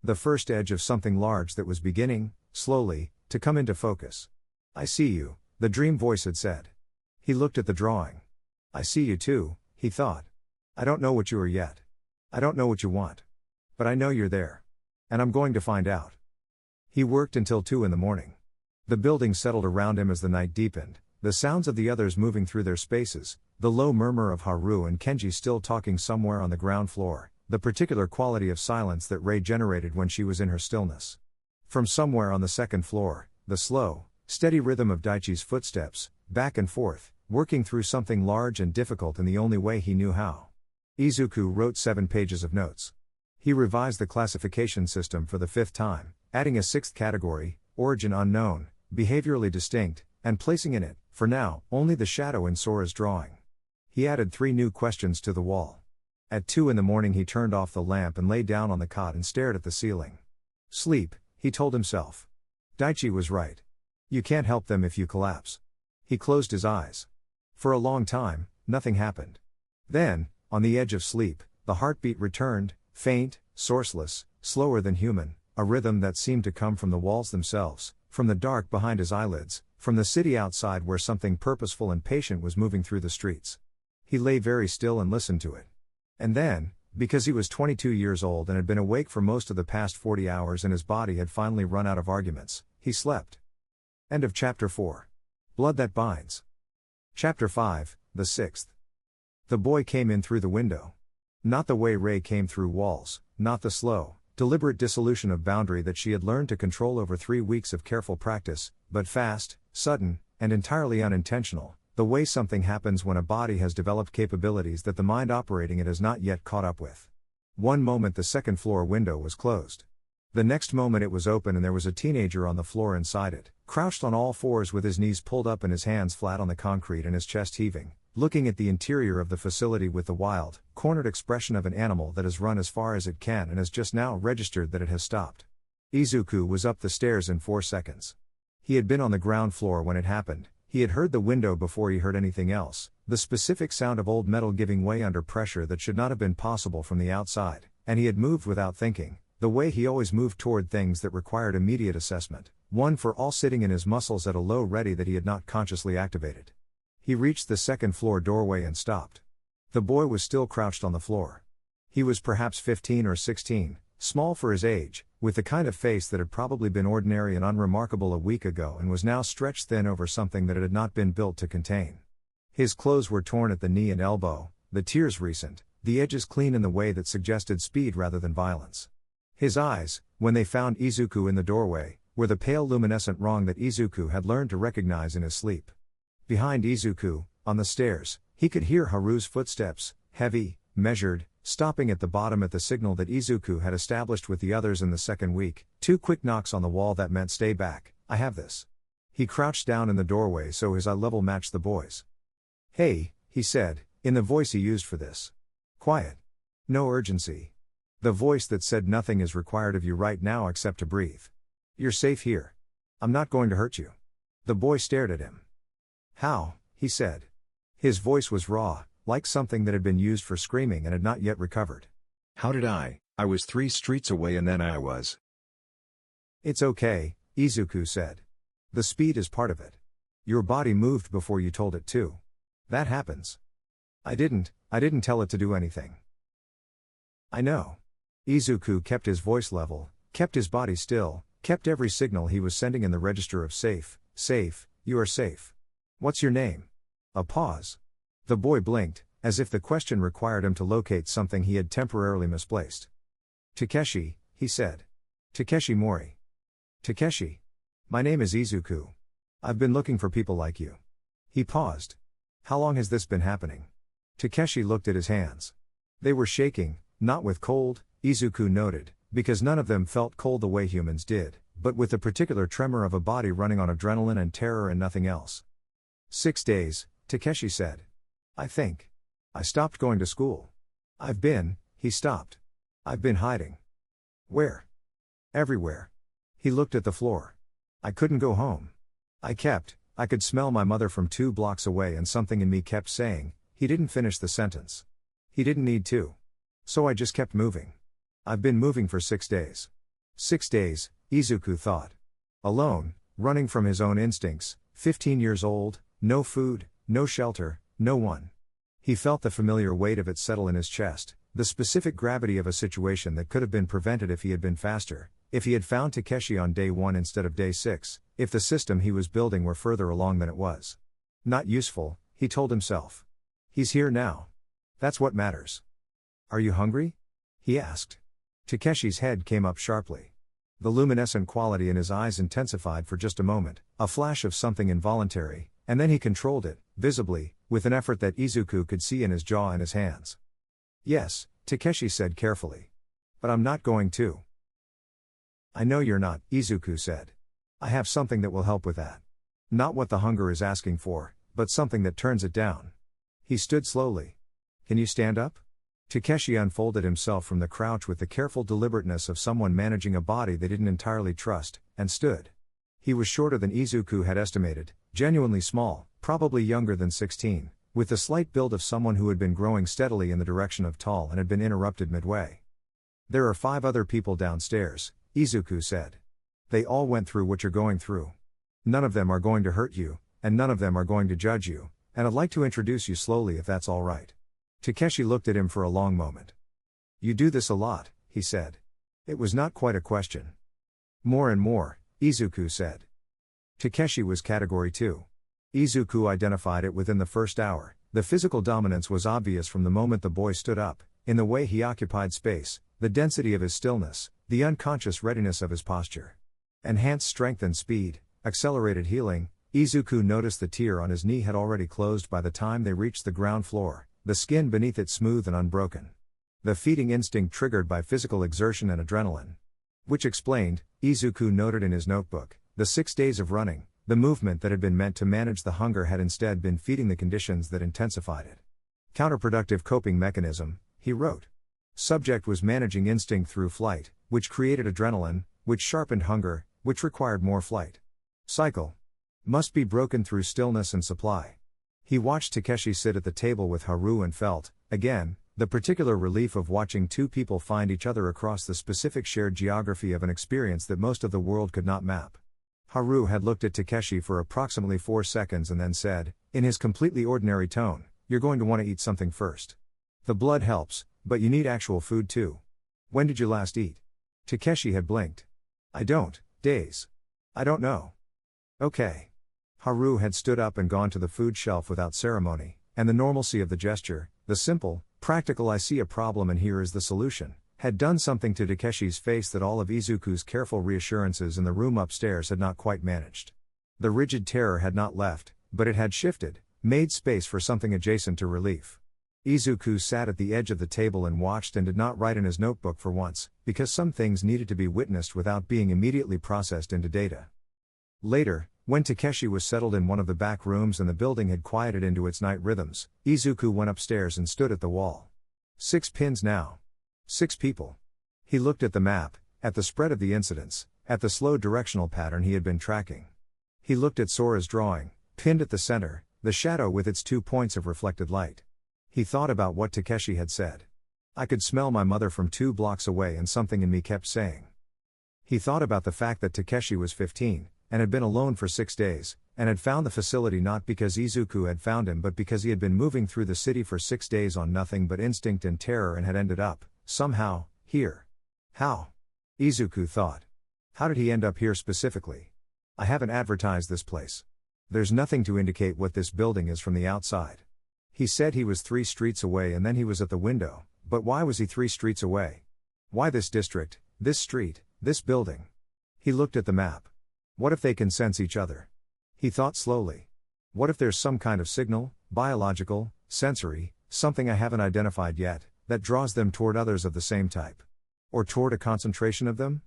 The first edge of something large that was beginning, slowly, to come into focus. I see you, the dream voice had said. He looked at the drawing. I see you too, he thought. I don't know what you are yet. I don't know what you want. But I know you're there. And I'm going to find out. He worked until 2 in the morning. The building settled around him as the night deepened, the sounds of the others moving through their spaces, the low murmur of Haru and Kenji still talking somewhere on the ground floor, the particular quality of silence that Rei generated when she was in her stillness. From somewhere on the second floor, the slow, steady rhythm of Daichi's footsteps, back and forth, working through something large and difficult in the only way he knew how. Izuku wrote 7 pages of notes. He revised the classification system for the 5th time, adding a 6th category, origin unknown, behaviorally distinct, and placing in it, for now, only the shadow in Sora's drawing. He added 3 new questions to the wall. At 2 in the morning he turned off the lamp and lay down on the cot and stared at the ceiling. Sleep, he told himself. Daichi was right. You can't help them if you collapse. He closed his eyes. For a long time, nothing happened. Then, on the edge of sleep, the heartbeat returned, faint, sourceless, slower than human, a rhythm that seemed to come from the walls themselves, from the dark behind his eyelids, from the city outside where something purposeful and patient was moving through the streets. He lay very still and listened to it. And then, because he was 22 years old and had been awake for most of the past 40 hours and his body had finally run out of arguments, he slept. End of Chapter 4. Blood That Binds. Chapter 5, the 6th. The boy came in through the window. Not the way Rei came through walls, not the slow, deliberate dissolution of boundary that she had learned to control over 3 weeks of careful practice, but fast, sudden, and entirely unintentional, the way something happens when a body has developed capabilities that the mind operating it has not yet caught up with. One moment the second floor window was closed. The next moment it was open and there was a teenager on the floor inside it, crouched on all fours with his knees pulled up and his hands flat on the concrete and his chest heaving, looking at the interior of the facility with the wild, cornered expression of an animal that has run as far as it can and has just now registered that it has stopped. Izuku was up the stairs in 4 seconds. He had been on the ground floor when it happened. He had heard the window before he heard anything else, the specific sound of old metal giving way under pressure that should not have been possible from the outside, and he had moved without thinking, the way he always moved toward things that required immediate assessment, one for all sitting in his muscles at a low ready that he had not consciously activated. He reached the second floor doorway and stopped. The boy was still crouched on the floor. He was perhaps 15 or 16, small for his age, with the kind of face that had probably been ordinary and unremarkable a week ago and was now stretched thin over something that it had not been built to contain. His clothes were torn at the knee and elbow, the tears recent, the edges clean in the way that suggested speed rather than violence. His eyes, when they found Izuku in the doorway, were the pale luminescent wrong that Izuku had learned to recognize in his sleep. Behind Izuku, on the stairs, he could hear Haru's footsteps, heavy, measured, stopping at the bottom at the signal that Izuku had established with the others in the second week, 2 quick knocks on the wall that meant stay back, I have this. He crouched down in the doorway so his eye level matched the boy's. Hey, he said, in the voice he used for this. Quiet. No urgency. The voice that said nothing is required of you right now except to breathe. You're safe here. I'm not going to hurt you. The boy stared at him. How, he said. His voice was raw, like something that had been used for screaming and had not yet recovered. How did I was 3 streets away and then I was. It's okay, Izuku said. The speed is part of it. Your body moved before you told it to. That happens. I didn't tell it to do anything. I know. Izuku kept his voice level, kept his body still, kept every signal he was sending in the register of safe, you are safe. What's your name? A pause. The boy blinked, as if the question required him to locate something he had temporarily misplaced. Takeshi, he said. Takeshi Mori. Takeshi. My name is Izuku. I've been looking for people like you. He paused. How long has this been happening? Takeshi looked at his hands. They were shaking, not with cold, Izuku noted, because none of them felt cold the way humans did, but with the particular tremor of a body running on adrenaline and terror and nothing else. 6 days, Takeshi said. I think. I stopped going to school. He stopped. I've been hiding. Where? Everywhere. He looked at the floor. I couldn't go home. I could smell my mother from 2 blocks away and something in me kept saying, he didn't finish the sentence. He didn't need to. So I just kept moving. I've been moving for 6 days. 6 days, Izuku thought. Alone, running from his own instincts, 15 years old, no food, no shelter, no one. He felt the familiar weight of it settle in his chest, the specific gravity of a situation that could have been prevented if he had been faster, if he had found Takeshi on day 1 instead of day 6, if the system he was building were further along than it was. Not useful, he told himself. He's here now. That's what matters. Are you hungry? He asked. Takeshi's head came up sharply. The luminescent quality in his eyes intensified for just a moment, a flash of something involuntary, and then he controlled it, visibly, with an effort that Izuku could see in his jaw and his hands. Yes, Takeshi said carefully. But I'm not going to. I know you're not, Izuku said. I have something that will help with that. Not what the hunger is asking for, but something that turns it down. He stood slowly. Can you stand up? Takeshi unfolded himself from the crouch with the careful deliberateness of someone managing a body they didn't entirely trust, and stood. He was shorter than Izuku had estimated, genuinely small, probably younger than 16, with the slight build of someone who had been growing steadily in the direction of tall and had been interrupted midway. There are 5 other people downstairs, Izuku said. They all went through what you're going through. None of them are going to hurt you, and none of them are going to judge you, and I'd like to introduce you slowly if that's all right. Takeshi looked at him for a long moment. You do this a lot, he said. It was not quite a question. More and more, Izuku said. Takeshi was category 2. Izuku identified it within the first hour. The physical dominance was obvious from the moment the boy stood up, in the way he occupied space, the density of his stillness, the unconscious readiness of his posture. Enhanced strength and speed, accelerated healing. Izuku noticed the tear on his knee had already closed by the time they reached the ground floor, the skin beneath it smooth and unbroken. The feeding instinct triggered by physical exertion and adrenaline. Which explained, Izuku noted in his notebook, the 6 days of running. The movement that had been meant to manage the hunger had instead been feeding the conditions that intensified it. Counterproductive coping mechanism, he wrote. Subject was managing instinct through flight, which created adrenaline, which sharpened hunger, which required more flight. Cycle. Must be broken through stillness and supply. He watched Takeshi sit at the table with Haru and felt, again, the particular relief of watching 2 people find each other across the specific shared geography of an experience that most of the world could not map. Haru had looked at Takeshi for approximately 4 seconds and then said, in his completely ordinary tone, you're going to want to eat something first. The blood helps, but you need actual food too. When did you last eat? Takeshi had blinked. I don't, days. I don't know. Okay. Haru had stood up and gone to the food shelf without ceremony, and the normalcy of the gesture, the simple, practical I see a problem and here is the solution, had done something to Takeshi's face that all of Izuku's careful reassurances in the room upstairs had not quite managed. The rigid terror had not left, but it had shifted, made space for something adjacent to relief. Izuku sat at the edge of the table and watched and did not write in his notebook for once, because some things needed to be witnessed without being immediately processed into data. Later, when Takeshi was settled in one of the back rooms and the building had quieted into its night rhythms, Izuku went upstairs and stood at the wall. 6 pins now. 6 people. He looked at the map, at the spread of the incidents, at the slow directional pattern he had been tracking. He looked at Sora's drawing, pinned at the center, the shadow with its 2 points of reflected light. He thought about what Takeshi had said. I could smell my mother from 2 blocks away and something in me kept saying. He thought about the fact that Takeshi was 15, and had been alone for 6 days, and had found the facility not because Izuku had found him but because he had been moving through the city for 6 days on nothing but instinct and terror and had ended up, somehow, here. How? Izuku thought. How did he end up here specifically? I haven't advertised this place. There's nothing to indicate what this building is from the outside. He said he was 3 streets away and then he was at the window, but why was he 3 streets away? Why this district, this street, this building? He looked at the map. What if they can sense each other? He thought slowly. What if there's some kind of signal, biological, sensory, something I haven't identified yet, that draws them toward others of the same type? Or toward a concentration of them?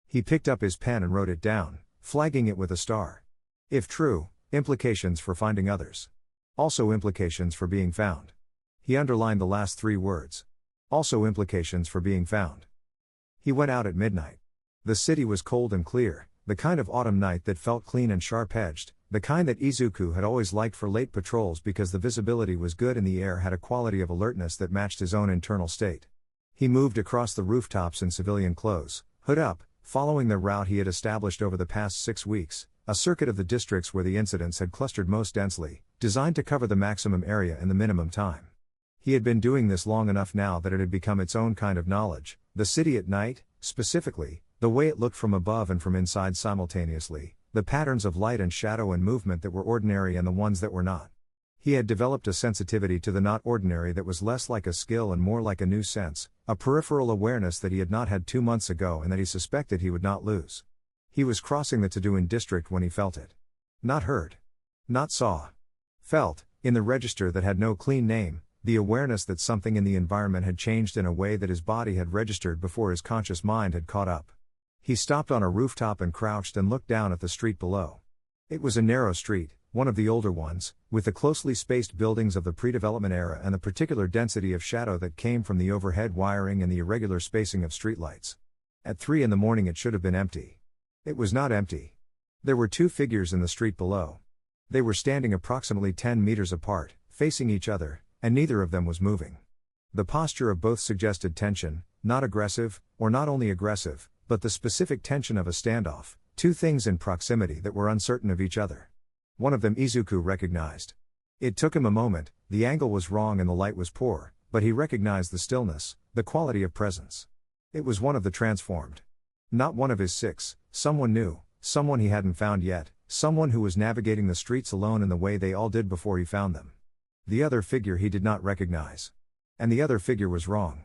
He picked up his pen and wrote it down, flagging it with a star. If true, implications for finding others. Also implications for being found. He underlined the last 3 words. Also implications for being found. He went out at midnight. The city was cold and clear, the kind of autumn night that felt clean and sharp-edged, the kind that Izuku had always liked for late patrols because the visibility was good and the air had a quality of alertness that matched his own internal state. He moved across the rooftops in civilian clothes, hood up, following the route he had established over the past 6 weeks, a circuit of the districts where the incidents had clustered most densely, designed to cover the maximum area in the minimum time. He had been doing this long enough now that it had become its own kind of knowledge, the city at night, specifically, the way it looked from above and from inside simultaneously, the patterns of light and shadow and movement that were ordinary and the ones that were not. He had developed a sensitivity to the not ordinary that was less like a skill and more like a new sense, a peripheral awareness that he had not had 2 months ago and that he suspected he would not lose. He was crossing the Taduan district when he felt it. Not heard. Not saw. Felt, in the register that had no clean name, the awareness that something in the environment had changed in a way that his body had registered before his conscious mind had caught up. He stopped on a rooftop and crouched and looked down at the street below. It was a narrow street, one of the older ones, with the closely spaced buildings of the pre-development era and the particular density of shadow that came from the overhead wiring and the irregular spacing of streetlights. At 3 in the morning it should have been empty. It was not empty. There were 2 figures in the street below. They were standing approximately 10 meters apart, facing each other, and neither of them was moving. The posture of both suggested tension, not aggressive, or not only aggressive, but the specific tension of a standoff, 2 things in proximity that were uncertain of each other. One of them Izuku recognized. It took him a moment, the angle was wrong and the light was poor, but he recognized the stillness, the quality of presence. It was one of the transformed. Not one of his 6, someone new, someone he hadn't found yet, someone who was navigating the streets alone in the way they all did before he found them. The other figure he did not recognize. And the other figure was wrong.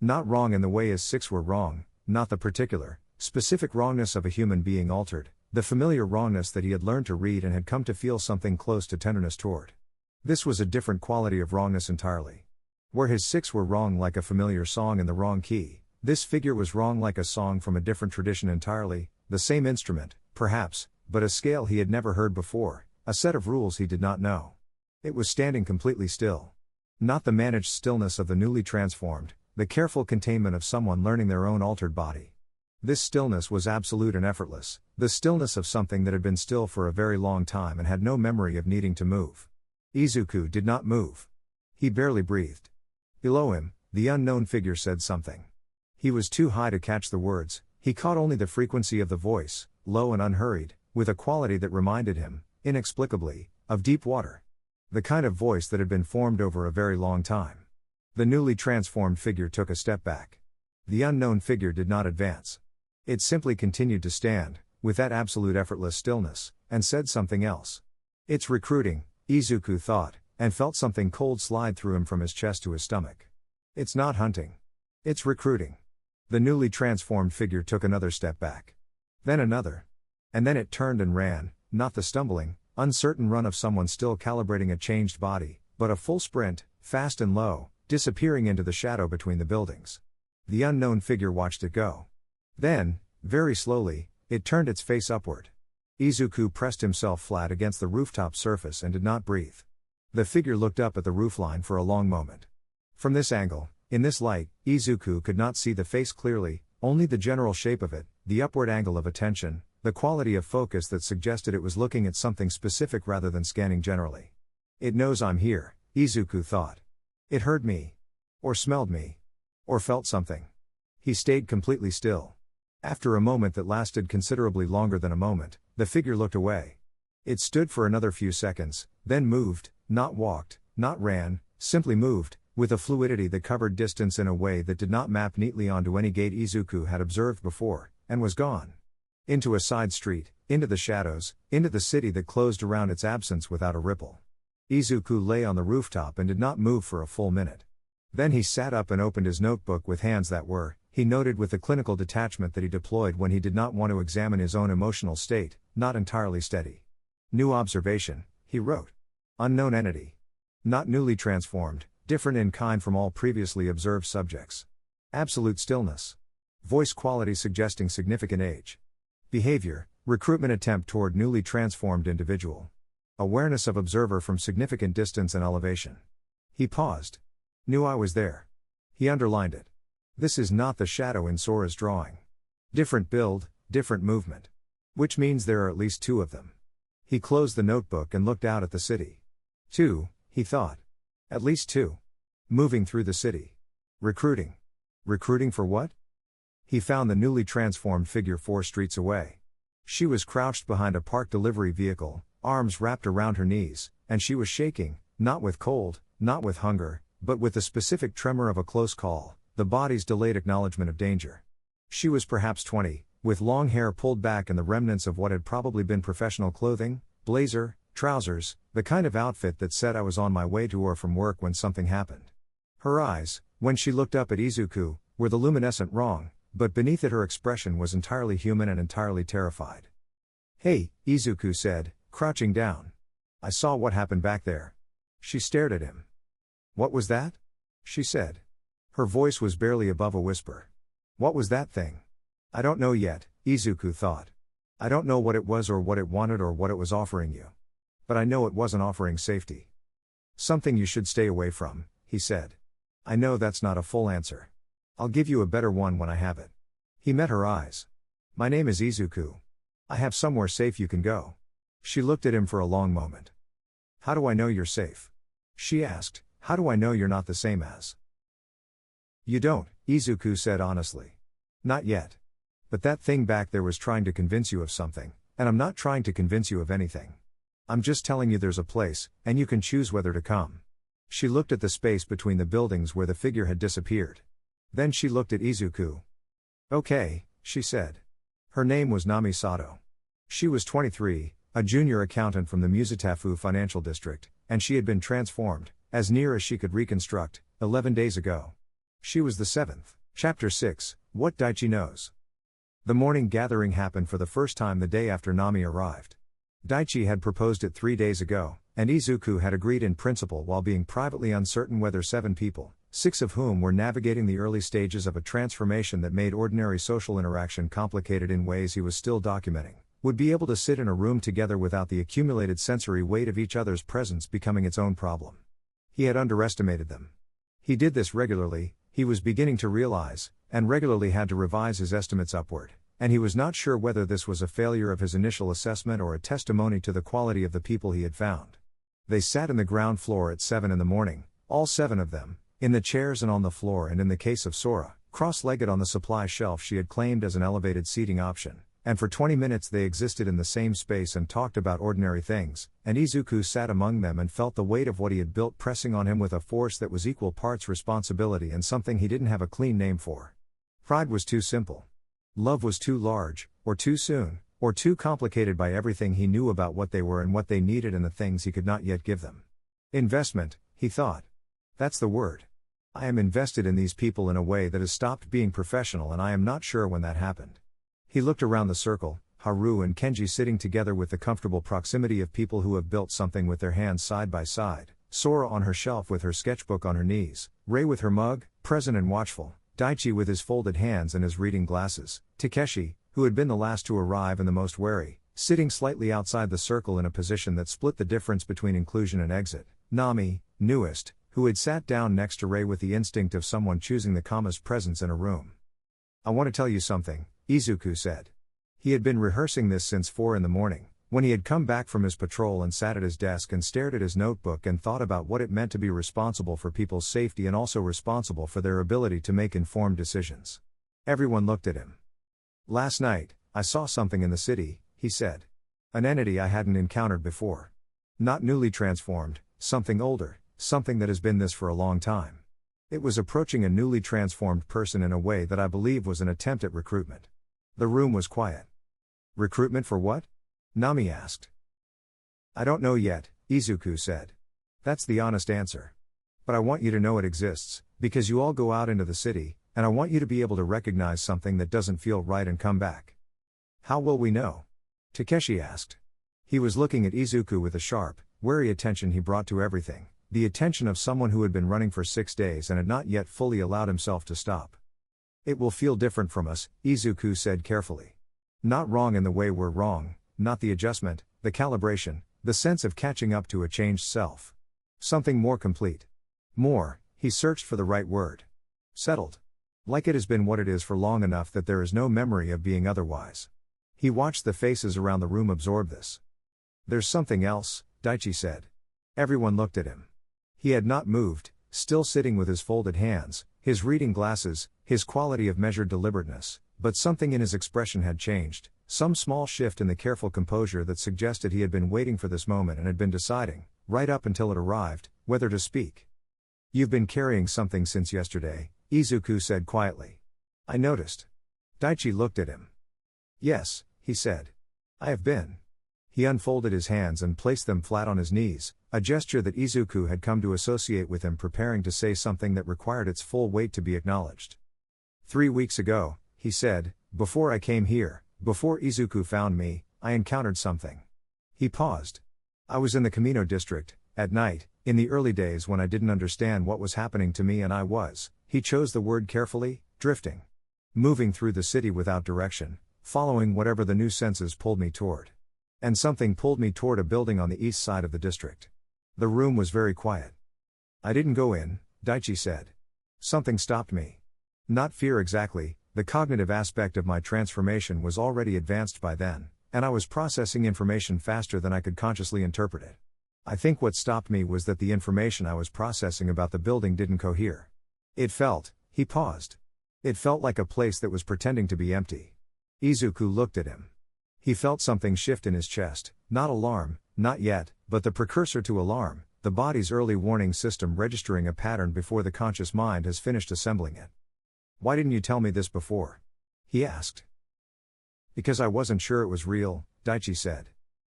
Not wrong in the way his 6 were wrong, not the particular, specific wrongness of a human being altered, the familiar wrongness that he had learned to read and had come to feel something close to tenderness toward. This was a different quality of wrongness entirely. Where his 6 were wrong like a familiar song in the wrong key, this figure was wrong like a song from a different tradition entirely, the same instrument, perhaps, but a scale he had never heard before, a set of rules he did not know. It was standing completely still. Not the managed stillness of the newly transformed, the careful containment of someone learning their own altered body. This stillness was absolute and effortless, the stillness of something that had been still for a very long time and had no memory of needing to move. Izuku did not move. He barely breathed. Below him, the unknown figure said something. He was too high to catch the words, he caught only the frequency of the voice, low and unhurried, with a quality that reminded him, inexplicably, of deep water. The kind of voice that had been formed over a very long time. The newly transformed figure took a step back. The unknown figure did not advance. It simply continued to stand, with that absolute effortless stillness, and said something else. It's recruiting, Izuku thought, and felt something cold slide through him from his chest to his stomach. It's not hunting. It's recruiting. The newly transformed figure took another step back. Then another. And then it turned and ran, not the stumbling, uncertain run of someone still calibrating a changed body, but a full sprint, fast and low, disappearing into the shadow between the buildings. The unknown figure watched it go. Then, very slowly, it turned its face upward. Izuku pressed himself flat against the rooftop surface and did not breathe. The figure looked up at the roofline for a long moment. From this angle, in this light, Izuku could not see the face clearly, only the general shape of it, the upward angle of attention, the quality of focus that suggested it was looking at something specific rather than scanning generally. It knows I'm here, Izuku thought. It heard me. Or smelled me. Or felt something. He stayed completely still. After a moment that lasted considerably longer than a moment, The figure looked away. It stood for another few seconds, then moved, not walked, not ran, simply moved, with a fluidity that covered distance in a way that did not map neatly onto any gate Izuku had observed before, and was gone. Into a side street, into the shadows, into the city that closed around its absence without a ripple. Izuku lay on the rooftop and did not move for a full minute. Then he sat up and opened his notebook with hands that were, he noted with the clinical detachment that he deployed when he did not want to examine his own emotional state, not entirely steady. New observation, he wrote. Unknown entity. Not newly transformed, different in kind from all previously observed subjects. Absolute stillness. Voice quality suggesting significant age. Behavior, recruitment attempt toward newly transformed individual. Awareness of observer from significant distance and elevation. He paused. Knew I was there. He underlined it. This is not the shadow in Sora's drawing. Different build, different movement. Which means there are at least two of them. He closed the notebook and looked out at the city. Two, he thought. At least two. Moving through the city. Recruiting. Recruiting for what? He found the newly transformed figure 4 streets away. She was crouched behind a parked delivery vehicle, arms wrapped around her knees, and she was shaking, not with cold, not with hunger, but with the specific tremor of a close call, the body's delayed acknowledgement of danger. She was perhaps 20, with long hair pulled back and the remnants of what had probably been professional clothing, blazer, trousers, the kind of outfit that said I was on my way to or from work when something happened. Her eyes, when she looked up at Izuku, were the luminescent wrong, but beneath it her expression was entirely human and entirely terrified. Hey, Izuku said, crouching down. I saw what happened back there. She stared at him. What was that? She said. Her voice was barely above a whisper. What was that thing? I don't know yet, Izuku thought. I don't know what it was or what it wanted or what it was offering you. But I know it wasn't offering safety. Something you should stay away from, he said. I know that's not a full answer. I'll give you a better one when I have it. He met her eyes. My name is Izuku. I have somewhere safe you can go. She looked at him for a long moment. How do I know you're safe? She asked, how do I know you're not the same as? You don't, Izuku said honestly. Not yet. But that thing back there was trying to convince you of something, and I'm not trying to convince you of anything. I'm just telling you there's a place, and you can choose whether to come. She looked at the space between the buildings where the figure had disappeared. Then she looked at Izuku. Okay, she said. Her name was Nami Sato. She was 23, a junior accountant from the Musetafu financial district, and she had been transformed, as near as she could reconstruct, 11 days ago. She was the 7th. Chapter 6, What Daichi Knows. The morning gathering happened for the first time the day after Nami arrived. Daichi had proposed it 3 days ago, and Izuku had agreed in principle while being privately uncertain whether 7 people, 6 of whom were navigating the early stages of a transformation that made ordinary social interaction complicated in ways he was still documenting, would be able to sit in a room together without the accumulated sensory weight of each other's presence becoming its own problem. He had underestimated them. He did this regularly, he was beginning to realize, and regularly had to revise his estimates upward, and he was not sure whether this was a failure of his initial assessment or a testimony to the quality of the people he had found. They sat in the ground floor at 7 in the morning, all 7 of them, in the chairs and on the floor, and in the case of Sora, cross-legged on the supply shelf she had claimed as an elevated seating option, and for 20 minutes they existed in the same space and talked about ordinary things, and Izuku sat among them and felt the weight of what he had built pressing on him with a force that was equal parts responsibility and something he didn't have a clean name for. Pride was too simple. Love was too large, or too soon, or too complicated by everything he knew about what they were and what they needed and the things he could not yet give them. Investment, he thought. That's the word. I am invested in these people in a way that has stopped being professional, and I am not sure when that happened. He looked around the circle, Haru and Kenji sitting together with the comfortable proximity of people who have built something with their hands side by side, Sora on her shelf with her sketchbook on her knees, Rei with her mug, present and watchful, Daichi with his folded hands and his reading glasses, Takeshi, who had been the last to arrive and the most wary, sitting slightly outside the circle in a position that split the difference between inclusion and exit, Nami, newest, who had sat down next to Rei with the instinct of someone choosing the calmest presence in a room. I want to tell you something, Izuku said. He had been rehearsing this since 4 in the morning, when he had come back from his patrol and sat at his desk and stared at his notebook and thought about what it meant to be responsible for people's safety and also responsible for their ability to make informed decisions. Everyone looked at him. Last night, I saw something in the city, he said. An entity I hadn't encountered before. Not newly transformed, something older, something that has been this for a long time. It was approaching a newly transformed person in a way that I believe was an attempt at recruitment. The room was quiet. Recruitment for what? Nami asked. I don't know yet, Izuku said. That's the honest answer. But I want you to know it exists, because you all go out into the city, and I want you to be able to recognize something that doesn't feel right and come back. How will we know? Takeshi asked. He was looking at Izuku with a sharp, wary attention he brought to everything, the attention of someone who had been running for 6 days and had not yet fully allowed himself to stop. It will feel different from us, Izuku said carefully. Not wrong in the way we're wrong, not the adjustment, the calibration, the sense of catching up to a changed self. Something more complete. More, he searched for the right word. Settled. Like it has been what it is for long enough that there is no memory of being otherwise. He watched the faces around the room absorb this. There's something else, Daichi said. Everyone looked at him. He had not moved, still sitting with his folded hands, his reading glasses, his quality of measured deliberateness, but something in his expression had changed, some small shift in the careful composure that suggested he had been waiting for this moment and had been deciding, right up until it arrived, whether to speak. You've been carrying something since yesterday, Izuku said quietly. I noticed. Daichi looked at him. Yes, he said. I have been. He unfolded his hands and placed them flat on his knees, a gesture that Izuku had come to associate with him preparing to say something that required its full weight to be acknowledged. 3 weeks ago, he said, before I came here, before Izuku found me, I encountered something. He paused. I was in the Camino district, at night, in the early days when I didn't understand what was happening to me and I was, he chose the word carefully, drifting. Moving through the city without direction, following whatever the new senses pulled me toward. And something pulled me toward a building on the east side of the district. The room was very quiet. I didn't go in, Daichi said. Something stopped me. Not fear exactly, the cognitive aspect of my transformation was already advanced by then, and I was processing information faster than I could consciously interpret it. I think what stopped me was that the information I was processing about the building didn't cohere. It felt, he paused. It felt like a place that was pretending to be empty. Izuku looked at him. He felt something shift in his chest, not alarm, not yet, but the precursor to alarm, the body's early warning system registering a pattern before the conscious mind has finished assembling it. Why didn't you tell me this before? He asked. Because I wasn't sure it was real, Daichi said.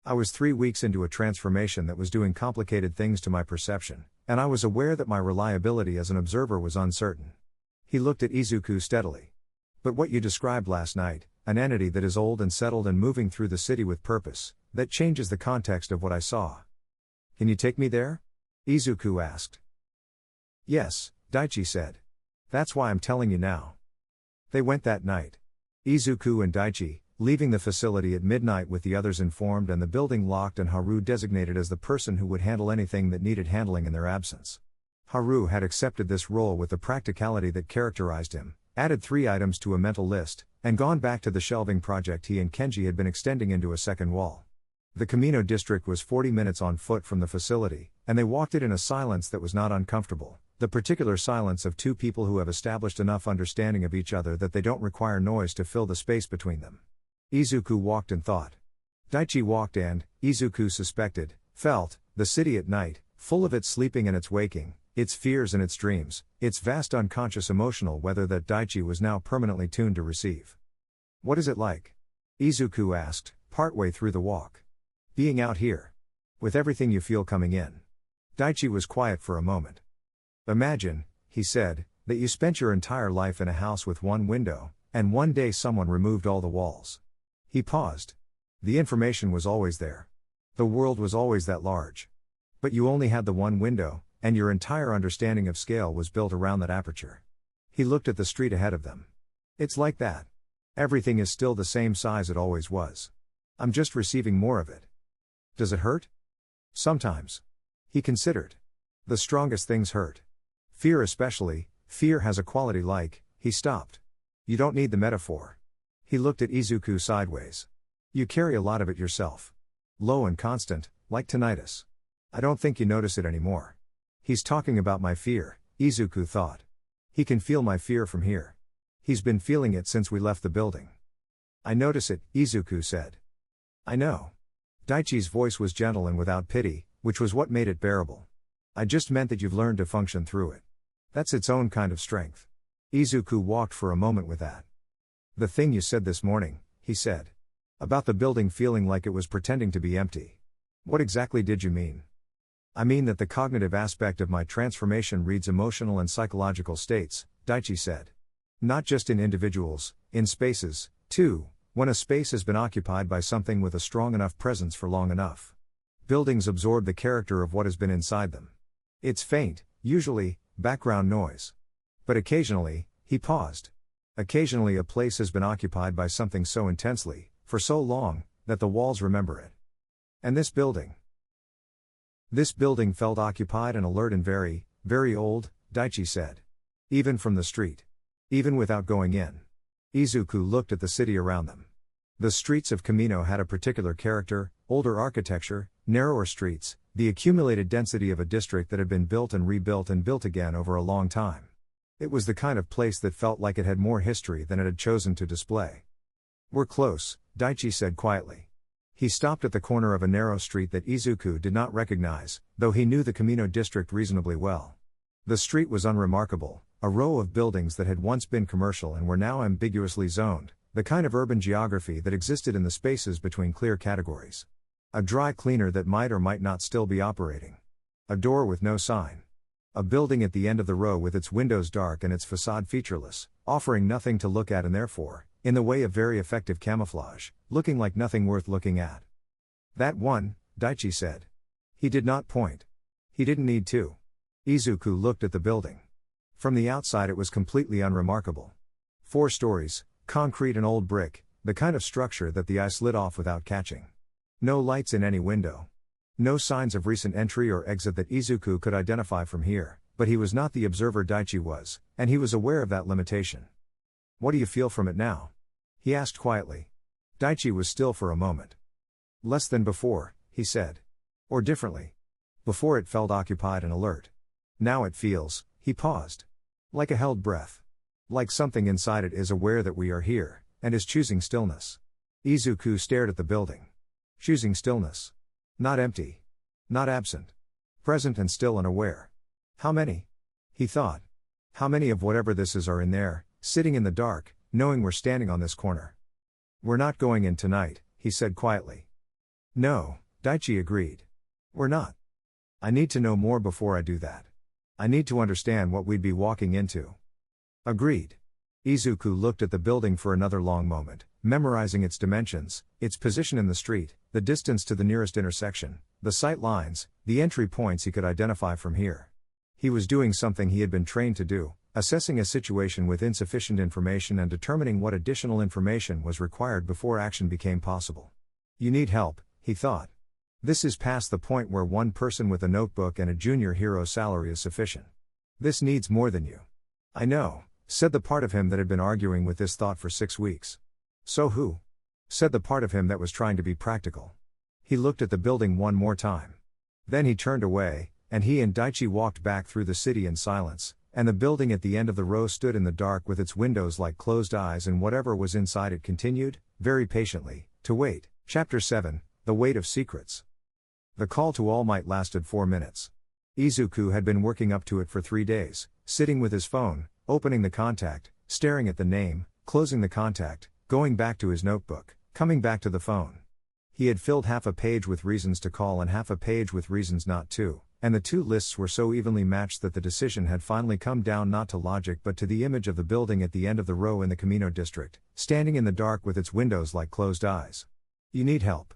I was 3 weeks into a transformation that was doing complicated things to my perception, and I was aware that my reliability as an observer was uncertain. He looked at Izuku steadily. But what you described last night, an entity that is old and settled and moving through the city with purpose, that changes the context of what I saw. Can you take me there? Izuku asked. Yes, Daichi said. That's why I'm telling you now. They went that night. Izuku and Daichi, leaving the facility at midnight with the others informed and the building locked and Haru designated as the person who would handle anything that needed handling in their absence. Haru had accepted this role with the practicality that characterized him, added 3 items to a mental list, and gone back to the shelving project he and Kenji had been extending into a second wall. The Camino district was 40 minutes on foot from the facility, and they walked it in a silence that was not uncomfortable, the particular silence of 2 people who have established enough understanding of each other that they don't require noise to fill the space between them. Izuku walked and thought. Daichi walked and, Izuku suspected, felt, the city at night, full of its sleeping and its waking, its fears and its dreams, its vast unconscious emotional weather that Daichi was now permanently tuned to receive. What is it like? Izuku asked, partway through the walk. Being out here. With everything you feel coming in. Daichi was quiet for a moment. Imagine, he said, that you spent your entire life in a house with one window, and one day someone removed all the walls. He paused. The information was always there. The world was always that large. But you only had the one window, and your entire understanding of scale was built around that aperture. He looked at the street ahead of them. It's like that. Everything is still the same size it always was. I'm just receiving more of it. Does it hurt? Sometimes. He considered. The strongest things hurt. Fear especially, fear has a quality like, he stopped. You don't need the metaphor. He looked at Izuku sideways. You carry a lot of it yourself. Low and constant, like tinnitus. I don't think you notice it anymore. He's talking about my fear, Izuku thought. He can feel my fear from here. He's been feeling it since we left the building. I notice it, Izuku said. I know. Daichi's voice was gentle and without pity, which was what made it bearable. I just meant that you've learned to function through it. That's its own kind of strength. Izuku walked for a moment with that. The thing you said this morning, he said. About the building feeling like it was pretending to be empty. What exactly did you mean? I mean that the cognitive aspect of my transformation reads emotional and psychological states, Daichi said. Not just in individuals, in spaces, too, when a space has been occupied by something with a strong enough presence for long enough. Buildings absorb the character of what has been inside them. It's faint, usually, background noise. But occasionally, he paused. Occasionally a place has been occupied by something so intensely, for so long, that the walls remember it. And this building? This building felt occupied and alert and very, very old, Daichi said. Even from the street. Even without going in. Izuku looked at the city around them. The streets of Kamino had a particular character, older architecture, narrower streets, the accumulated density of a district that had been built and rebuilt and built again over a long time. It was the kind of place that felt like it had more history than it had chosen to display. We're close, Daichi said quietly. He stopped at the corner of a narrow street that Izuku did not recognize, though he knew the Kamino district reasonably well. The street was unremarkable, a row of buildings that had once been commercial and were now ambiguously zoned, the kind of urban geography that existed in the spaces between clear categories. A dry cleaner that might or might not still be operating. A door with no sign. A building at the end of the row with its windows dark and its facade featureless, offering nothing to look at and therefore, in the way of very effective camouflage, looking like nothing worth looking at. That one, Daichi said. He did not point. He didn't need to. Izuku looked at the building. From the outside it was completely unremarkable. 4 stories, concrete and old brick, the kind of structure that the ice lit off without catching. No lights in any window. No signs of recent entry or exit that Izuku could identify from here, but he was not the observer Daichi was, and he was aware of that limitation. What do you feel from it now? He asked quietly. Daichi was still for a moment. Less than before, he said. Or differently. Before it felt occupied and alert. Now it feels, he paused. Like a held breath. Like something inside it is aware that we are here, and is choosing stillness. Izuku stared at the building. Choosing stillness. Not empty. Not absent. Present and still and aware. How many? He thought. How many of whatever this is are in there, sitting in the dark, knowing we're standing on this corner? We're not going in tonight, he said quietly. No, Daichi agreed. We're not. I need to know more before I do that. I need to understand what we'd be walking into. Agreed. Izuku looked at the building for another long moment, memorizing its dimensions, its position in the street, the distance to the nearest intersection, the sight lines, the entry points he could identify from here. He was doing something he had been trained to do, assessing a situation with insufficient information and determining what additional information was required before action became possible. You need help, he thought. This is past the point where one person with a notebook and a junior hero salary is sufficient. This needs more than you. I know, said the part of him that had been arguing with this thought for 6 weeks. So who? Said the part of him that was trying to be practical. He looked at the building one more time. Then he turned away, and he and Daichi walked back through the city in silence, and the building at the end of the row stood in the dark with its windows like closed eyes, and whatever was inside it continued, very patiently, to wait. Chapter 7, The Weight of Secrets. The call to All Might lasted 4 minutes. Izuku had been working up to it for 3 days, sitting with his phone, opening the contact, staring at the name, closing the contact, going back to his notebook, coming back to the phone. He had filled half a page with reasons to call and half a page with reasons not to, and the 2 lists were so evenly matched that the decision had finally come down not to logic but to the image of the building at the end of the row in the Kamino district, standing in the dark with its windows like closed eyes. You need help.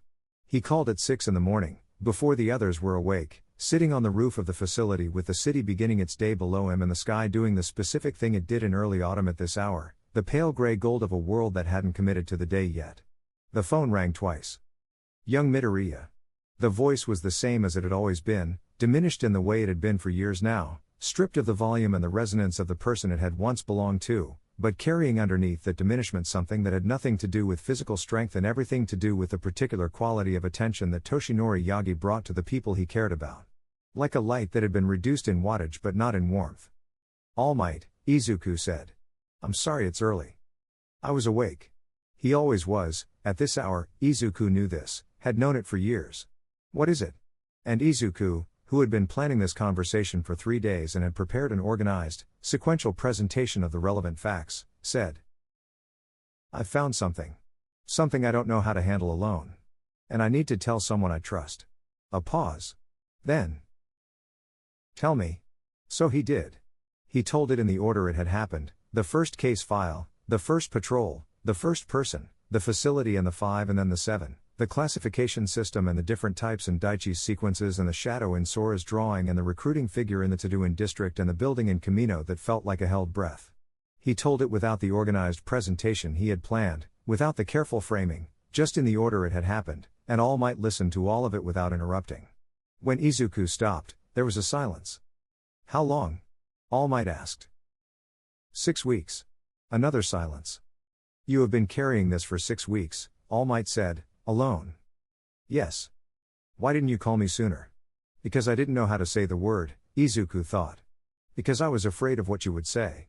He called at 6 in the morning, before the others were awake, sitting on the roof of the facility with the city beginning its day below him and the sky doing the specific thing it did in early autumn at this hour, the pale gray gold of a world that hadn't committed to the day yet. The phone rang twice. Young Midoriya. The voice was the same as it had always been, diminished in the way it had been for years now, stripped of the volume and the resonance of the person it had once belonged to, but carrying underneath that diminishment something that had nothing to do with physical strength and everything to do with the particular quality of attention that Toshinori Yagi brought to the people he cared about. Like a light that had been reduced in wattage but not in warmth. All Might, Izuku said. I'm sorry it's early. I was awake. He always was, at this hour. Izuku knew this, had known it for years. What is it? And Izuku, who had been planning this conversation for 3 days and had prepared an organized, sequential presentation of the relevant facts, said, I've found something. Something I don't know how to handle alone. And I need to tell someone I trust. A pause. Then. Tell me. So he did. He told it in the order it had happened: the first case file, the first patrol, the first person, the facility and the 5 and then the 7, the classification system and the different types and Daichi's sequences and the shadow in Sora's drawing and the recruiting figure in the Taduin district and the building in Camino that felt like a held breath. He told it without the organized presentation he had planned, without the careful framing, just in the order it had happened, and all might listen to all of it without interrupting. When Izuku stopped, there was a silence. How long? All Might asked. 6 weeks. Another silence. You have been carrying this for 6 weeks, All Might said, alone. Yes. Why didn't you call me sooner? Because I didn't know how to say the word, Izuku thought. Because I was afraid of what you would say.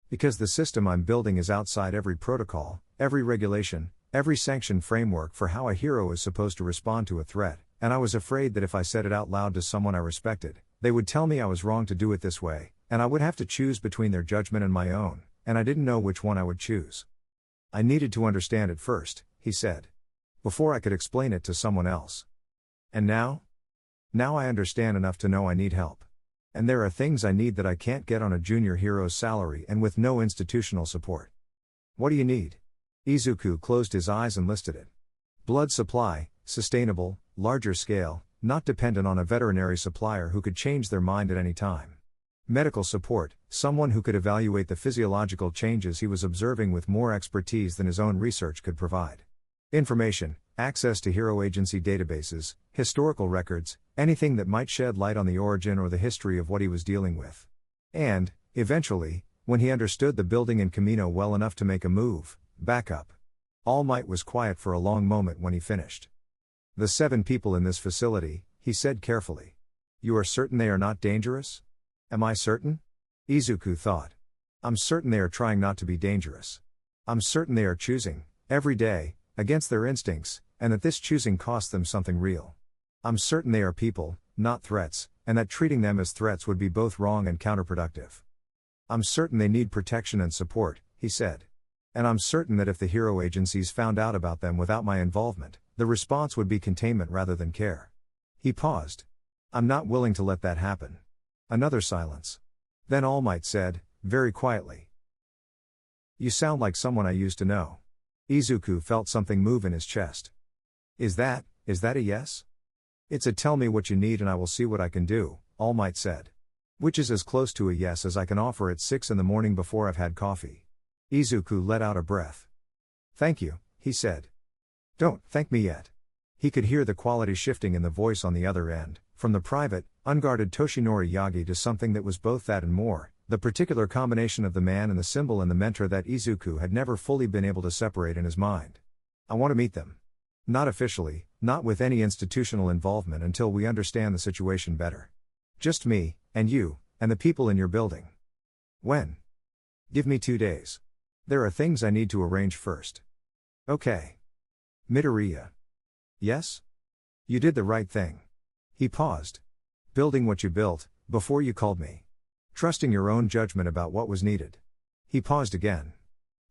Because the system I'm building is outside every protocol, every regulation, every sanction framework for how a hero is supposed to respond to a threat, and I was afraid that if I said it out loud to someone I respected, they would tell me I was wrong to do it this way, and I would have to choose between their judgment and my own, and I didn't know which one I would choose. I needed to understand it first, he said. Before I could explain it to someone else. And now? Now I understand enough to know I need help. And there are things I need that I can't get on a junior hero's salary and with no institutional support. What do you need? Izuku closed his eyes and listed it. Blood supply, sustainable, larger scale, not dependent on a veterinary supplier who could change their mind at any time. Medical support, someone who could evaluate the physiological changes he was observing with more expertise than his own research could provide. Information, access to hero agency databases, historical records, anything that might shed light on the origin or the history of what he was dealing with. And, eventually, when he understood the building in Camino well enough to make a move, backup. All Might was quiet for a long moment when he finished. The 7 people in this facility, he said carefully. You are certain they are not dangerous? Am I certain? Izuku thought. I'm certain they are trying not to be dangerous. I'm certain they are choosing, every day, against their instincts, and that this choosing costs them something real. I'm certain they are people, not threats, and that treating them as threats would be both wrong and counterproductive. I'm certain they need protection and support, he said. And I'm certain that if the hero agencies found out about them without my involvement, the response would be containment rather than care. He paused. I'm not willing to let that happen. Another silence. Then All Might said, very quietly. You sound like someone I used to know. Izuku felt something move in his chest. Is that a yes? It's a tell me what you need and I will see what I can do, All Might said. Which is as close to a yes as I can offer at 6 in the morning before I've had coffee. Izuku let out a breath. Thank you, he said. Don't thank me yet. He could hear the quality shifting in the voice on the other end, from the private, unguarded Toshinori Yagi to something that was both that and more, the particular combination of the man and the symbol and the mentor that Izuku had never fully been able to separate in his mind. I want to meet them. Not officially, not with any institutional involvement until we understand the situation better. Just me, and you, and the people in your building. When? Give me 2 days. There are things I need to arrange first. Okay. Midoriya. Yes? You did the right thing. He paused. Building what you built, before you called me. Trusting your own judgment about what was needed. He paused again.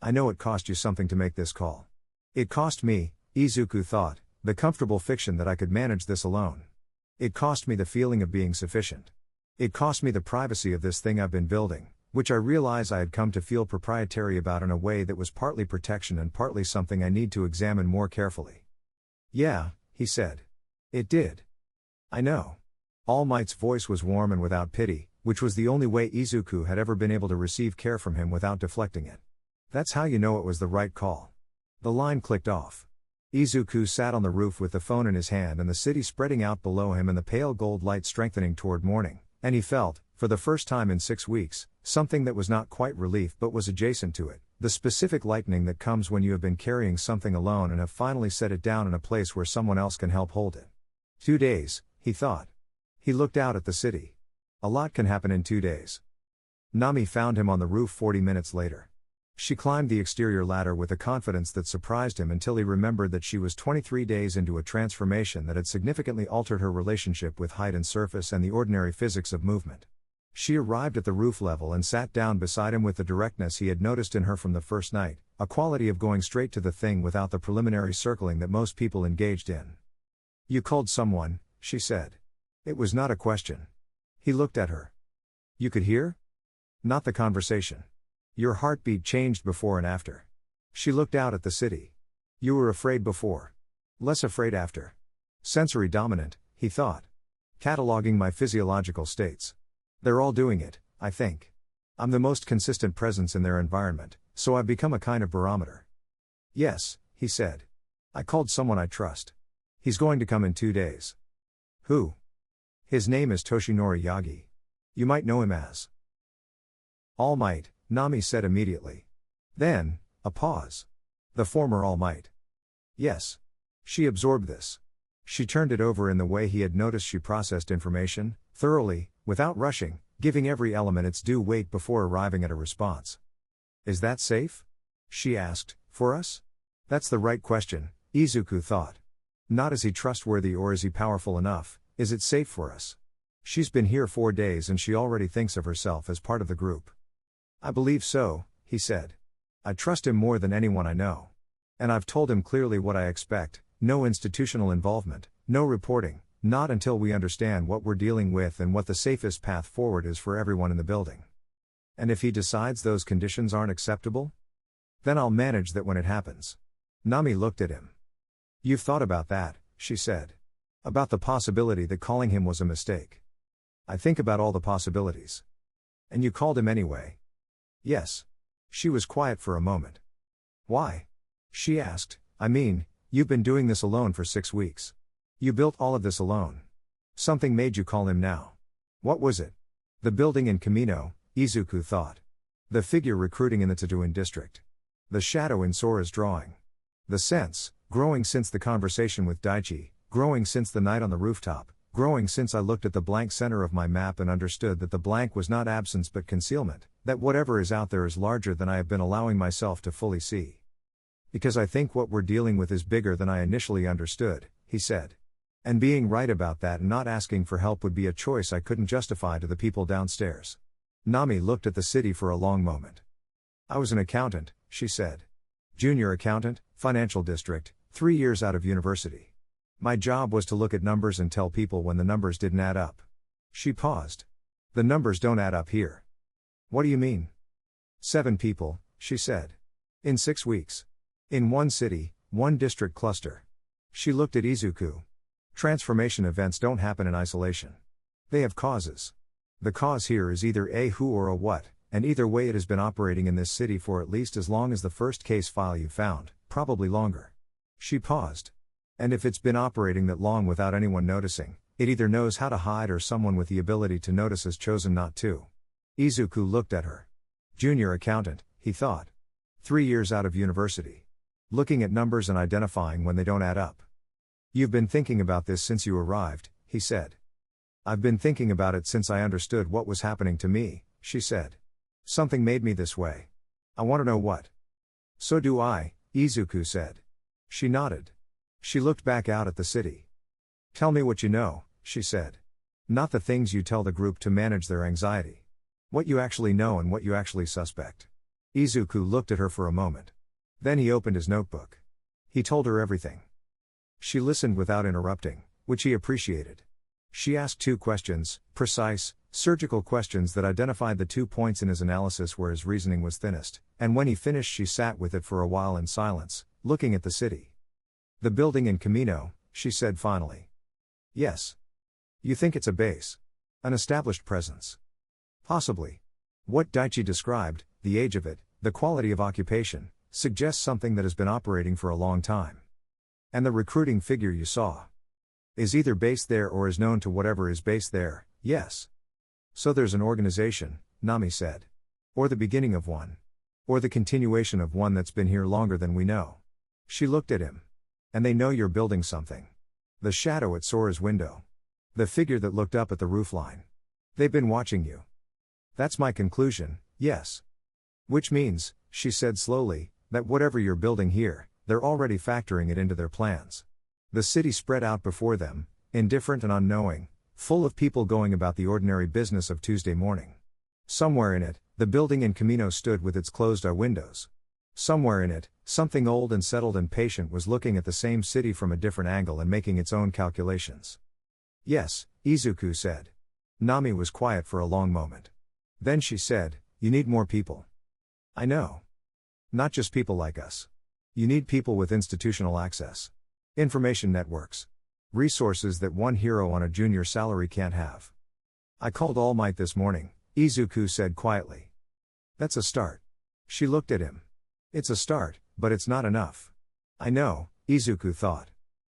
I know it cost you something to make this call. It cost me, Izuku thought, the comfortable fiction that I could manage this alone. It cost me the feeling of being sufficient. It cost me the privacy of this thing I've been building, which I realize I had come to feel proprietary about in a way that was partly protection and partly something I need to examine more carefully. Yeah, he said. It did. I know. All Might's voice was warm and without pity, which was the only way Izuku had ever been able to receive care from him without deflecting it. That's how you know it was the right call. The line clicked off. Izuku sat on the roof with the phone in his hand and the city spreading out below him and the pale gold light strengthening toward morning, and he felt, for the first time in 6 weeks, something that was not quite relief but was adjacent to it, the specific lightening that comes when you have been carrying something alone and have finally set it down in a place where someone else can help hold it. 2 days, he thought. He looked out at the city. A lot can happen in 2 days. Nami found him on the roof 40 minutes later. She climbed the exterior ladder with a confidence that surprised him until he remembered that she was 23 days into a transformation that had significantly altered her relationship with height and surface and the ordinary physics of movement. She arrived at the roof level and sat down beside him with the directness he had noticed in her from the first night, a quality of going straight to the thing without the preliminary circling that most people engaged in. "You called someone," she said. It was not a question. He looked at her. "You could hear?" "Not the conversation. Your heartbeat changed before and after." She looked out at the city. "You were afraid before. Less afraid after." Sensory dominant, he thought. Cataloging my physiological states. They're all doing it, I think. I'm the most consistent presence in their environment, so I've become a kind of barometer. "Yes," he said. "I called someone I trust. He's going to come in 2 days." "Who?" "His name is Toshinori Yagi. You might know him as." "All Might," Nami said immediately. Then, a pause. "The former All Might." "Yes." She absorbed this. She turned it over in the way he had noticed she processed information, thoroughly, without rushing, giving every element its due weight before arriving at a response. "Is that safe?" she asked, "for us?" That's the right question, Izuku thought. Not is he trustworthy or is he powerful enough, is it safe for us? She's been here 4 days and she already thinks of herself as part of the group. "I believe so," he said. "I trust him more than anyone I know. And I've told him clearly what I expect, no institutional involvement, no reporting, not until we understand what we're dealing with and what the safest path forward is for everyone in the building. And if he decides those conditions aren't acceptable? Then I'll manage that when it happens." Nami looked at him. "You've thought about that," she said. "About the possibility that calling him was a mistake." "I think about all the possibilities." "And you called him anyway?" "Yes." She was quiet for a moment. "Why?" she asked. "I mean, you've been doing this alone for 6 weeks. You built all of this alone. Something made you call him now. What was it?" The building in Kamino, Izuku thought. The figure recruiting in the Tatooine district. The shadow in Sora's drawing. The sense, growing since the conversation with Daichi, growing since the night on the rooftop, growing since I looked at the blank center of my map and understood that the blank was not absence but concealment, that whatever is out there is larger than I have been allowing myself to fully see. "Because I think what we're dealing with is bigger than I initially understood," he said. "And being right about that and not asking for help would be a choice I couldn't justify to the people downstairs." Nami looked at the city for a long moment. "I was an accountant," she said. "Junior accountant, financial district, 3 years out of university. My job was to look at numbers and tell people when the numbers didn't add up." She paused. "The numbers don't add up here." "What do you mean?" 7 people, she said. "In 6 weeks. In 1 city, 1 district cluster." She looked at Izuku. "Transformation events don't happen in isolation. They have causes. The cause here is either a who or a what, and either way it has been operating in this city for at least as long as the first case file you found, probably longer." She paused. "And if it's been operating that long without anyone noticing, it either knows how to hide or someone with the ability to notice has chosen not to." Izuku looked at her. Junior accountant, he thought. 3 years out of university. Looking at numbers and identifying when they don't add up. "You've been thinking about this since you arrived," he said. "I've been thinking about it since I understood what was happening to me," she said. "Something made me this way. I want to know what." "So do I," Izuku said. She nodded. She looked back out at the city. "Tell me what you know," she said. "Not the things you tell the group to manage their anxiety. What you actually know and what you actually suspect." Izuku looked at her for a moment. Then he opened his notebook. He told her everything. She listened without interrupting, which he appreciated. She asked 2 questions, precise, surgical questions that identified the 2 points in his analysis where his reasoning was thinnest, and when he finished she sat with it for a while in silence, looking at the city. "The building in Kamino," she said finally. "Yes. You think it's a base? An established presence?" "Possibly. What Daichi described, the age of it, the quality of occupation, suggests something that has been operating for a long time. And the recruiting figure you saw is either based there or is known to whatever is based there, yes. So there's an organization," Nami said. "Or the beginning of one. Or the continuation of one that's been here longer than we know." She looked at him. "And they know you're building something. The shadow at Sora's window. The figure that looked up at the roofline. They've been watching you." "That's my conclusion, yes." "Which means," she said slowly, that whatever you're building here, they're already factoring it into their plans. The city spread out before them, indifferent and unknowing, full of people going about the ordinary business of Tuesday morning. Somewhere in it, the building in Camino stood with its closed windows. Somewhere in it, something old and settled and patient was looking at the same city from a different angle and making its own calculations. Yes, Izuku said. Nami was quiet for a long moment. Then she said, you need more people. I know. Not just people like us. You need people with institutional access. Information networks. Resources that one hero on a junior salary can't have. I called All Might this morning, Izuku said quietly. That's a start. She looked at him. It's a start, but it's not enough. I know, Izuku thought.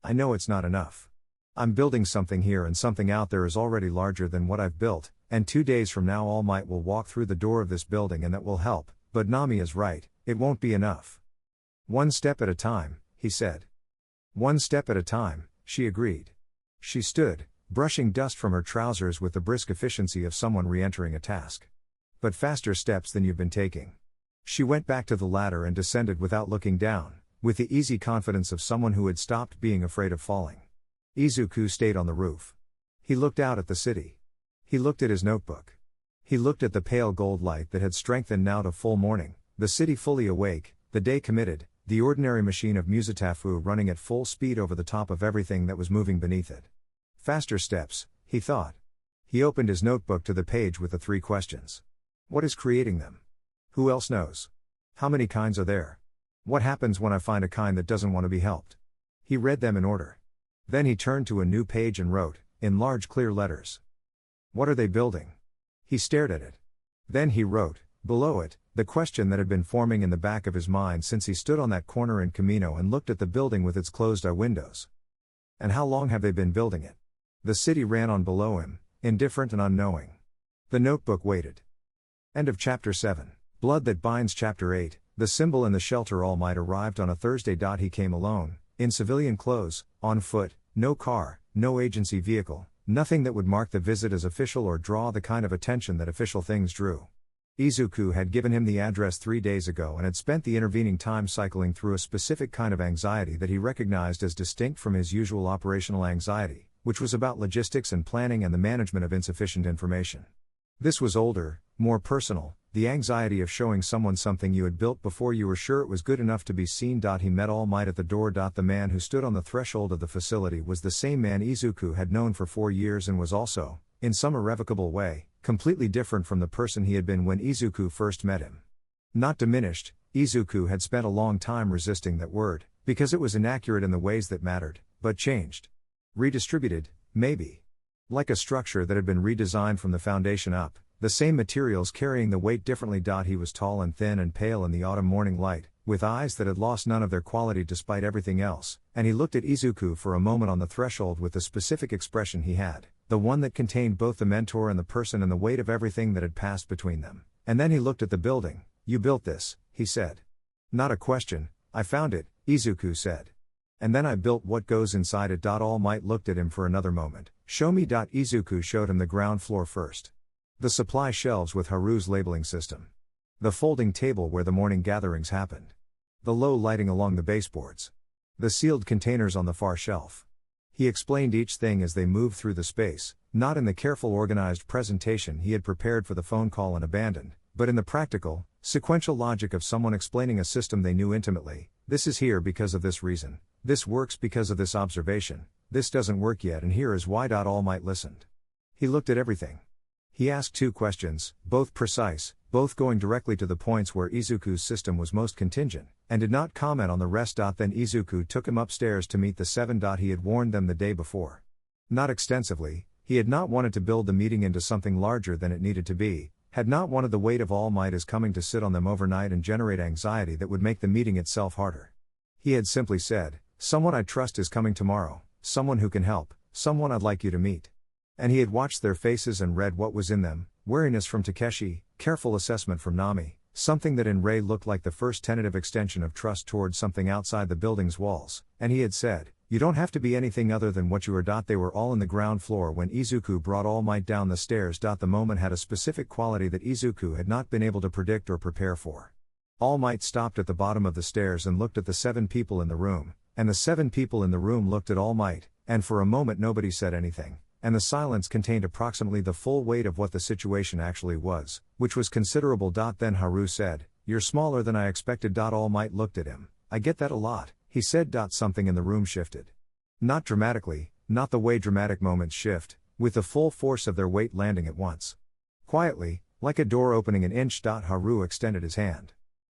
I know it's not enough. I'm building something here and something out there is already larger than what I've built, and 2 days from now All Might will walk through the door of this building and that will help, but Nami is right, it won't be enough. One step at a time, he said. One step at a time, she agreed. She stood, brushing dust from her trousers with the brisk efficiency of someone re-entering a task. But faster steps than you've been taking. She went back to the ladder and descended without looking down, with the easy confidence of someone who had stopped being afraid of falling. Izuku stayed on the roof. He looked out at the city. He looked at his notebook. He looked at the pale gold light that had strengthened now to full morning, the city fully awake, the day committed, the ordinary machine of Muzatafu running at full speed over the top of everything that was moving beneath it. Faster steps, he thought. He opened his notebook to the page with the 3 questions. What is creating them? Who else knows? How many kinds are there? What happens when I find a kind that doesn't want to be helped? He read them in order. Then he turned to a new page and wrote, in large clear letters. What are they building? He stared at it. Then he wrote, below it, the question that had been forming in the back of his mind since he stood on that corner in Camino and looked at the building with its closed windows. And how long have they been building it? The city ran on below him, indifferent and unknowing. The notebook waited. End of chapter 7. Blood That Binds Chapter 8. The symbol in the shelter All Might arrived on a Thursday. He came alone, in civilian clothes, on foot, no car, no agency vehicle, nothing that would mark the visit as official or draw the kind of attention that official things drew. Izuku had given him the address 3 days ago and had spent the intervening time cycling through a specific kind of anxiety that he recognized as distinct from his usual operational anxiety, which was about logistics and planning and the management of insufficient information. This was older, more personal, the anxiety of showing someone something you had built before you were sure it was good enough to be seen. He met All Might at the door. The man who stood on the threshold of the facility was the same man Izuku had known for 4 years and was also, in some irrevocable way, completely different from the person he had been when Izuku first met him. Not diminished, Izuku had spent a long time resisting that word, because it was inaccurate in the ways that mattered, but changed. Redistributed, maybe. Like a structure that had been redesigned from the foundation up, the same materials carrying the weight differently. He was tall and thin and pale in the autumn morning light, with eyes that had lost none of their quality despite everything else, and he looked at Izuku for a moment on the threshold with the specific expression he had, the one that contained both the mentor and the person and the weight of everything that had passed between them. And then he looked at the building. You built this, he said. Not a question, I found it, Izuku said. And then I built what goes inside it. All Might looked at him for another moment. Show me. Izuku showed him the ground floor first. The supply shelves with Haru's labeling system. The folding table where the morning gatherings happened. The low lighting along the baseboards. The sealed containers on the far shelf. He explained each thing as they moved through the space, not in the careful organized presentation he had prepared for the phone call and abandoned, but in the practical, sequential logic of someone explaining a system they knew intimately. This is here because of this reason, this works because of this observation, this doesn't work yet and here is why. All Might listened. He looked at everything. He asked 2 questions, both precise, both going directly to the points where Izuku's system was most contingent, and did not comment on the rest. Then Izuku took him upstairs to meet the 7. He had warned them the day before. Not extensively, he had not wanted to build the meeting into something larger than it needed to be, had not wanted the weight of All Might as coming to sit on them overnight and generate anxiety that would make the meeting itself harder. He had simply said, someone I trust is coming tomorrow, someone who can help, someone I'd like you to meet. And he had watched their faces and read what was in them, wariness from Takeshi, careful assessment from Nami, something that in Rei looked like the first tentative extension of trust towards something outside the building's walls, and he had said, you don't have to be anything other than what you are. They were all in the ground floor when Izuku brought All Might down the stairs. The moment had a specific quality that Izuku had not been able to predict or prepare for. All Might stopped at the bottom of the stairs and looked at the 7 people in the room, and the 7 people in the room looked at All Might, and for a moment nobody said anything, and the silence contained approximately the full weight of what the situation actually was, which was considerable. Then Haru said, "You're smaller than I expected." All Might looked at him. "I get that a lot," he said. Something in the room shifted. Not dramatically, not the way dramatic moments shift, with the full force of their weight landing at once. Quietly, like a door opening an inch. Haru extended his hand.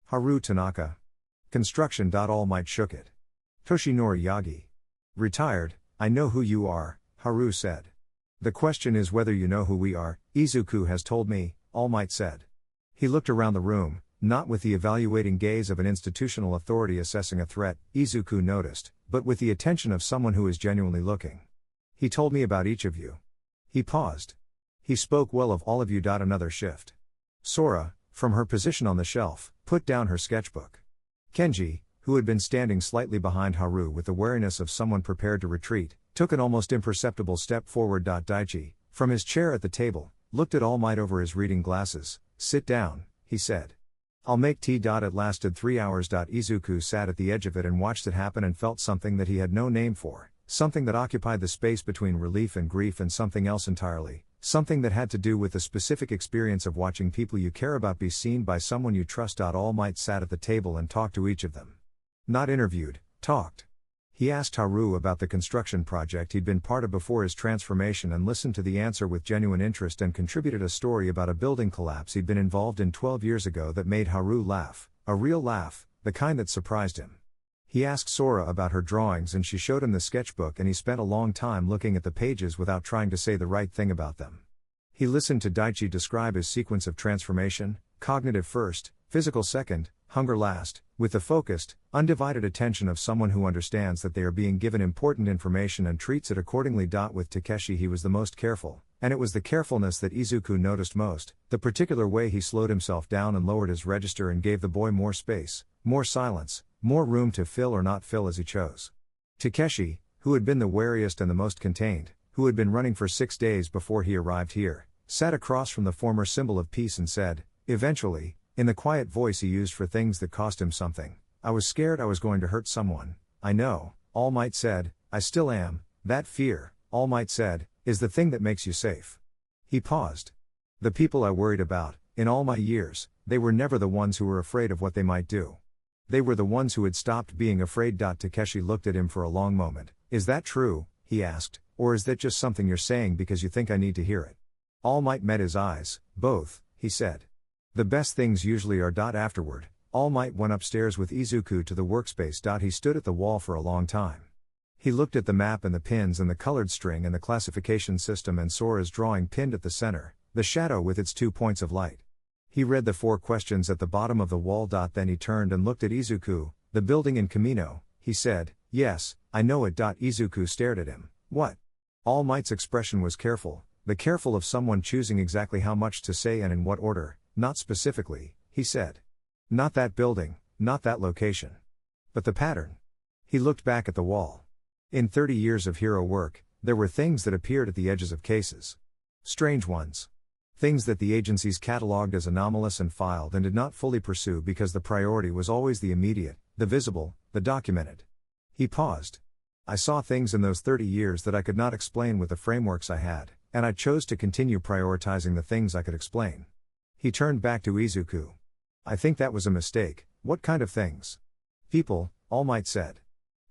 "Haru Tanaka. Construction." All Might shook it. "Toshinori Yagi. Retired, I know who you are," Haru said. "The question is whether you know who we are." "Izuku has told me," All Might said. He looked around the room, not with the evaluating gaze of an institutional authority assessing a threat, Izuku noticed, but with the attention of someone who is genuinely looking. "He told me about each of you." He paused. "He spoke well of all of you." Another shift. Sora, from her position on the shelf, put down her sketchbook. Kenji, who had been standing slightly behind Haru with the wariness of someone prepared to retreat, took an almost imperceptible step forward. Daichi, from his chair at the table, looked at All Might over his reading glasses. "Sit down," he said. "I'll make tea." It lasted 3 hours. Izuku sat at the edge of it and watched it happen and felt something that he had no name for, something that occupied the space between relief and grief, and something else entirely, something that had to do with the specific experience of watching people you care about be seen by someone you trust. All Might sat at the table and talked to each of them. Not interviewed, talked. He asked Haru about the construction project he'd been part of before his transformation and listened to the answer with genuine interest, and contributed a story about a building collapse he'd been involved in 12 years ago that made Haru laugh, a real laugh, the kind that surprised him. He asked Sora about her drawings and she showed him the sketchbook, and he spent a long time looking at the pages without trying to say the right thing about them. He listened to Daichi describe his sequence of transformation, cognitive first, physical second, hunger last, with the focused, undivided attention of someone who understands that they are being given important information and treats it accordingly. With Takeshi he was the most careful, and it was the carefulness that Izuku noticed most, the particular way he slowed himself down and lowered his register and gave the boy more space, more silence, more room to fill or not fill as he chose. Takeshi, who had been the wariest and the most contained, who had been running for 6 days before he arrived here, sat across from the former symbol of peace and said, eventually, in the quiet voice he used for things that cost him something, "I was scared I was going to hurt someone." "I know," All Might said, "I still am. That fear," All Might said, "is the thing that makes you safe." He paused. "The people I worried about, in all my years, they were never the ones who were afraid of what they might do. They were the ones who had stopped being afraid." Takeshi looked at him for a long moment. "Is that true?" he asked, "or is that just something you're saying because you think I need to hear it?" All Might met his eyes. "Both," he said. "The best things usually are." Afterward, All Might went upstairs with Izuku to the workspace. He stood at the wall for a long time. He looked at the map and the pins and the colored string and the classification system and Sora's drawing pinned at the center, the shadow with its 2 points of light. He read the 4 questions at the bottom of the wall. Then he turned and looked at Izuku. "The building in Kamino," he said. "Yes, I know it." Izuku stared at him. "What?" All Might's expression was careful, the careful of someone choosing exactly how much to say and in what order. "Not specifically," he said. "Not that building, not that location. But the pattern." He looked back at the wall. In 30 years of hero work, there were things that appeared at the edges of cases. Strange ones. Things that the agencies catalogued as anomalous and filed and did not fully pursue because the priority was always the immediate, the visible, the documented. He paused. "I saw things in those 30 years that I could not explain with the frameworks I had, and I chose to continue prioritizing the things I could explain." He turned back to Izuku. "I think that was a mistake." "What kind of things?" "People," All Might said.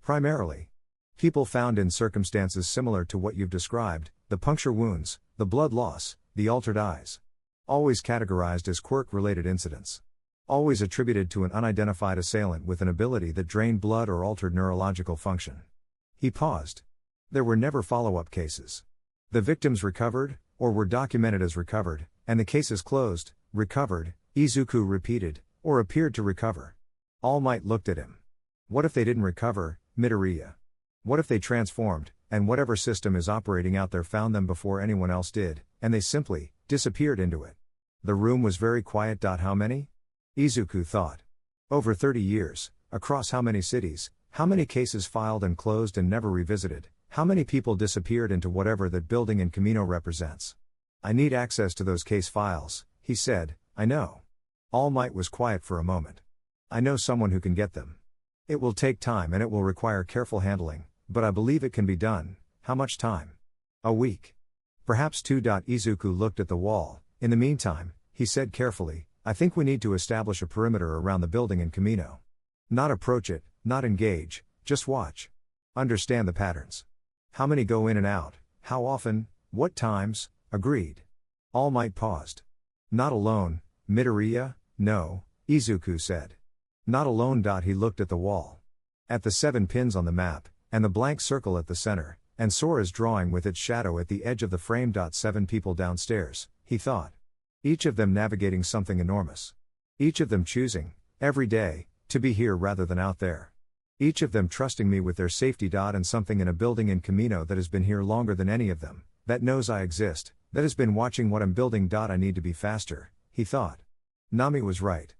"Primarily. People found in circumstances similar to what you've described, the puncture wounds, the blood loss, the altered eyes. Always categorized as quirk-related incidents. Always attributed to an unidentified assailant with an ability that drained blood or altered neurological function." He paused. "There were never follow-up cases. The victims recovered, or were documented as recovered, and the cases closed." "Recovered," Izuku repeated, "or appeared to recover." All Might looked at him. "What if they didn't recover, Midoriya? What if they transformed, and whatever system is operating out there found them before anyone else did, and they simply disappeared into it?" The room was very quiet. How many? Izuku thought. Over 30 years, across how many cities, how many cases filed and closed and never revisited, how many people disappeared into whatever that building in Kamino represents? "I need access to those case files," he said. "I know." All Might was quiet for a moment. I know someone who can get them. It will take time and it will require careful handling, but I believe it can be done. How much time? A week. Perhaps 2. Izuku looked at the wall. In the meantime, he said carefully, I think we need to establish a perimeter around the building in Camino. Not approach it, not engage, just watch. Understand the patterns. How many go in and out, how often, what times? Agreed. All Might paused. Not alone, Midoriya? No, Izuku said. Not alone. He looked at the wall. At the 7 pins on the map, and the blank circle at the center, and Sora's drawing with its shadow at the edge of the frame. 7 people downstairs, he thought. Each of them navigating something enormous. Each of them choosing, every day, to be here rather than out there. Each of them trusting me with their safety. And something in a building in Camino that has been here longer than any of them, that knows I exist, that has been watching what I'm building. I need to be faster, he thought. Nami was right.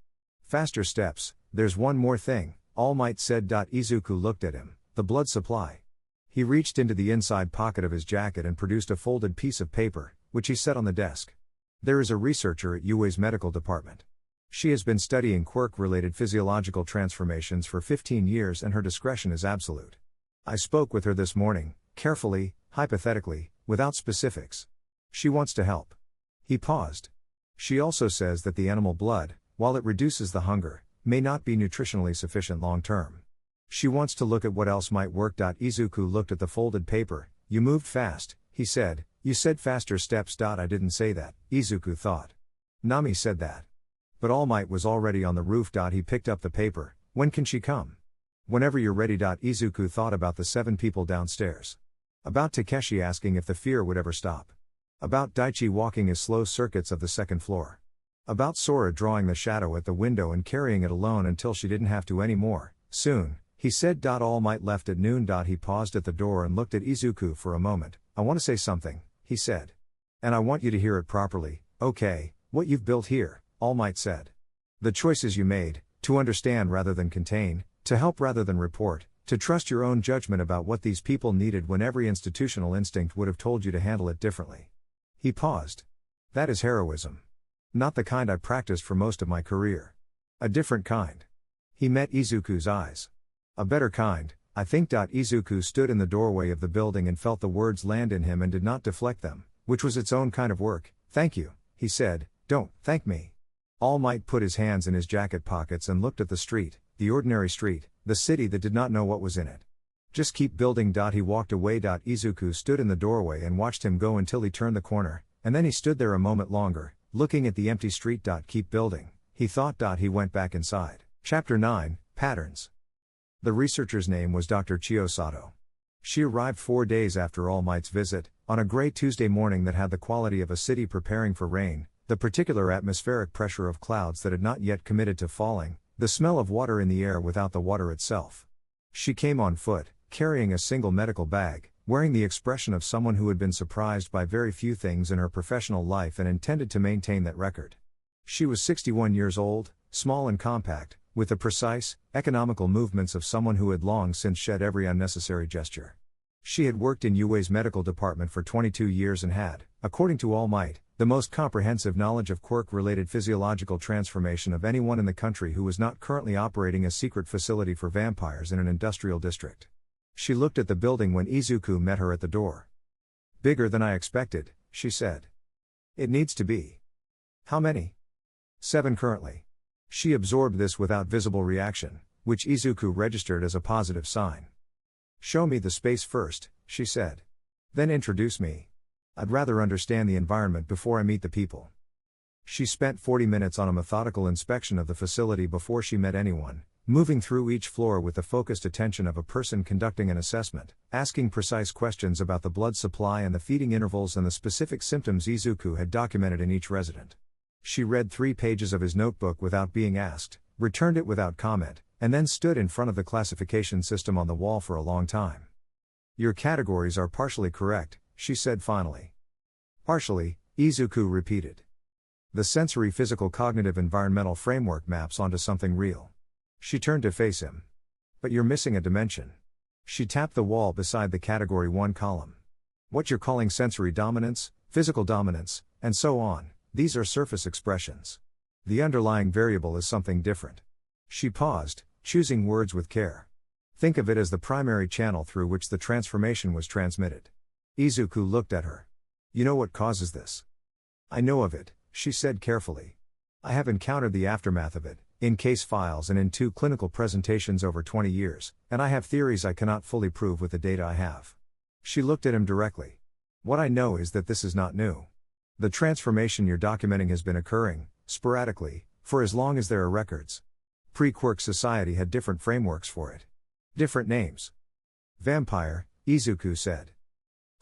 Faster steps. There's one more thing, All Might said. Izuku looked at him, the blood supply. He reached into the inside pocket of his jacket and produced a folded piece of paper, which he set on the desk. There is a researcher at UA's medical department. She has been studying quirk-related physiological transformations for 15 years and her discretion is absolute. I spoke with her this morning, carefully, hypothetically, without specifics. She wants to help. He paused. She also says that the animal blood, while it reduces the hunger, may not be nutritionally sufficient long-term. She wants to look at what else might work. Izuku looked at the folded paper. You moved fast, he said. You said faster steps. I didn't say that, Izuku thought. Nami said that. But All Might was already on the roof. He picked up the paper. When can she come? Whenever you're ready. Izuku thought about the 7 people downstairs. About Takeshi asking if the fear would ever stop. About Daichi walking his slow circuits of the 2nd floor. About Sora drawing the shadow at the window and carrying it alone until she didn't have to anymore. Soon, he said. All Might left at noon. He paused at the door and looked at Izuku for a moment. I want to say something, he said. And I want you to hear it properly. Okay, what you've built here, All Might said. The choices you made, to understand rather than contain, to help rather than report, to trust your own judgment about what these people needed when every institutional instinct would have told you to handle it differently. He paused. That is heroism. Not the kind I practiced for most of my career. A different kind. He met Izuku's eyes. A better kind, I think. Izuku stood in the doorway of the building and felt the words land in him and did not deflect them, which was its own kind of work. Thank you, he said. Don't thank me. All Might put his hands in his jacket pockets and looked at the street, the ordinary street, the city that did not know what was in it. Just keep building. He walked away. Izuku stood in the doorway and watched him go until he turned the corner, and then he stood there a moment longer, looking at the empty street. Keep building, he thought. He went back inside. Chapter 9, Patterns. The researcher's name was Dr. Chio Sato. She arrived 4 days after All Might's visit, on a gray Tuesday morning that had the quality of a city preparing for rain, the particular atmospheric pressure of clouds that had not yet committed to falling, the smell of water in the air without the water itself. She came on foot, carrying a single medical bag, wearing the expression of someone who had been surprised by very few things in her professional life and intended to maintain that record. She was 61 years old, small and compact, with the precise, economical movements of someone who had long since shed every unnecessary gesture. She had worked in UA's medical department for 22 years and had, according to All Might, the most comprehensive knowledge of quirk-related physiological transformation of anyone in the country who was not currently operating a secret facility for vampires in an industrial district. She looked at the building when Izuku met her at the door. Bigger than I expected, she said. It needs to be. How many? 7 currently. She absorbed this without visible reaction, which Izuku registered as a positive sign. Show me the space first, she said. Then introduce me. I'd rather understand the environment before I meet the people. She spent 40 minutes on a methodical inspection of the facility before she met anyone, moving through each floor with the focused attention of a person conducting an assessment, asking precise questions about the blood supply and the feeding intervals and the specific symptoms Izuku had documented in each resident. She read 3 pages of his notebook without being asked, returned it without comment, and then stood in front of the classification system on the wall for a long time. Your categories are partially correct, she said finally. Partially, Izuku repeated. The sensory physical cognitive environmental framework maps onto something real. She turned to face him. But you're missing a dimension. She tapped the wall beside the category 1 column. What you're calling sensory dominance, physical dominance, and so on, these are surface expressions. The underlying variable is something different. She paused, choosing words with care. Think of it as the primary channel through which the transformation was transmitted. Izuku looked at her. You know what causes this? I know of it, she said carefully. I have encountered the aftermath of it, in case files and in 2 clinical presentations over 20 years, and I have theories I cannot fully prove with the data I have. She looked at him directly. What I know is that this is not new. The transformation you're documenting has been occurring, sporadically, for as long as there are records. Pre-Quirk society had different frameworks for it. Different names. Vampire, Izuku said.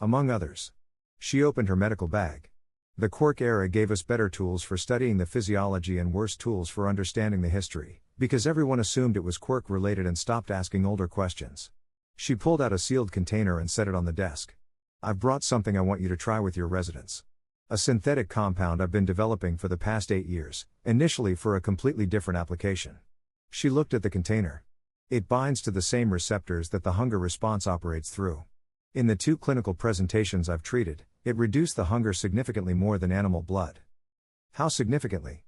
Among others. She opened her medical bag. The Quirk era gave us better tools for studying the physiology and worse tools for understanding the history, because everyone assumed it was Quirk related and stopped asking older questions. She pulled out a sealed container and set it on the desk. I've brought something I want you to try with your residents. A synthetic compound I've been developing for the past 8 years, initially for a completely different application. She looked at the container. It binds to the same receptors that the hunger response operates through. In the 2 clinical presentations I've treated, it reduced the hunger significantly more than animal blood. How significantly?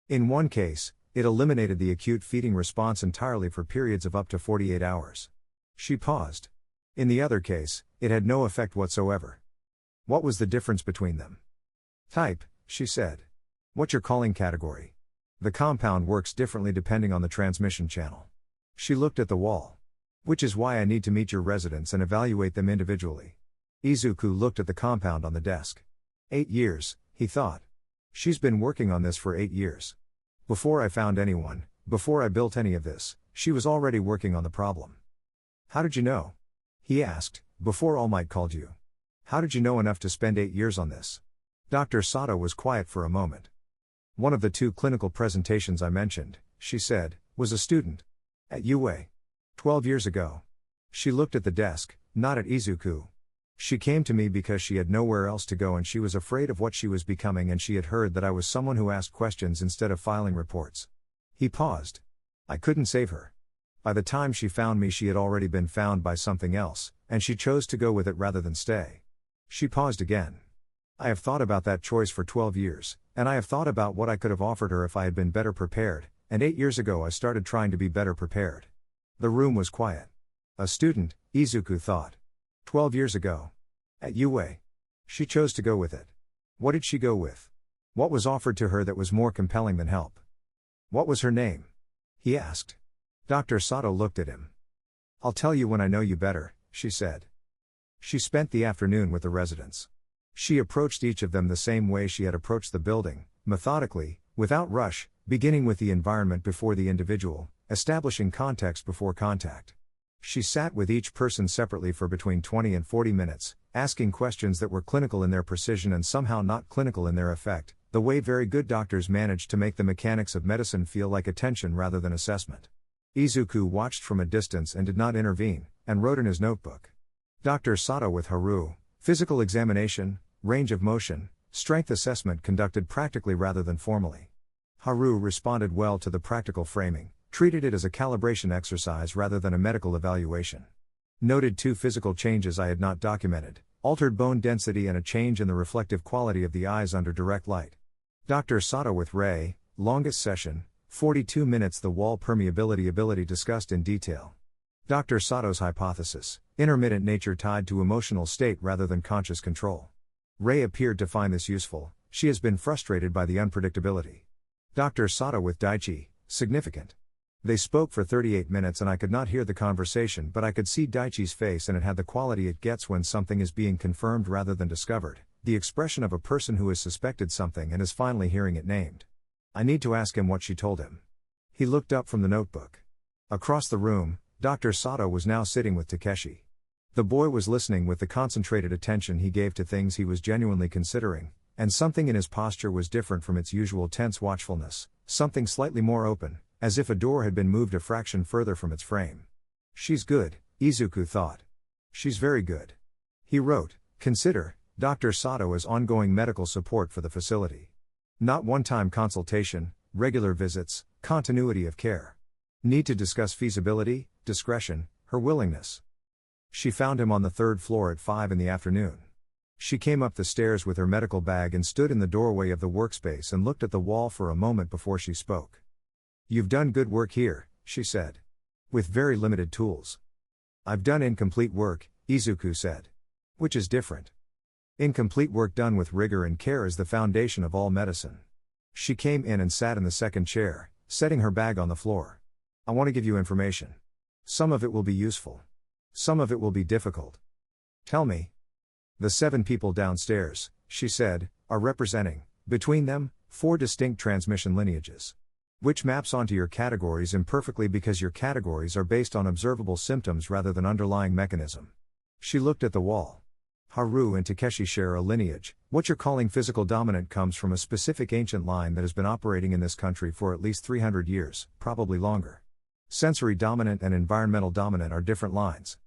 In one case, it eliminated the acute feeding response entirely for periods of up to 48 hours. She paused. In the other case, it had no effect whatsoever. What was the difference between them? Type, she said. What's your calling category? The compound works differently depending on the transmission channel. She looked at the wall. Which is why I need to meet your residents and evaluate them individually. Izuku looked at the compound on the desk. 8 years, he thought. She's been working on this for 8 years. Before I found anyone, before I built any of this, she was already working on the problem. How did you know? He asked, before All Might called you. How did you know enough to spend 8 years on this? Dr. Sato was quiet for a moment. One of the 2 clinical presentations I mentioned, she said, was a student. At UA. 12 years ago. She looked at the desk, not at Izuku. She came to me because she had nowhere else to go and she was afraid of what she was becoming, and she had heard that I was someone who asked questions instead of filing reports. He paused. I couldn't save her. By the time she found me, she had already been found by something else, and she chose to go with it rather than stay. She paused again. I have thought about that choice for 12 years, and I have thought about what I could have offered her if I had been better prepared, and 8 years ago I started trying to be better prepared. The room was quiet. A student, Izuku thought. 12 years ago. At UA. She chose to go with it. What did she go with? What was offered to her that was more compelling than help? What was her name? He asked. Dr. Sato looked at him. I'll tell you when I know you better, she said. She spent the afternoon with the residents. She approached each of them the same way she had approached the building, methodically, without rush, beginning with the environment before the individual, establishing context before contact. She sat with each person separately for between 20 and 40 minutes, asking questions that were clinical in their precision and somehow not clinical in their effect, the way very good doctors manage to make the mechanics of medicine feel like attention rather than assessment. Izuku watched from a distance and did not intervene, and wrote in his notebook. Dr. Sato with Haru, physical examination, range of motion, strength assessment conducted practically rather than formally. Haru responded well to the practical framing, treated it as a calibration exercise rather than a medical evaluation. Noted 2 physical changes I had not documented, altered bone density and a change in the reflective quality of the eyes under direct light. Dr. Sato with Ray, longest session, 42 minutes. The wall permeability ability discussed in detail. Dr. Sato's hypothesis, intermittent nature tied to emotional state rather than conscious control. Ray appeared to find this useful. She has been frustrated by the unpredictability. Dr. Sato with Daichi, significant. They spoke for 38 minutes and I could not hear the conversation, but I could see Daichi's face, and it had the quality it gets when something is being confirmed rather than discovered, the expression of a person who has suspected something and is finally hearing it named. I need to ask him what she told him. He looked up from the notebook. Across the room, Dr. Sato was now sitting with Takeshi. The boy was listening with the concentrated attention he gave to things he was genuinely considering, and something in his posture was different from its usual tense watchfulness, something slightly more open, as if a door had been moved a fraction further from its frame. She's good, Izuku thought. She's very good. He wrote, consider, Dr. Sato as ongoing medical support for the facility. Not one-time consultation, regular visits, continuity of care. Need to discuss feasibility, discretion, her willingness. She found him on the 3rd floor at 5 in the afternoon. She came up the stairs with her medical bag and stood in the doorway of the workspace and looked at the wall for a moment before she spoke. You've done good work here, she said. With very limited tools. I've done incomplete work, Izuku said. Which is different. Incomplete work done with rigor and care is the foundation of all medicine. She came in and sat in the second chair, setting her bag on the floor. I want to give you information. Some of it will be useful. Some of it will be difficult. Tell me. The 7 people downstairs, she said, are representing, between them, 4 distinct transmission lineages. Which maps onto your categories imperfectly because your categories are based on observable symptoms rather than underlying mechanism. She looked at the wall. Haru and Takeshi share a lineage. What you're calling physical dominant comes from a specific ancient line that has been operating in this country for at least 300 years, probably longer. Sensory dominant and environmental dominant are different lines.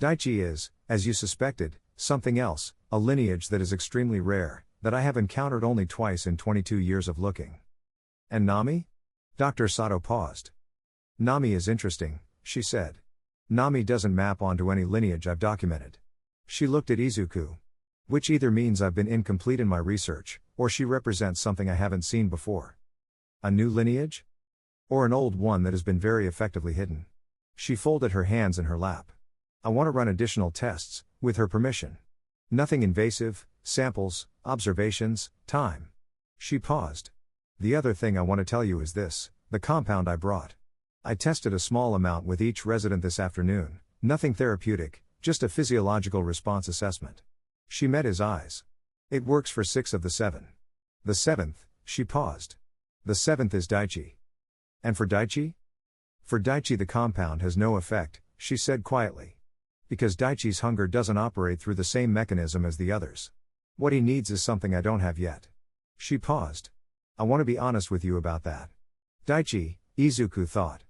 Daichi is, as you suspected, something else, a lineage that is extremely rare, that I have encountered only twice in 22 years of looking. And Nami? Dr. Sato paused. Nami is interesting, she said. Nami doesn't map onto any lineage I've documented. She looked at Izuku. Which either means I've been incomplete in my research, or she represents something I haven't seen before. A new lineage? Or an old one that has been very effectively hidden. She folded her hands in her lap. I want to run additional tests, with her permission. Nothing invasive, samples, observations, time. She paused. The other thing I want to tell you is this, the compound I brought. I tested a small amount with each resident this afternoon, nothing therapeutic, just a physiological response assessment. She met his eyes. It works for 6 of the 7. The 7th, she paused. The 7th is Daichi. And for Daichi? For Daichi the compound has no effect, she said quietly. Because Daichi's hunger doesn't operate through the same mechanism as the others. What he needs is something I don't have yet. She paused. I want to be honest with you about that. Daichi, Izuku thought.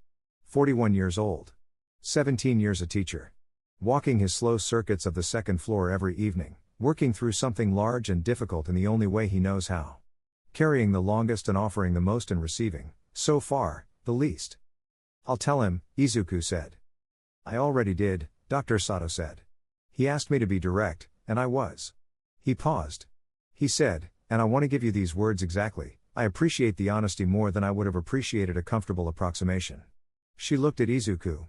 41 years old. 17 years a teacher. Walking his slow circuits of the second floor every evening, working through something large and difficult in the only way he knows how. Carrying the longest and offering the most and receiving, so far, the least. I'll tell him, Izuku said. I already did, Dr. Sato said. He asked me to be direct, and I was. He paused. He said, and I want to give you these words exactly. I appreciate the honesty more than I would have appreciated a comfortable approximation. She looked at Izuku.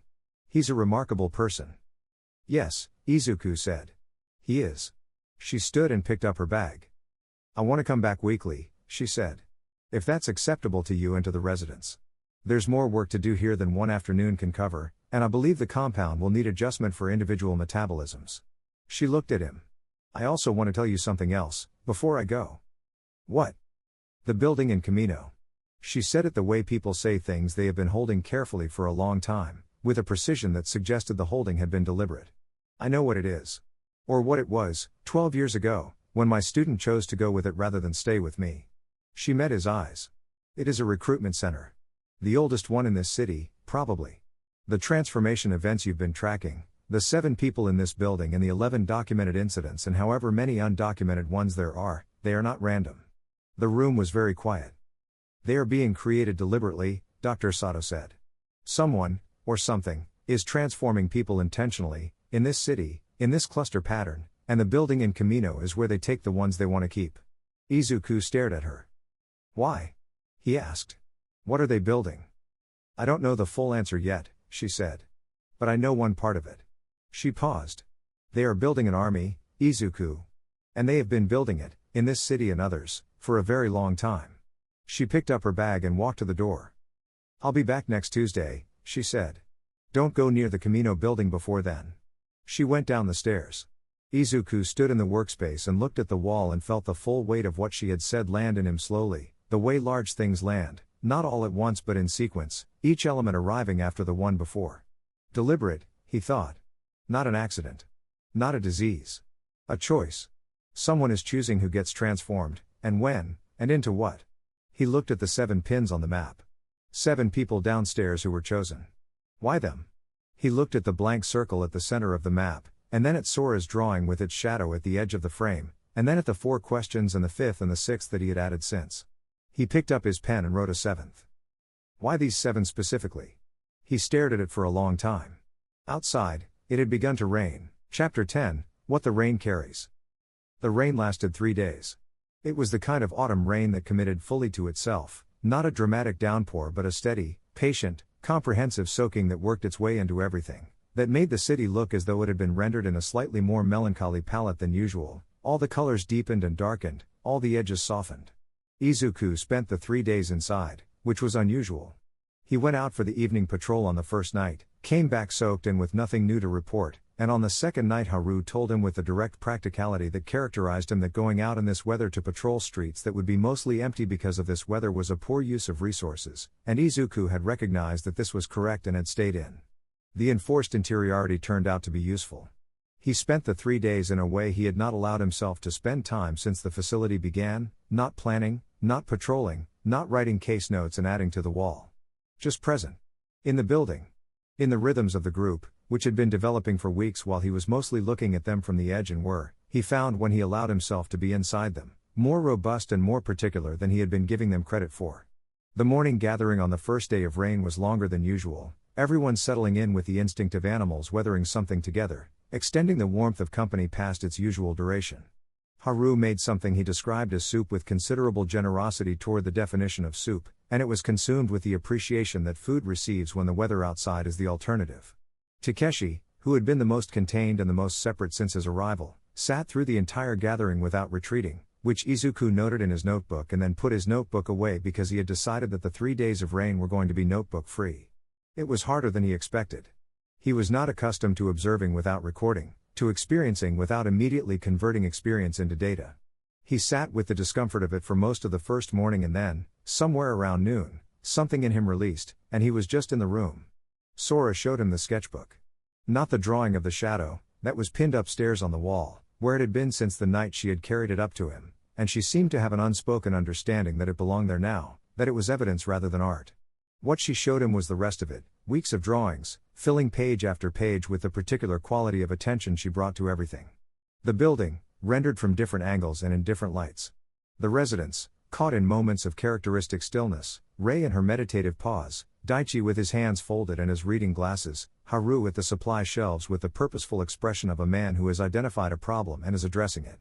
He's a remarkable person. Yes, Izuku said. He is. She stood and picked up her bag. I want to come back weekly, she said. If that's acceptable to you and to the residents. There's more work to do here than one afternoon can cover, and I believe the compound will need adjustment for individual metabolisms. She looked at him. I also want to tell you something else, before I go. What? The building in Camino. She said it the way people say things they have been holding carefully for a long time, with a precision that suggested the holding had been deliberate. I know what it is. Or what it was, 12 years ago, when my student chose to go with it rather than stay with me. She met his eyes. It is a recruitment center. The oldest one in this city, probably. The transformation events you've been tracking, the 7 people in this building and the 11 documented incidents and however many undocumented ones there are, they are not random. The room was very quiet. They are being created deliberately, Dr. Sato said. Someone, or something, is transforming people intentionally, in this city, in this cluster pattern, and the building in Camino is where they take the ones they want to keep. Izuku stared at her. Why? He asked. What are they building? I don't know the full answer yet, she said. But I know one part of it. She paused. They are building an army, Izuku. And they have been building it, in this city and others, for a very long time. She picked up her bag and walked to the door. I'll be back next Tuesday, she said. Don't go near the Camino building before then. She went down the stairs. Izuku stood in the workspace and looked at the wall and felt the full weight of what she had said land in him slowly, the way large things land, not all at once but in sequence, each element arriving after the one before. Deliberate, he thought. Not an accident. Not a disease. A choice. Someone is choosing who gets transformed, and when, and into what. He looked at the 7 pins on the map. 7 people downstairs who were chosen. Why them? He looked at the blank circle at the center of the map, and then at Sora's drawing with its shadow at the edge of the frame, and then at the 4 questions and the 5th and the 6th that he had added since. He picked up his pen and wrote a 7th. Why these 7 specifically? He stared at it for a long time. Outside, it had begun to rain. Chapter 10, What the Rain Carries. The rain lasted 3 days. It was the kind of autumn rain that committed fully to itself, not a dramatic downpour but a steady, Patient, comprehensive soaking that worked its way into everything, that made the city look as though it had been rendered in a slightly more melancholy palette than usual. All the colors deepened and darkened, all the edges softened. Izuku spent the 3 days inside, which was unusual. He went out for the evening patrol on the first night, came back soaked and with nothing new to report, and on the second night Haru told him with the direct practicality that characterized him that going out in this weather to patrol streets that would be mostly empty because of this weather was a poor use of resources, and Izuku had recognized that this was correct and had stayed in. The enforced interiority turned out to be useful. He spent the 3 days in a way he had not allowed himself to spend time since the facility began, not planning, not patrolling, not writing case notes and adding to the wall. Just present. In the building. In the rhythms of the group, which had been developing for weeks while he was mostly looking at them from the edge and were, he found when he allowed himself to be inside them, more robust and more particular than he had been giving them credit for. The morning gathering on the first day of rain was longer than usual, everyone settling in with the instinct of animals weathering something together, extending the warmth of company past its usual duration. Haru made something he described as soup with considerable generosity toward the definition of soup, and it was consumed with the appreciation that food receives when the weather outside is the alternative. Takeshi, who had been the most contained and the most separate since his arrival, sat through the entire gathering without retreating, which Izuku noted in his notebook and then put his notebook away because he had decided that the 3 days of rain were going to be notebook-free. It was harder than he expected. He was not accustomed to observing without recording, to experiencing without immediately converting experience into data. He sat with the discomfort of it for most of the first morning and then, somewhere around noon, something in him released, and he was just in the room. Sora showed him the sketchbook. Not the drawing of the shadow, that was pinned upstairs on the wall, where it had been since the night she had carried it up to him, and she seemed to have an unspoken understanding that it belonged there now, that it was evidence rather than art. What she showed him was the rest of it, weeks of drawings, filling page after page with the particular quality of attention she brought to everything. The building, rendered from different angles and in different lights. The residents, caught in moments of characteristic stillness, Rei in her meditative pause, Daichi with his hands folded and his reading glasses, Haru at the supply shelves with the purposeful expression of a man who has identified a problem and is addressing it.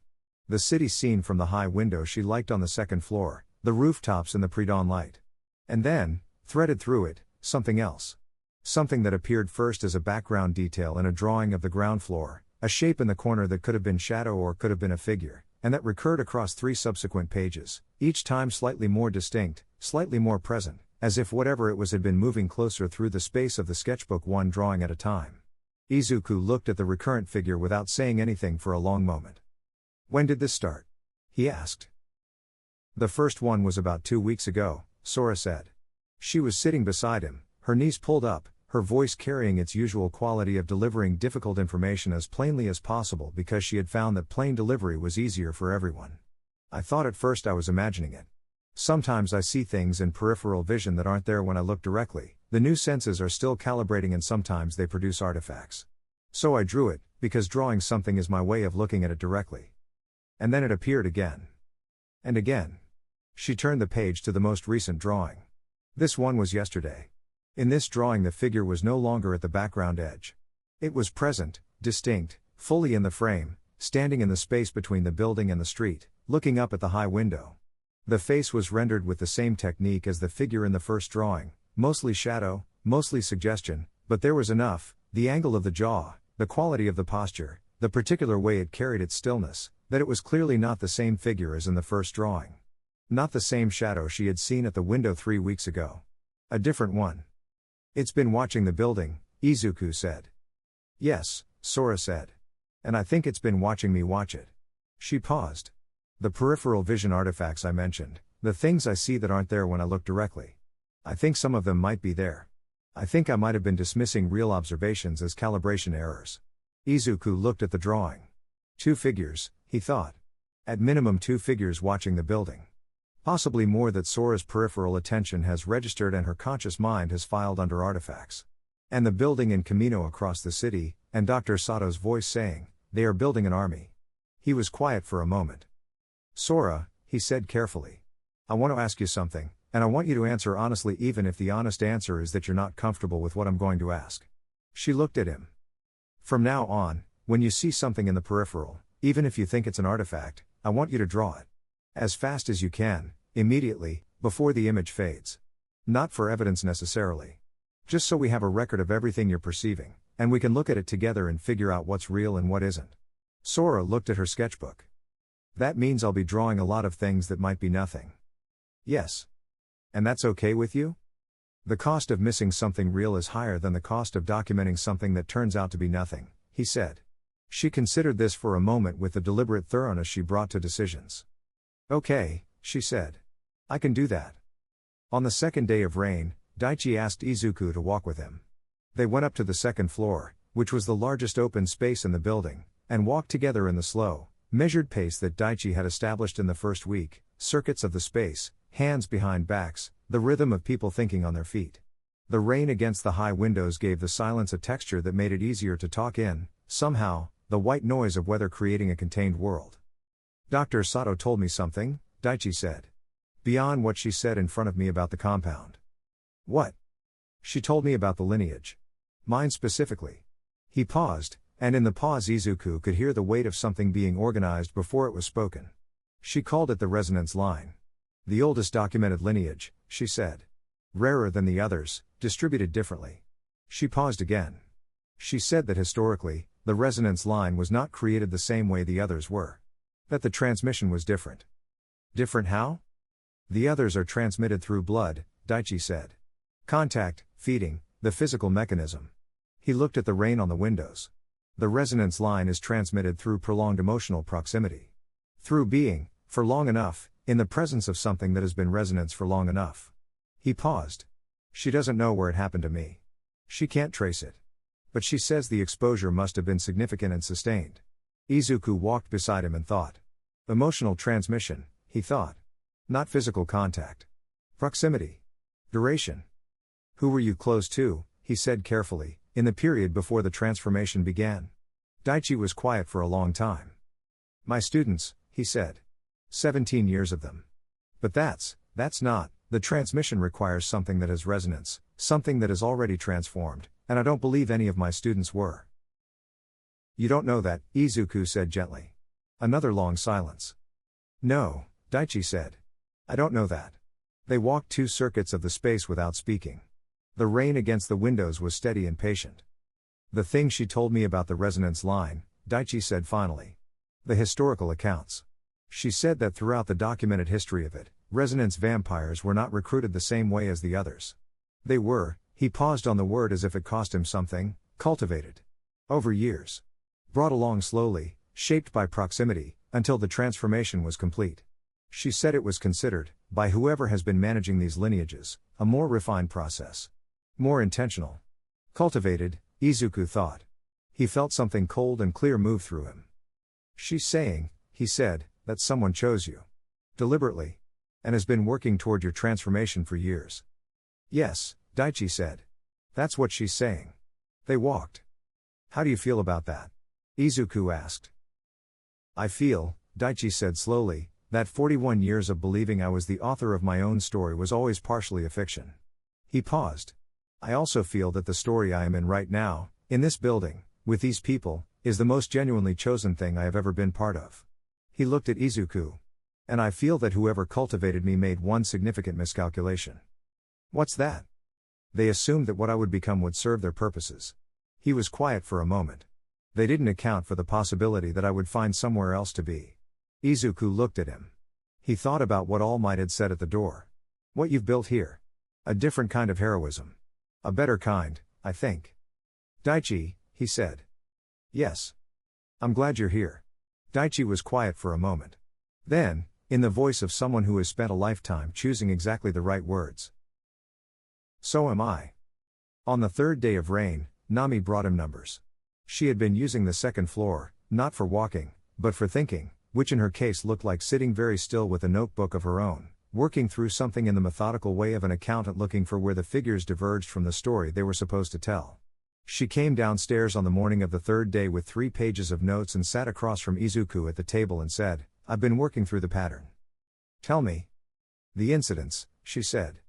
The city scene from the high window she liked on the second floor, the rooftops in the pre-dawn light. And then, threaded through it, something else. Something that appeared first as a background detail in a drawing of the ground floor, a shape in the corner that could have been shadow or could have been a figure, and that recurred across 3 subsequent pages, each time slightly more distinct, slightly more present, as if whatever it was had been moving closer through the space of the sketchbook one drawing at a time. Izuku looked at the recurrent figure without saying anything for a long moment. "When did this start?" he asked. "The first one was about 2 weeks ago," Sora said. She was sitting beside him, her knees pulled up, her voice carrying its usual quality of delivering difficult information as plainly as possible because she had found that plain delivery was easier for everyone. "I thought at first I was imagining it. Sometimes I see things in peripheral vision that aren't there when I look directly, the new senses are still calibrating and sometimes they produce artifacts. So I drew it, because drawing something is my way of looking at it directly. And then it appeared again. And again." She turned the page to the most recent drawing. This one was yesterday. In this drawing the figure was no longer at the background edge. It was present, distinct, fully in the frame, standing in the space between the building and the street, looking up at the high window. The face was rendered with the same technique as the figure in the first drawing, mostly shadow, mostly suggestion, but there was enough, the angle of the jaw, the quality of the posture, the particular way it carried its stillness, that it was clearly not the same figure as in the first drawing. Not the same shadow she had seen at the window 3 weeks ago. A different one. "It's been watching the building," Izuku said. "Yes," Sora said. "And I think it's been watching me watch it." She paused. "The peripheral vision artifacts I mentioned, the things I see that aren't there when I look directly. I think some of them might be there. I think I might have been dismissing real observations as calibration errors." Izuku looked at the drawing. 2 figures, he thought. At minimum 2 figures watching the building. Possibly more that Sora's peripheral attention has registered and her conscious mind has filed under artifacts. And the building in Camino across the city, and Dr. Sato's voice saying, "They are building an army." He was quiet for a moment. "Sora," he said carefully. "I want to ask you something, and I want you to answer honestly even if the honest answer is that you're not comfortable with what I'm going to ask." She looked at him. "From now on, when you see something in the peripheral, even if you think it's an artifact, I want you to draw it. As fast as you can, immediately, before the image fades. Not for evidence necessarily. Just so we have a record of everything you're perceiving, and we can look at it together and figure out what's real and what isn't. Sora looked at her sketchbook. That means I'll be drawing a lot of things that might be nothing. Yes. And that's okay with you? The cost of missing something real is higher than the cost of documenting something that turns out to be nothing, he said. She considered this for a moment with the deliberate thoroughness she brought to decisions. Okay, she said. I can do that. On the second day of rain, Daichi asked Izuku to walk with him. They went up to the second floor, which was the largest open space in the building, and walked together in the slow, measured pace that Daichi had established in the first week, circuits of the space, hands behind backs, the rhythm of people thinking on their feet. The rain against the high windows gave the silence a texture that made it easier to talk in, somehow, the white noise of weather creating a contained world. Dr. Sato told me something, Daichi said. Beyond what she said in front of me about the compound. What? She told me about the lineage. Mine specifically. He paused, and in the pause Izuku could hear the weight of something being organized before it was spoken. She called it the resonance line. The oldest documented lineage, she said. Rarer than the others, distributed differently. She paused again. She said that historically, the resonance line was not created the same way the others were. That the transmission was different. Different how? The others are transmitted through blood, Daichi said. Contact, feeding, the physical mechanism. He looked at the rain on the windows. The resonance line is transmitted through prolonged emotional proximity. Through being, for long enough, in the presence of something that has been resonance for long enough. He paused. She doesn't know where it happened to me. She can't trace it. But she says the exposure must have been significant and sustained. Izuku walked beside him and thought. Emotional transmission, he thought. Not physical contact. Proximity. Duration. Who were you close to, he said carefully, in the period before the transformation began? Daichi was quiet for a long time. My students, he said. 17 years of them. But that's not, the transmission requires something that has resonance, something that is already transformed, and I don't believe any of my students were. You don't know that, Izuku said gently. Another long silence. No, Daichi said. I don't know that. They walked 2 circuits of the space without speaking. The rain against the windows was steady and patient. The thing she told me about the resonance line, Daichi said finally. The historical accounts. She said that throughout the documented history of it, resonance vampires were not recruited the same way as the others. They were, he paused on the word as if it cost him something, cultivated. Over years. Brought along slowly, shaped by proximity, until the transformation was complete. She said it was considered, by whoever has been managing these lineages, a more refined process. More intentional. Cultivated, Izuku thought. He felt something cold and clear move through him. She's saying, he said, that someone chose you. Deliberately. And has been working toward your transformation for years. Yes, Daichi said. That's what she's saying. They walked. How do you feel about that? Izuku asked. I feel, Daichi said slowly, that 41 years of believing I was the author of my own story was always partially a fiction. He paused. I also feel that the story I am in right now, in this building, with these people, is the most genuinely chosen thing I have ever been part of. He looked at Izuku. And I feel that whoever cultivated me made one significant miscalculation. What's that? They assumed that what I would become would serve their purposes. He was quiet for a moment. They didn't account for the possibility that I would find somewhere else to be. Izuku looked at him. He thought about what All Might had said at the door. What you've built here. A different kind of heroism. A better kind, I think. Daichi, he said. Yes. I'm glad you're here. Daichi was quiet for a moment. Then, in the voice of someone who has spent a lifetime choosing exactly the right words. So am I. On the third day of rain, Nami brought him numbers. She had been using the second floor, not for walking, but for thinking, which in her case looked like sitting very still with a notebook of her own, working through something in the methodical way of an accountant looking for where the figures diverged from the story they were supposed to tell. She came downstairs on the morning of the third day with 3 pages of notes and sat across from Izuku at the table and said, I've been working through the pattern. Tell me. The incidents, she said.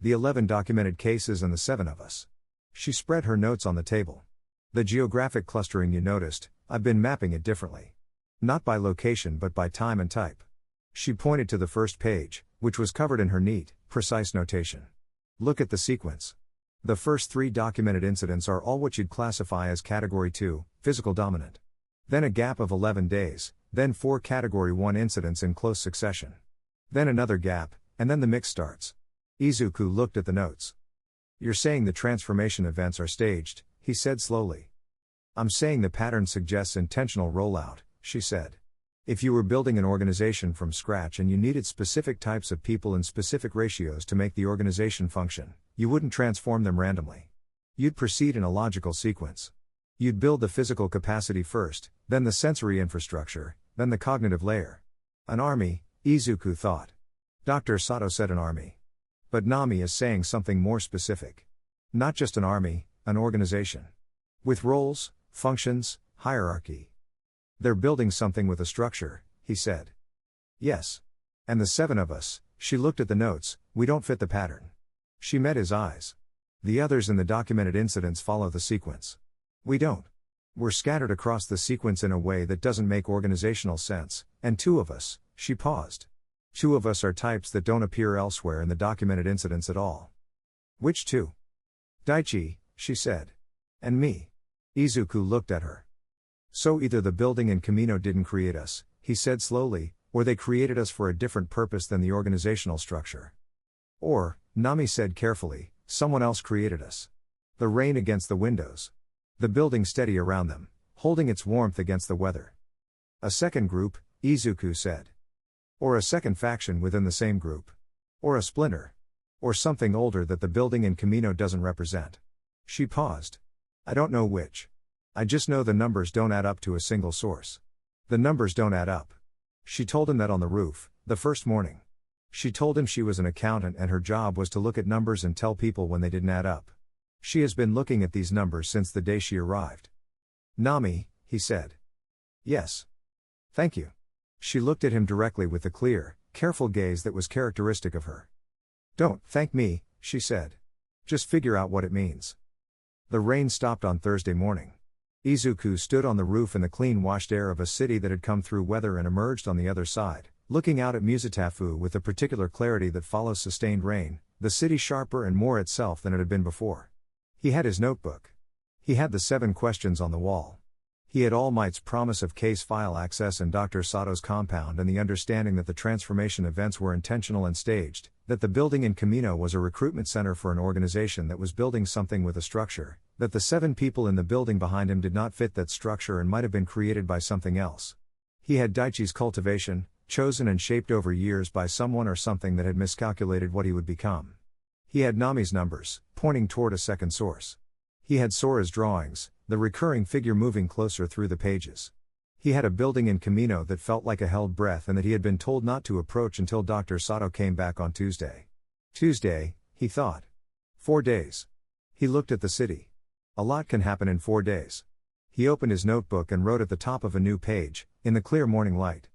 The 11 documented cases and the 7 of us. She spread her notes on the table. The geographic clustering you noticed, I've been mapping it differently. Not by location but by time and type. She pointed to the first page, which was covered in her neat, precise notation. Look at the sequence. The first 3 documented incidents are all what you'd classify as Category 2, physical dominant. Then a gap of 11 days, then 4 Category 1 incidents in close succession. Then another gap, and then the mix starts. Izuku looked at the notes. You're saying the transformation events are staged, he said slowly. I'm saying the pattern suggests intentional rollout, she said. If you were building an organization from scratch and you needed specific types of people in specific ratios to make the organization function, you wouldn't transform them randomly. You'd proceed in a logical sequence. You'd build the physical capacity first, then the sensory infrastructure, then the cognitive layer. An army, Izuku thought. Dr. Sato said an army. But Nami is saying something more specific. Not just an army, an organization. With roles, functions, hierarchy. They're building something with a structure, he said. Yes. And the 7 of us, she looked at the notes, we don't fit the pattern. She met his eyes. The others in the documented incidents follow the sequence. We don't. We're scattered across the sequence in a way that doesn't make organizational sense, and 2 of us, she paused. 2 of us are types that don't appear elsewhere in the documented incidents at all. Which 2? Daichi, she said. And me. Izuku looked at her. So either the building and Kamino didn't create us, he said slowly, or they created us for a different purpose than the organizational structure. Or, Nami said carefully, someone else created us. The rain against the windows. The building steady around them, holding its warmth against the weather. A second group, Izuku said. Or a second faction within the same group. Or a splinter. Or something older that the building and Kamino doesn't represent. She paused. I don't know which. I just know the numbers don't add up to a single source. The numbers don't add up. She told him that on the roof, the first morning. She told him she was an accountant and her job was to look at numbers and tell people when they didn't add up. She has been looking at these numbers since the day she arrived. Nami, he said. Yes. Thank you. She looked at him directly with the clear, careful gaze that was characteristic of her. Don't thank me, she said. Just figure out what it means. The rain stopped on Thursday morning. Izuku stood on the roof in the clean-washed air of a city that had come through weather and emerged on the other side, looking out at Musetafu with the particular clarity that follows sustained rain, the city sharper and more itself than it had been before. He had his notebook. He had the 7 questions on the wall. He had All Might's promise of case file access and Dr. Sato's compound and the understanding that the transformation events were intentional and staged, that the building in Kamino was a recruitment center for an organization that was building something with a structure, that the 7 people in the building behind him did not fit that structure and might have been created by something else. He had Daichi's cultivation, chosen and shaped over years by someone or something that had miscalculated what he would become. He had Nami's numbers, pointing toward a second source. He had Sora's drawings, the recurring figure moving closer through the pages. He had a building in Kamino that felt like a held breath and that he had been told not to approach until Dr. Sato came back on Tuesday. Tuesday, he thought. 4 days. He looked at the city. A lot can happen in 4 days. He opened his notebook and wrote at the top of a new page, in the clear morning light.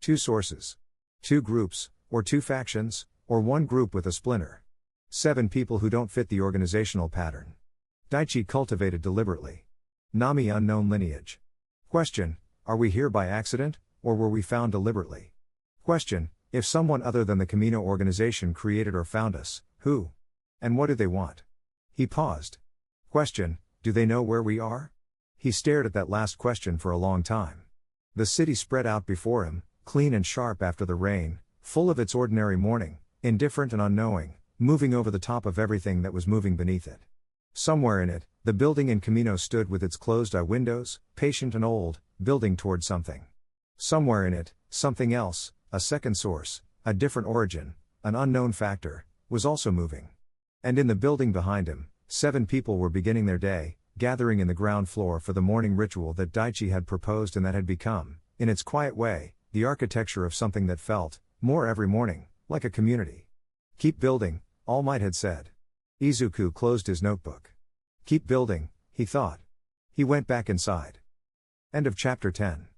2 sources. 2 groups, or 2 factions, or 1 group with a splinter. 7 people who don't fit the organizational pattern. Daichi cultivated deliberately. Nami unknown lineage. Question, are we here by accident, or were we found deliberately? Question, if someone other than the Kamino organization created or found us, who? And what do they want? He paused. Question, do they know where we are? He stared at that last question for a long time. The city spread out before him, clean and sharp after the rain, full of its ordinary morning, indifferent and unknowing, moving over the top of everything that was moving beneath it. Somewhere in it, the building in Kamino stood with its closed-eye windows, patient and old, building toward something. Somewhere in it, something else, a second source, a different origin, an unknown factor, was also moving. And in the building behind him, 7 people were beginning their day, gathering in the ground floor for the morning ritual that Daichi had proposed and that had become, in its quiet way, the architecture of something that felt, more every morning, like a community. Keep building, All Might had said. Izuku closed his notebook. Keep building, he thought. He went back inside. End of chapter 10.